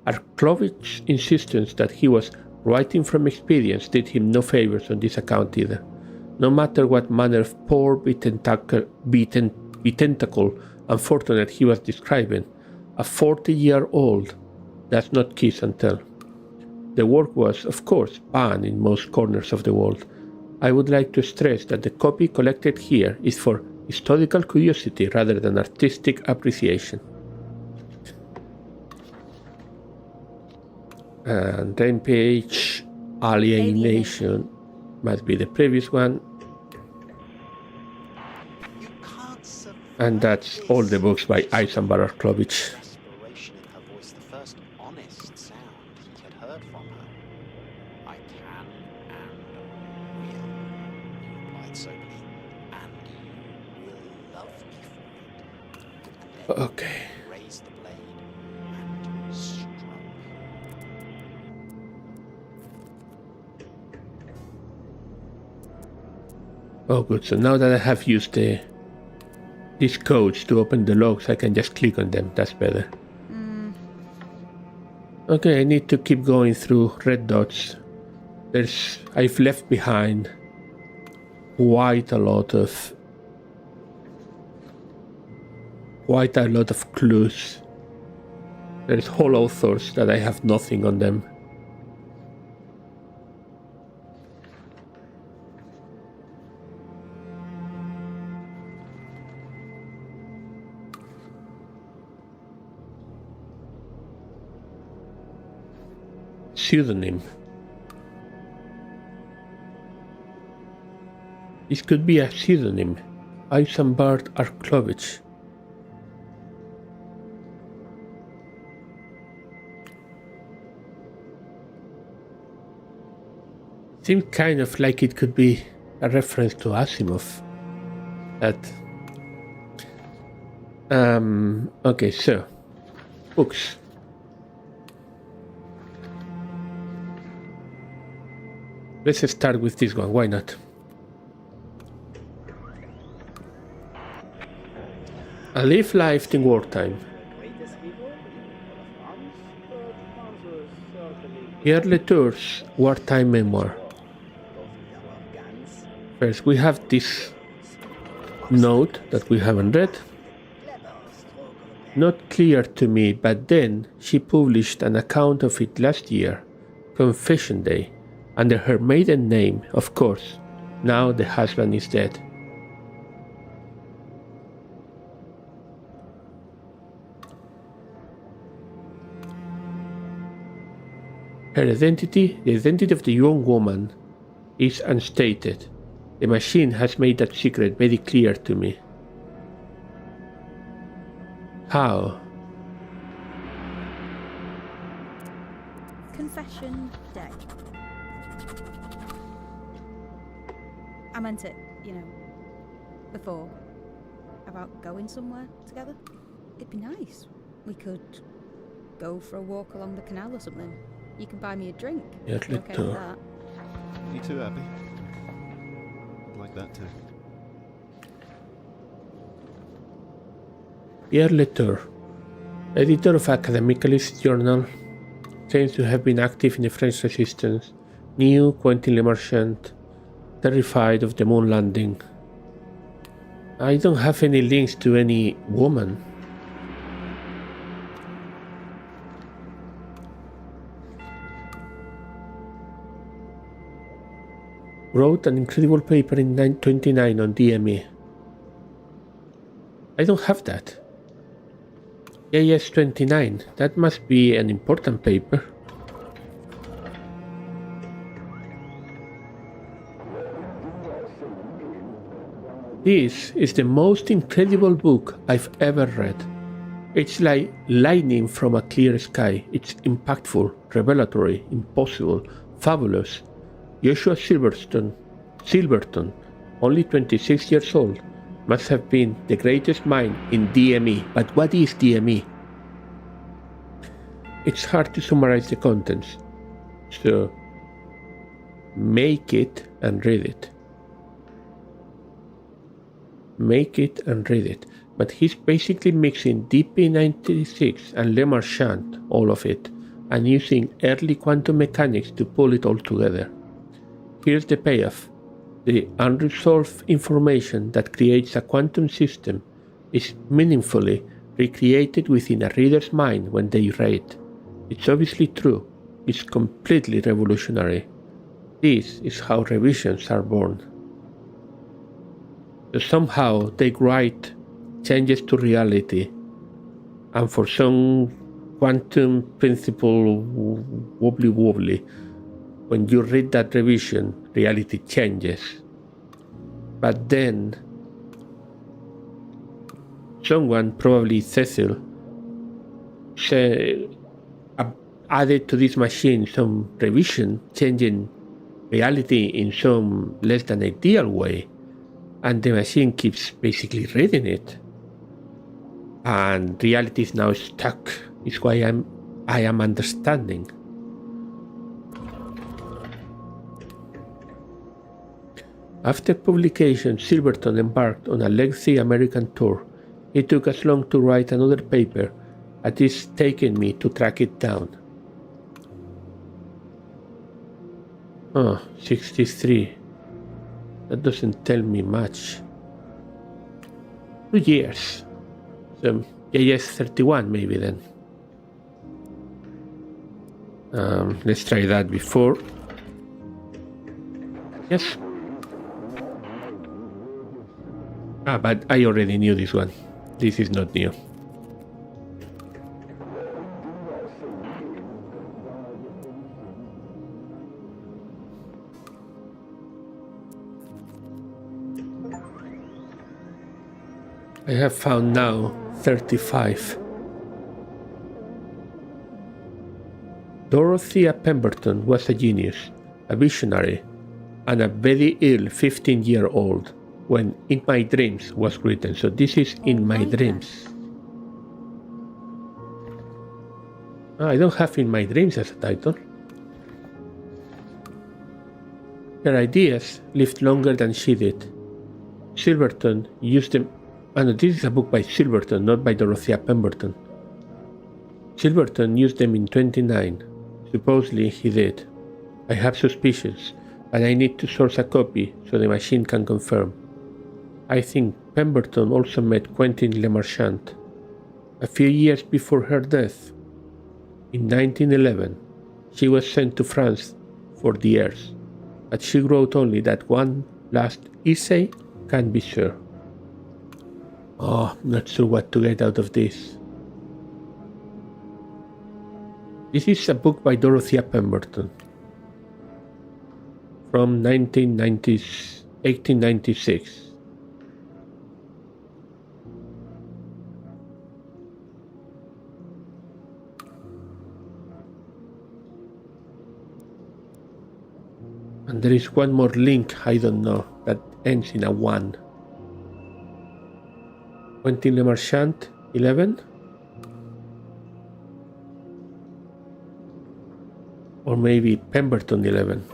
Arklovich's insistence that he was writing from experience did him no favors on this account either. No matter what manner of poor betentacle unfortunate he was describing, a 40-year-old does not kiss and tell. The work was, of course, banned in most corners of the world. I would like to stress that the copy collected here is for historical curiosity rather than artistic appreciation. And Rampage, Alienation must be the previous one. And that's all the books by Eisenberg Arklovich. Desperation in her voice, the first honest sound he had heard from her. I can and will, he replied soberly, and you will love me for it. Okay. He raised the blade and struck. Oh good, so now that I have used these codes to open the logs, I can just click on them. That's better. Okay, I need to keep going through red dots. I've left behind quite a lot of clues. There's whole authors that I have nothing on them. Pseudonym. This could be a pseudonym. Eisenbart Arklovich. Seems kind of like it could be a reference to Asimov. Okay, so books. Let's start with this one, why not? A live life in wartime. Pierre Latour's wartime memoir. First, we have this note that we haven't read. Not clear to me, but then she published an account of it last year, Confession Day, under her maiden name, of course. Now the husband is dead. The identity of the young woman is unstated. The machine has made that secret very clear to me. How? Confession Day. I meant it, before. About going somewhere together. It'd be nice. We could go for a walk along the canal or something. You can buy me a drink. Yeah, okay with that? Me too, Abby. I'd like that too. Pierre Latour, editor of Academicalist Journal, claims to have been active in the French resistance, knew Quentin Le Marchand, terrified of the moon landing. I don't have any links to any woman. Wrote an incredible paper in 1929 on DME. I don't have that. Yes, 29. That must be an important paper. This is the most incredible book I've ever read. It's like lightning from a clear sky. It's impactful, revelatory, impossible, fabulous. Joshua Silverton, only 26 years old, must have been the greatest mind in DME. But what is DME? It's hard to summarize the contents, so make it and read it. Make it and read it. But he's basically mixing DP96 and Le Marchand, all of it, and using early quantum mechanics to pull it all together. Here's the payoff. The unresolved information that creates a quantum system is meaningfully recreated within a reader's mind when they read. It's obviously true. It's completely revolutionary. This is how revisions are born. So somehow they write changes to reality, and for some quantum principle wobbly, when you read that revision, reality changes. But then someone, probably Cecil, added to this machine some revision, changing reality in some less than ideal way, and the machine keeps basically reading it. And reality is now stuck, is why I am understanding. After publication, Silverton embarked on a lengthy American tour. It took us long to write another paper, as it's taken me to track it down. Oh, 63. That doesn't tell me much. 2 years. So, yes, 31 maybe then. Let's try that before. Yes. But I already knew this one. This is not new. I have found now 35. Dorothea Pemberton was a genius, a visionary, and a very ill 15-year-old when In My Dreams was written. So this is In My Dreams. I don't have In My Dreams as a title. Her ideas lived longer than she did. Silverton used them. No, this is a book by Silverton, not by Dorothea Pemberton. Silverton used them in 29. Supposedly he did. I have suspicions, and I need to source a copy so the machine can confirm. I think Pemberton also met Quentin LeMarchand a few years before her death. In 1911, she was sent to France for the heirs, but she wrote only that one last essay, Can't be sure. Oh, not sure what to get out of this. This is a book by Dorothea Pemberton from 1896. And there is one more link, I don't know, that ends in a 1. Quentin LeMarchand, 11? Or maybe Pemberton, 11.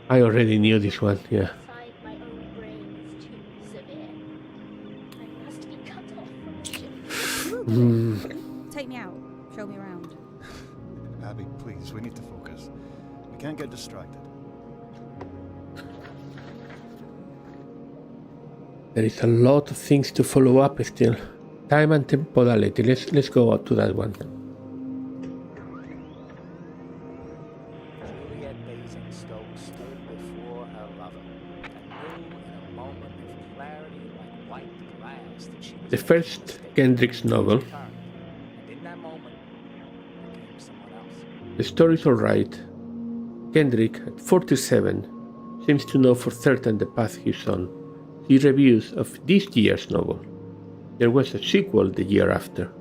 I already knew this one, yeah. Take me out. Show me around. Abby, please, we need to focus. We can't get distracted. There is a lot of things to follow up still. Time and temporality. Let's go out to that one. Juliet Basingstoke stood before her lover and knew in a moment of clarity like white glass that she was The first Kendrick's novel. and in that moment became someone else. The story's alright. Kendrick, at 47, seems to know for certain the path he's on. He reviews of this year's novel. There was a sequel the year after,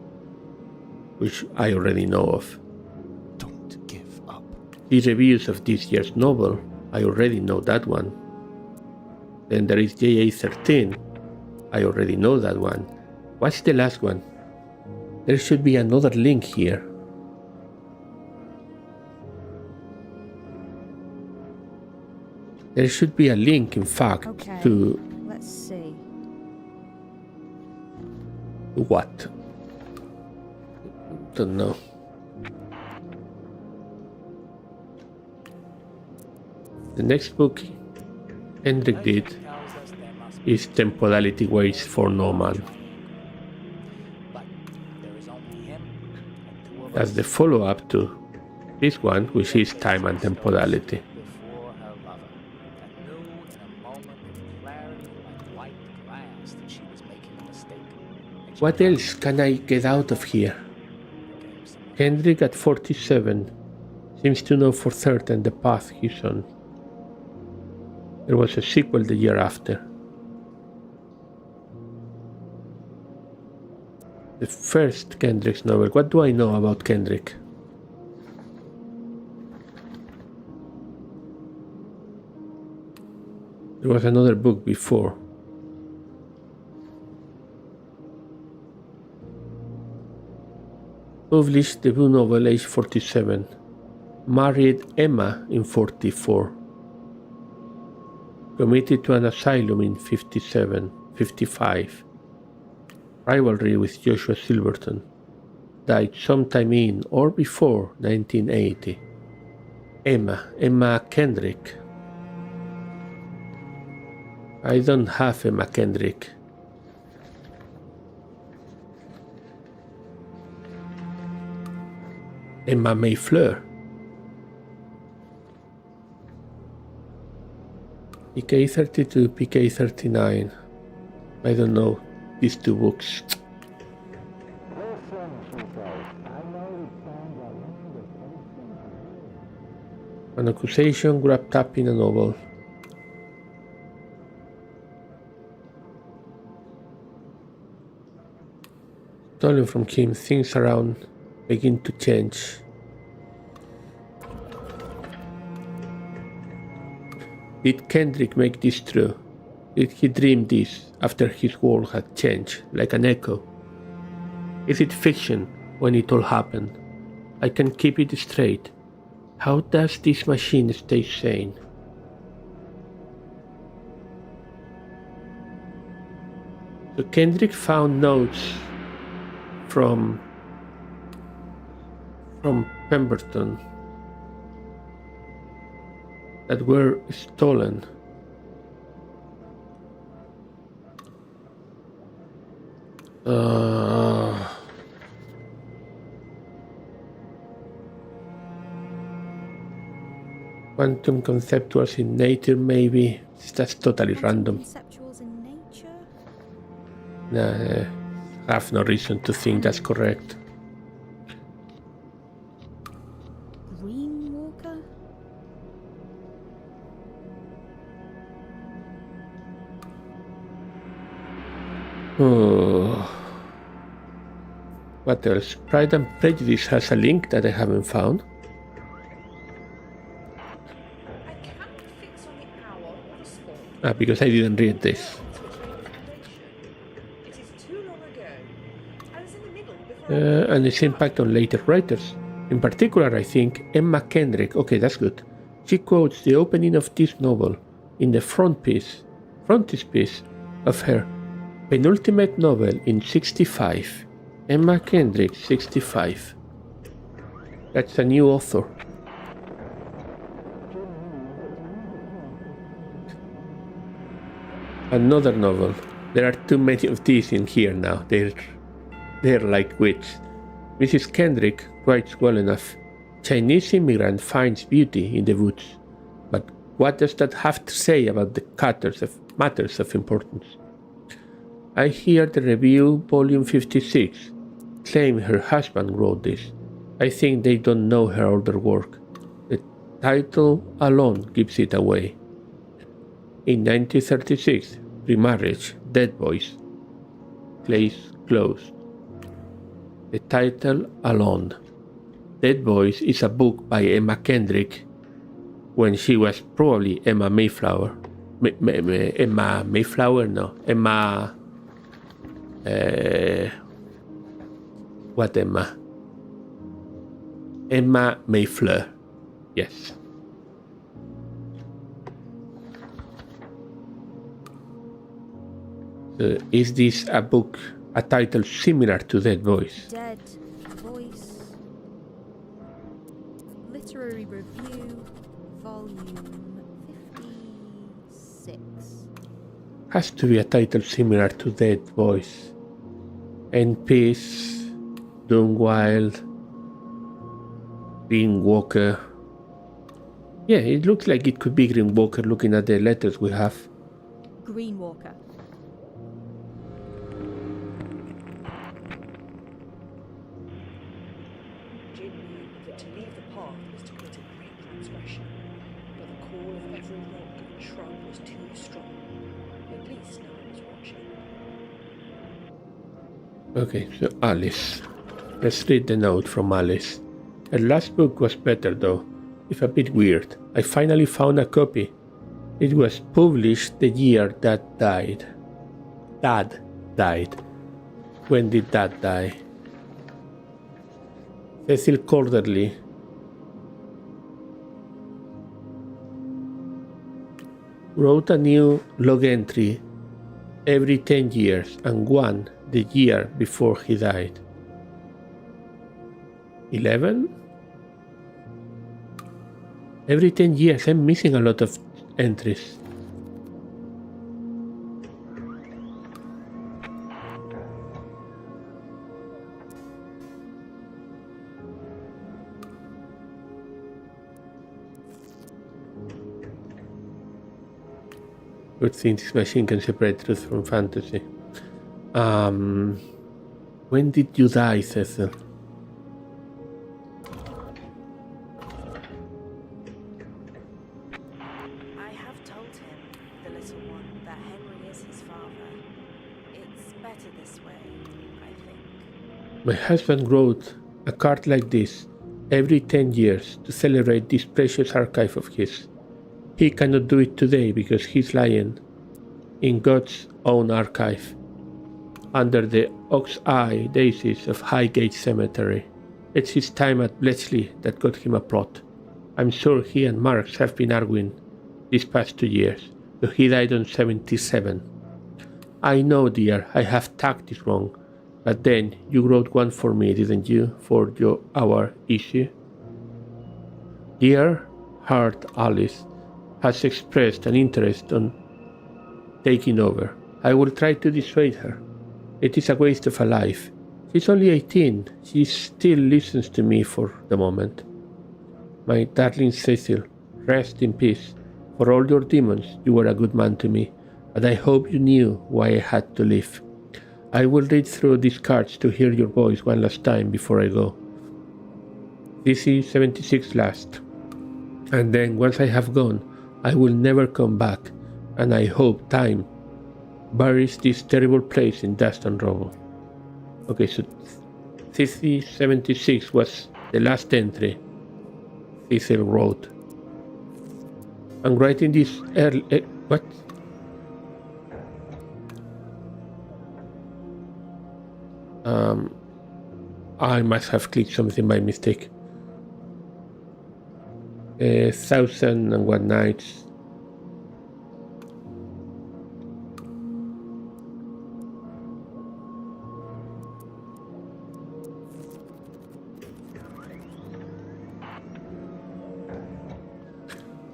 which I already know of. Don't give up. He reviews of this year's novel. I already know that one. Then there is JA13. I already know that one. What's the last one? There should be another link here. There should be a link, in fact, Okay. to Let's see. what? Don't know. The next book Hendrik did is Temporality Waits for No Man. But there is only him and two of That's the follow-up to this one, which is Time and Temporality. before her lover and knew in a moment of clarity like white glass that she was making a mistake. And she What else can I get out of here? became someone Hendrik at 47 seems to know for certain the path he's on. There was a sequel the year after. The first Kendrick's novel. What do I know about Kendrick? There was another book before. Published debut novel age 47. Married Emma in 44. Committed to an asylum in 55. Rivalry with Joshua Silverton. Died sometime in or before 1980. Emma Kendrick. I don't have Emma Kendrick. Emma Mayfleur. PK-32, PK-39. I don't know these two books. An accusation wrapped up in a novel. Stolen from him, things around begin to change. Did Kendrick make this true? Did he dream this after his world had changed, like an echo? Is it fiction when it all happened? I can keep it straight. How does this machine stay sane? So Kendrick found notes from Pemberton that were stolen. Quantum conceptuals in nature, maybe. That's totally random. Conceptuals in nature? Nah, I have no reason to think that's correct. Green Walker? Oh. What else? Pride and Prejudice has a link that I haven't found. Because I didn't read this. And its impact on later writers. In particular, I think Emma Kendrick. Okay, that's good. She quotes the opening of this novel in the frontispiece of her penultimate novel in 65. Emma Kendrick, 65. That's a new author. Another novel. There are too many of these in here now. They're like wits. Mrs. Kendrick writes well enough. Chinese immigrant finds beauty in the woods. But what does that have to say about the matters of importance? I hear the review, volume 56, claim her husband wrote this. I think they don't know her older work. The title alone gives it away. In 1936, Remarriage, Dead Boys. Place closed. The title alone. Dead Boys is a book by Emma Kendrick when she was probably Emma Mayflower. Emma Mayflower? No. Emma... what Emma? Emma Mayfleur. Yes. Is this a book, a title similar to Dead Boys? Dead Voice. Literary Review, volume 56. Has to be a title similar to Dead Boys. In Peace, Dunwild, Green Walker. Yeah, it looks like it could be Green Walker looking at the letters we have. Green Walker. Okay, so Alice. Let's read the note from Alice. Her last book was better though, if a bit weird. I finally found a copy. It was published the year Dad died. Dad died. When did Dad die? Cecil Corderly. Wrote a new log entry every 10 years and one the year before he died. 11? Every 10 years. I'm missing a lot of entries. Good thing this machine can separate truth from fantasy. When did you die, Cecil? I have told him, the little one, that Henry is his father. It's better this way, I think. My husband wrote a card like this every 10 years to celebrate this precious archive of his. He cannot do it today because he's lying in God's own archive under the ox-eye daisies of Highgate Cemetery. It's his time at Bletchley that got him a plot. I'm sure he and Marx have been arguing these past 2 years, though he died on 77. I know, dear, I have tagged this wrong, but then you wrote one for me, didn't you, for our issue? Dear Heart Alice has expressed an interest on taking over. I will try to dissuade her. It is a waste of a life. She's only 18. She still listens to me for the moment. My darling Cecil, rest in peace. For all your demons, you were a good man to me, but I hope you knew why I had to leave. I will read through these cards to hear your voice one last time before I go. This is 76 last. And then once I have gone, I will never come back, and I hope time buries this terrible place in dust and rubble. Okay, so 76 was the last entry Cecil wrote. I'm writing this early. What? I must have clicked something by mistake. 1001 Nights.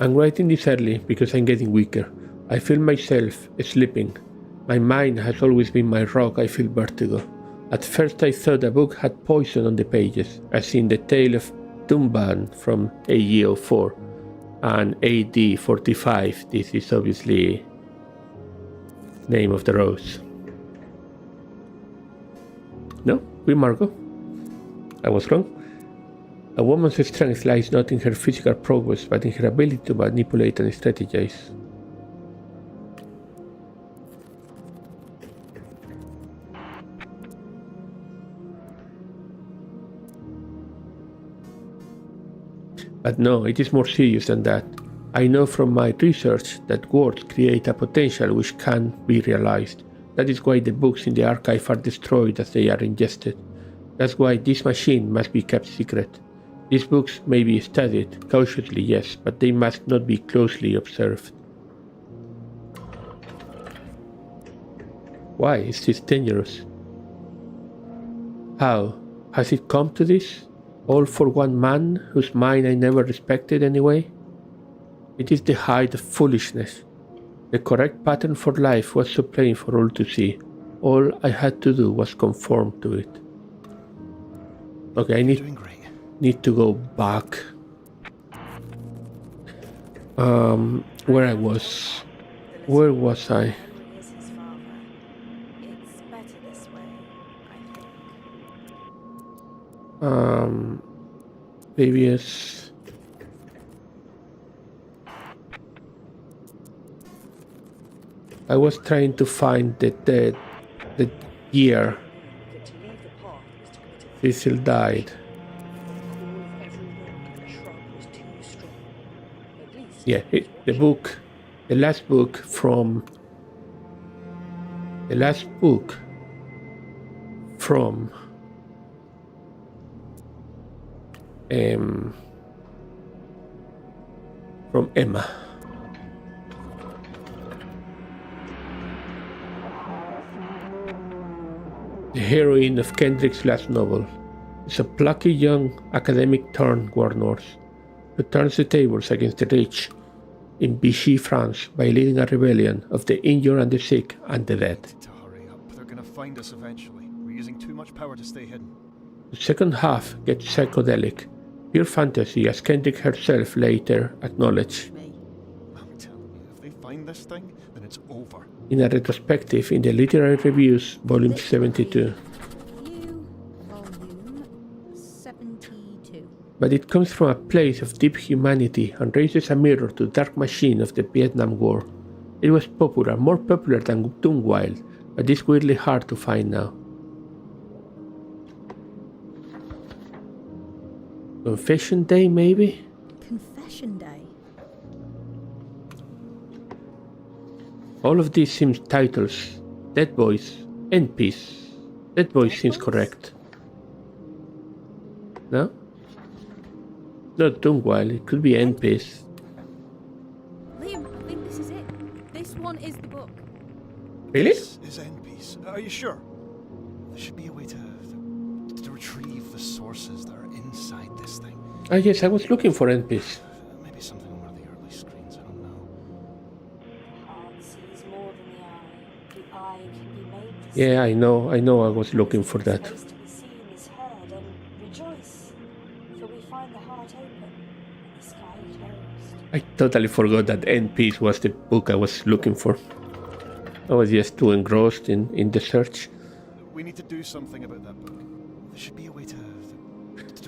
I'm writing this early because I'm getting weaker. I feel myself sleeping. My mind has always been my rock. I feel vertigo. At first I thought the book had poison on the pages, as in the tale of Dumban from AE 04 and AD 45. This is obviously name of the rose. No, we Margot. I was wrong. A woman's strength lies not in her physical prowess, but in her ability to manipulate and strategize. But no, it is more serious than that. I know from my research that words create a potential which can be realized. That is why the books in the archive are destroyed as they are ingested. That's why this machine must be kept secret. These books may be studied, cautiously yes, but they must not be closely observed. Why is this dangerous? How? Has it come to this? All for one man, whose mind I never respected anyway? It is the height of foolishness. The correct pattern for life was so plain for all to see. All I had to do was conform to it. Okay, I need to go back. Where I was. Where was I? Previous. I was trying to find the year Cecil died. Yeah, the last book from from Emma. The heroine of Kendrick's last novel is a plucky young academic turned warlord who turns the tables against the rich in Vichy France by leading a rebellion of the injured and the sick and the dead. To hurry up. They're gonna find us eventually. We're using too much power to stay hidden. The second half gets psychedelic, pure fantasy, as Kendrick herself later acknowledged I'm telling you, if they find this thing, then it's over. in a retrospective in the Literary Reviews, Volume 72. Volume 72. But it comes from a place of deep humanity and raises a mirror to the dark machine of the Vietnam War. It was popular, more popular than Doom Wild, but it's weirdly hard to find now. Confession Day, maybe? Confession Day. All of these seem titles. Dead Boys, End Peace. Dead Boys seems correct. No? Not Doom Wild, it could be End Peace. Liam, I think this is it. This one is the book. Really? This is end piece. Are you sure? There should be a way to retrieve the sources that are inside this thing. Ah yes, I was looking for End Peace. Maybe something on one of the early screens, I don't know. The heart sees more than the eye. The eye can be made to Yeah, I know, I was looking for that. Supposed to be seen is heard and rejoice, for we find the heart open and the sky closed. I totally forgot that End Peace was the book I was looking for. I was just too engrossed in the search. We need to do something about that book. There should be a way to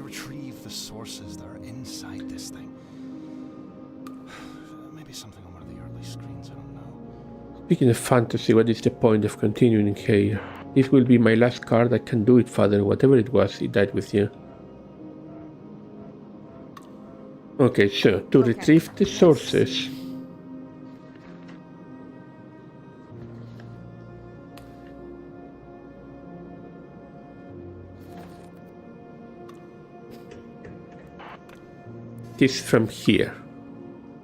retrieve the sources that are inside this thing. Maybe something on one of the early screens, I don't know. Speaking of fantasy, what is the point of continuing here? This will be my last card. I can do it, Father. Whatever it was, it died with you. Okay, so to retrieve the sources. This from here.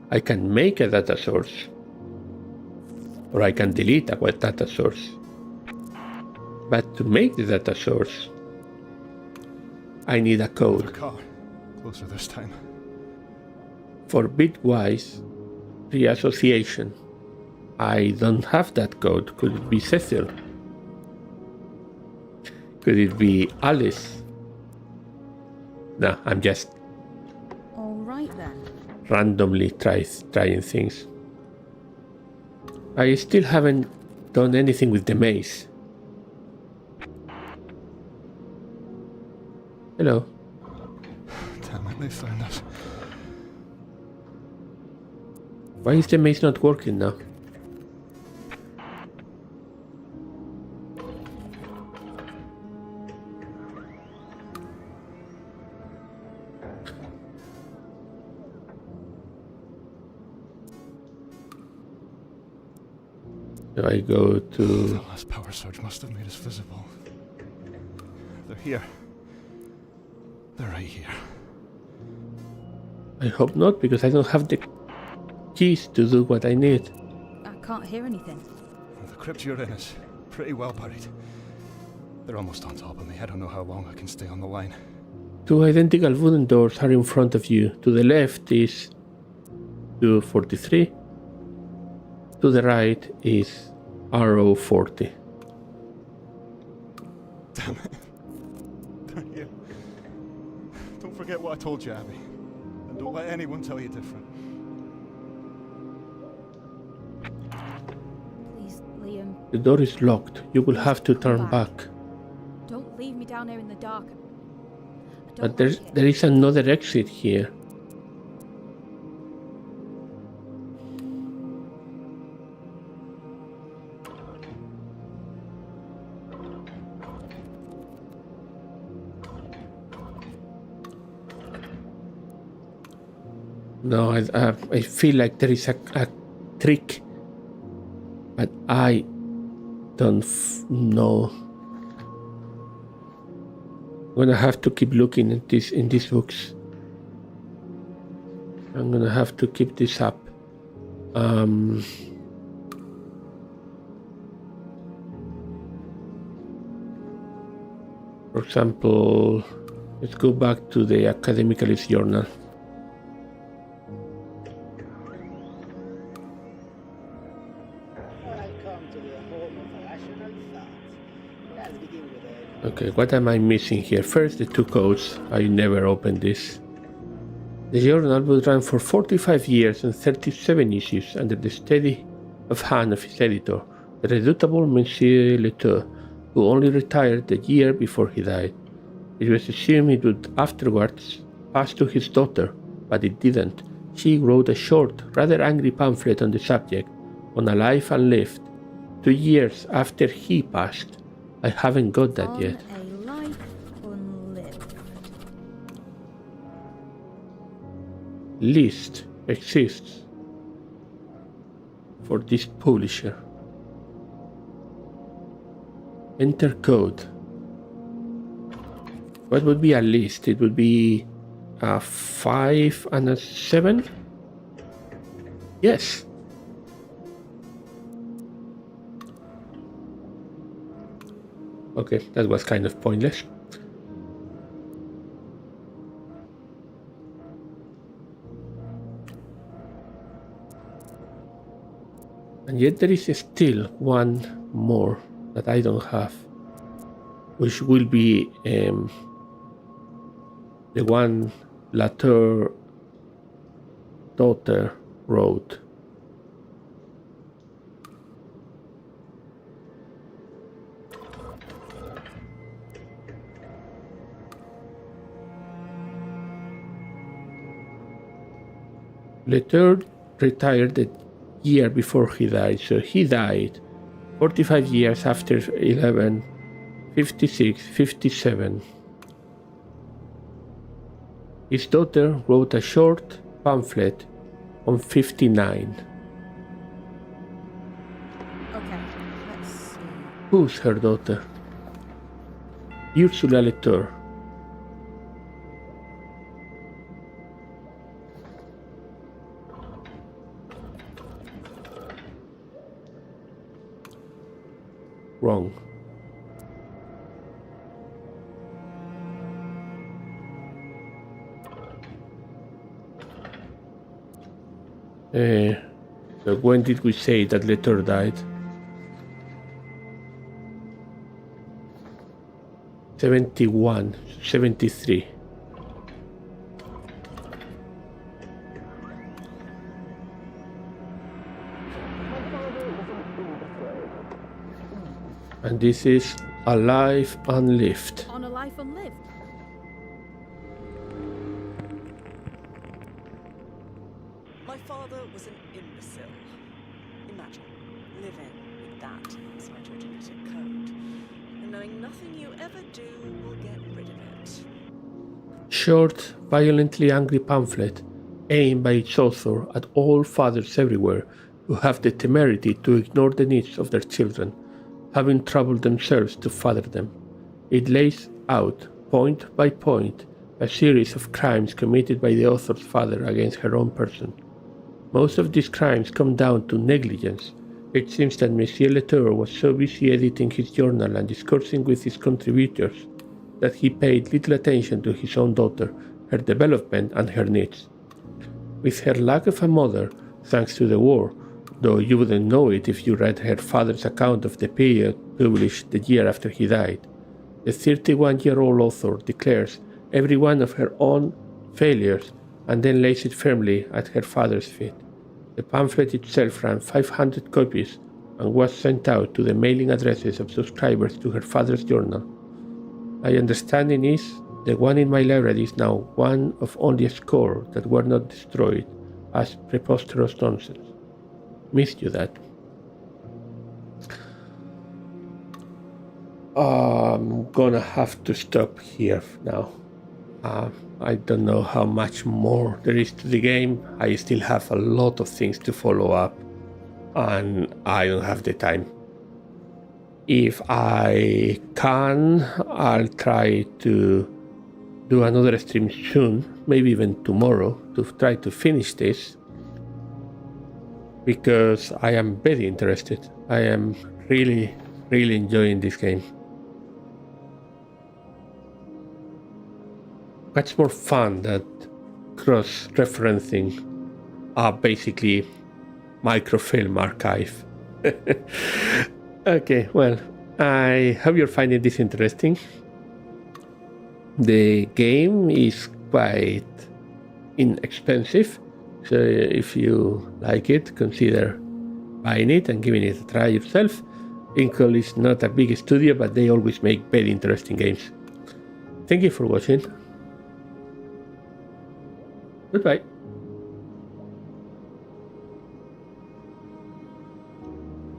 I can make a data source, or I can delete a data source. But to make the data source, I need a code. Car. Closer this time. For bitwise reassociation, I don't have that code. Could it be Cecil? Could it be Alice? No, I'm just Alright then. randomly trying things. I still haven't done anything with the maze. Hello. Damn it, they found us. Why is the maze not working now? So I go to... The last power surge must have made us visible. They're here. They're right here. I hope not, because I don't have the keys to do what I need. I can't hear anything. The crypt you're in is pretty well buried. They're almost on top of me. I don't know how long I can stay on the line. Two identical wooden doors are in front of you. To the left is 243. To the right is RO40. Damn it. They're here. Don't forget what I told you, Abby. And don't let anyone tell you different. Please, Liam, The door is locked. You will have to turn back. don't leave me down here in the dark. I But don't like it. there is another exit here. No, I feel like there is a trick, but I don't know. I'm gonna have to keep looking at this in these books. I'm gonna have to keep this up. For example, let's go back to the Academicalist journal. Okay, what am I missing here? First, the two codes. I never opened this. The journal would run for 45 years and 37 issues under the steady of hand of its editor, the redoubtable Monsieur Letour, who only retired the year before he died. It was assumed it would afterwards pass to his daughter, but it didn't. She wrote a short, rather angry pamphlet on the subject, On a Life Unlived, 2 years after he passed. I haven't got that yet. A life unlived. List exists for this publisher. Enter code. What would be a list? It would be a 5 and a 7? Yes. Okay, that was kind of pointless. And yet there is still one more that I don't have, which will be the one Latour daughter wrote. Latour retired the year before he died, so he died 45 years after 11, 56, 57. His daughter wrote a short pamphlet on 59. Okay, let's see. Who's her daughter? Ursula Latour. Wrong. So when did we say that Latour died? 71, 73. And this is A Life Unlived. On a life unlived. My father was an imbecile. Imagine living with that as my genetic code, and knowing nothing you ever do will get rid of it. Short, violently angry pamphlet aimed by its author at all fathers everywhere who have the temerity to ignore the needs of their children, having troubled themselves to father them. It lays out, point by point, a series of crimes committed by the author's father against her own person. Most of these crimes come down to negligence. It seems that Monsieur Latour was so busy editing his journal and discoursing with his contributors that he paid little attention to his own daughter, her development and her needs. With her lack of a mother, thanks to the war, though you wouldn't know it if you read her father's account of the period published the year after he died, the 31-year-old author declares every one of her own failures and then lays it firmly at her father's feet. The pamphlet itself ran 500 copies and was sent out to the mailing addresses of subscribers to her father's journal. My understanding is the one in my library is now one of only a score that were not destroyed as preposterous nonsense. Missed you that. I'm gonna have to stop here now. I don't know how much more there is to the game. I still have a lot of things to follow up and I don't have the time. If I can, I'll try to do another stream soon, maybe even tomorrow, to try to finish this, because I am very interested. I am really enjoying this game. Much more fun than cross-referencing basically microfilm archive. Okay, well, I hope you're finding this interesting. The game is quite inexpensive, so if you like it, consider buying it and giving it a try yourself. Inkle is not a big studio, but they always make very interesting games. Thank you for watching. Goodbye.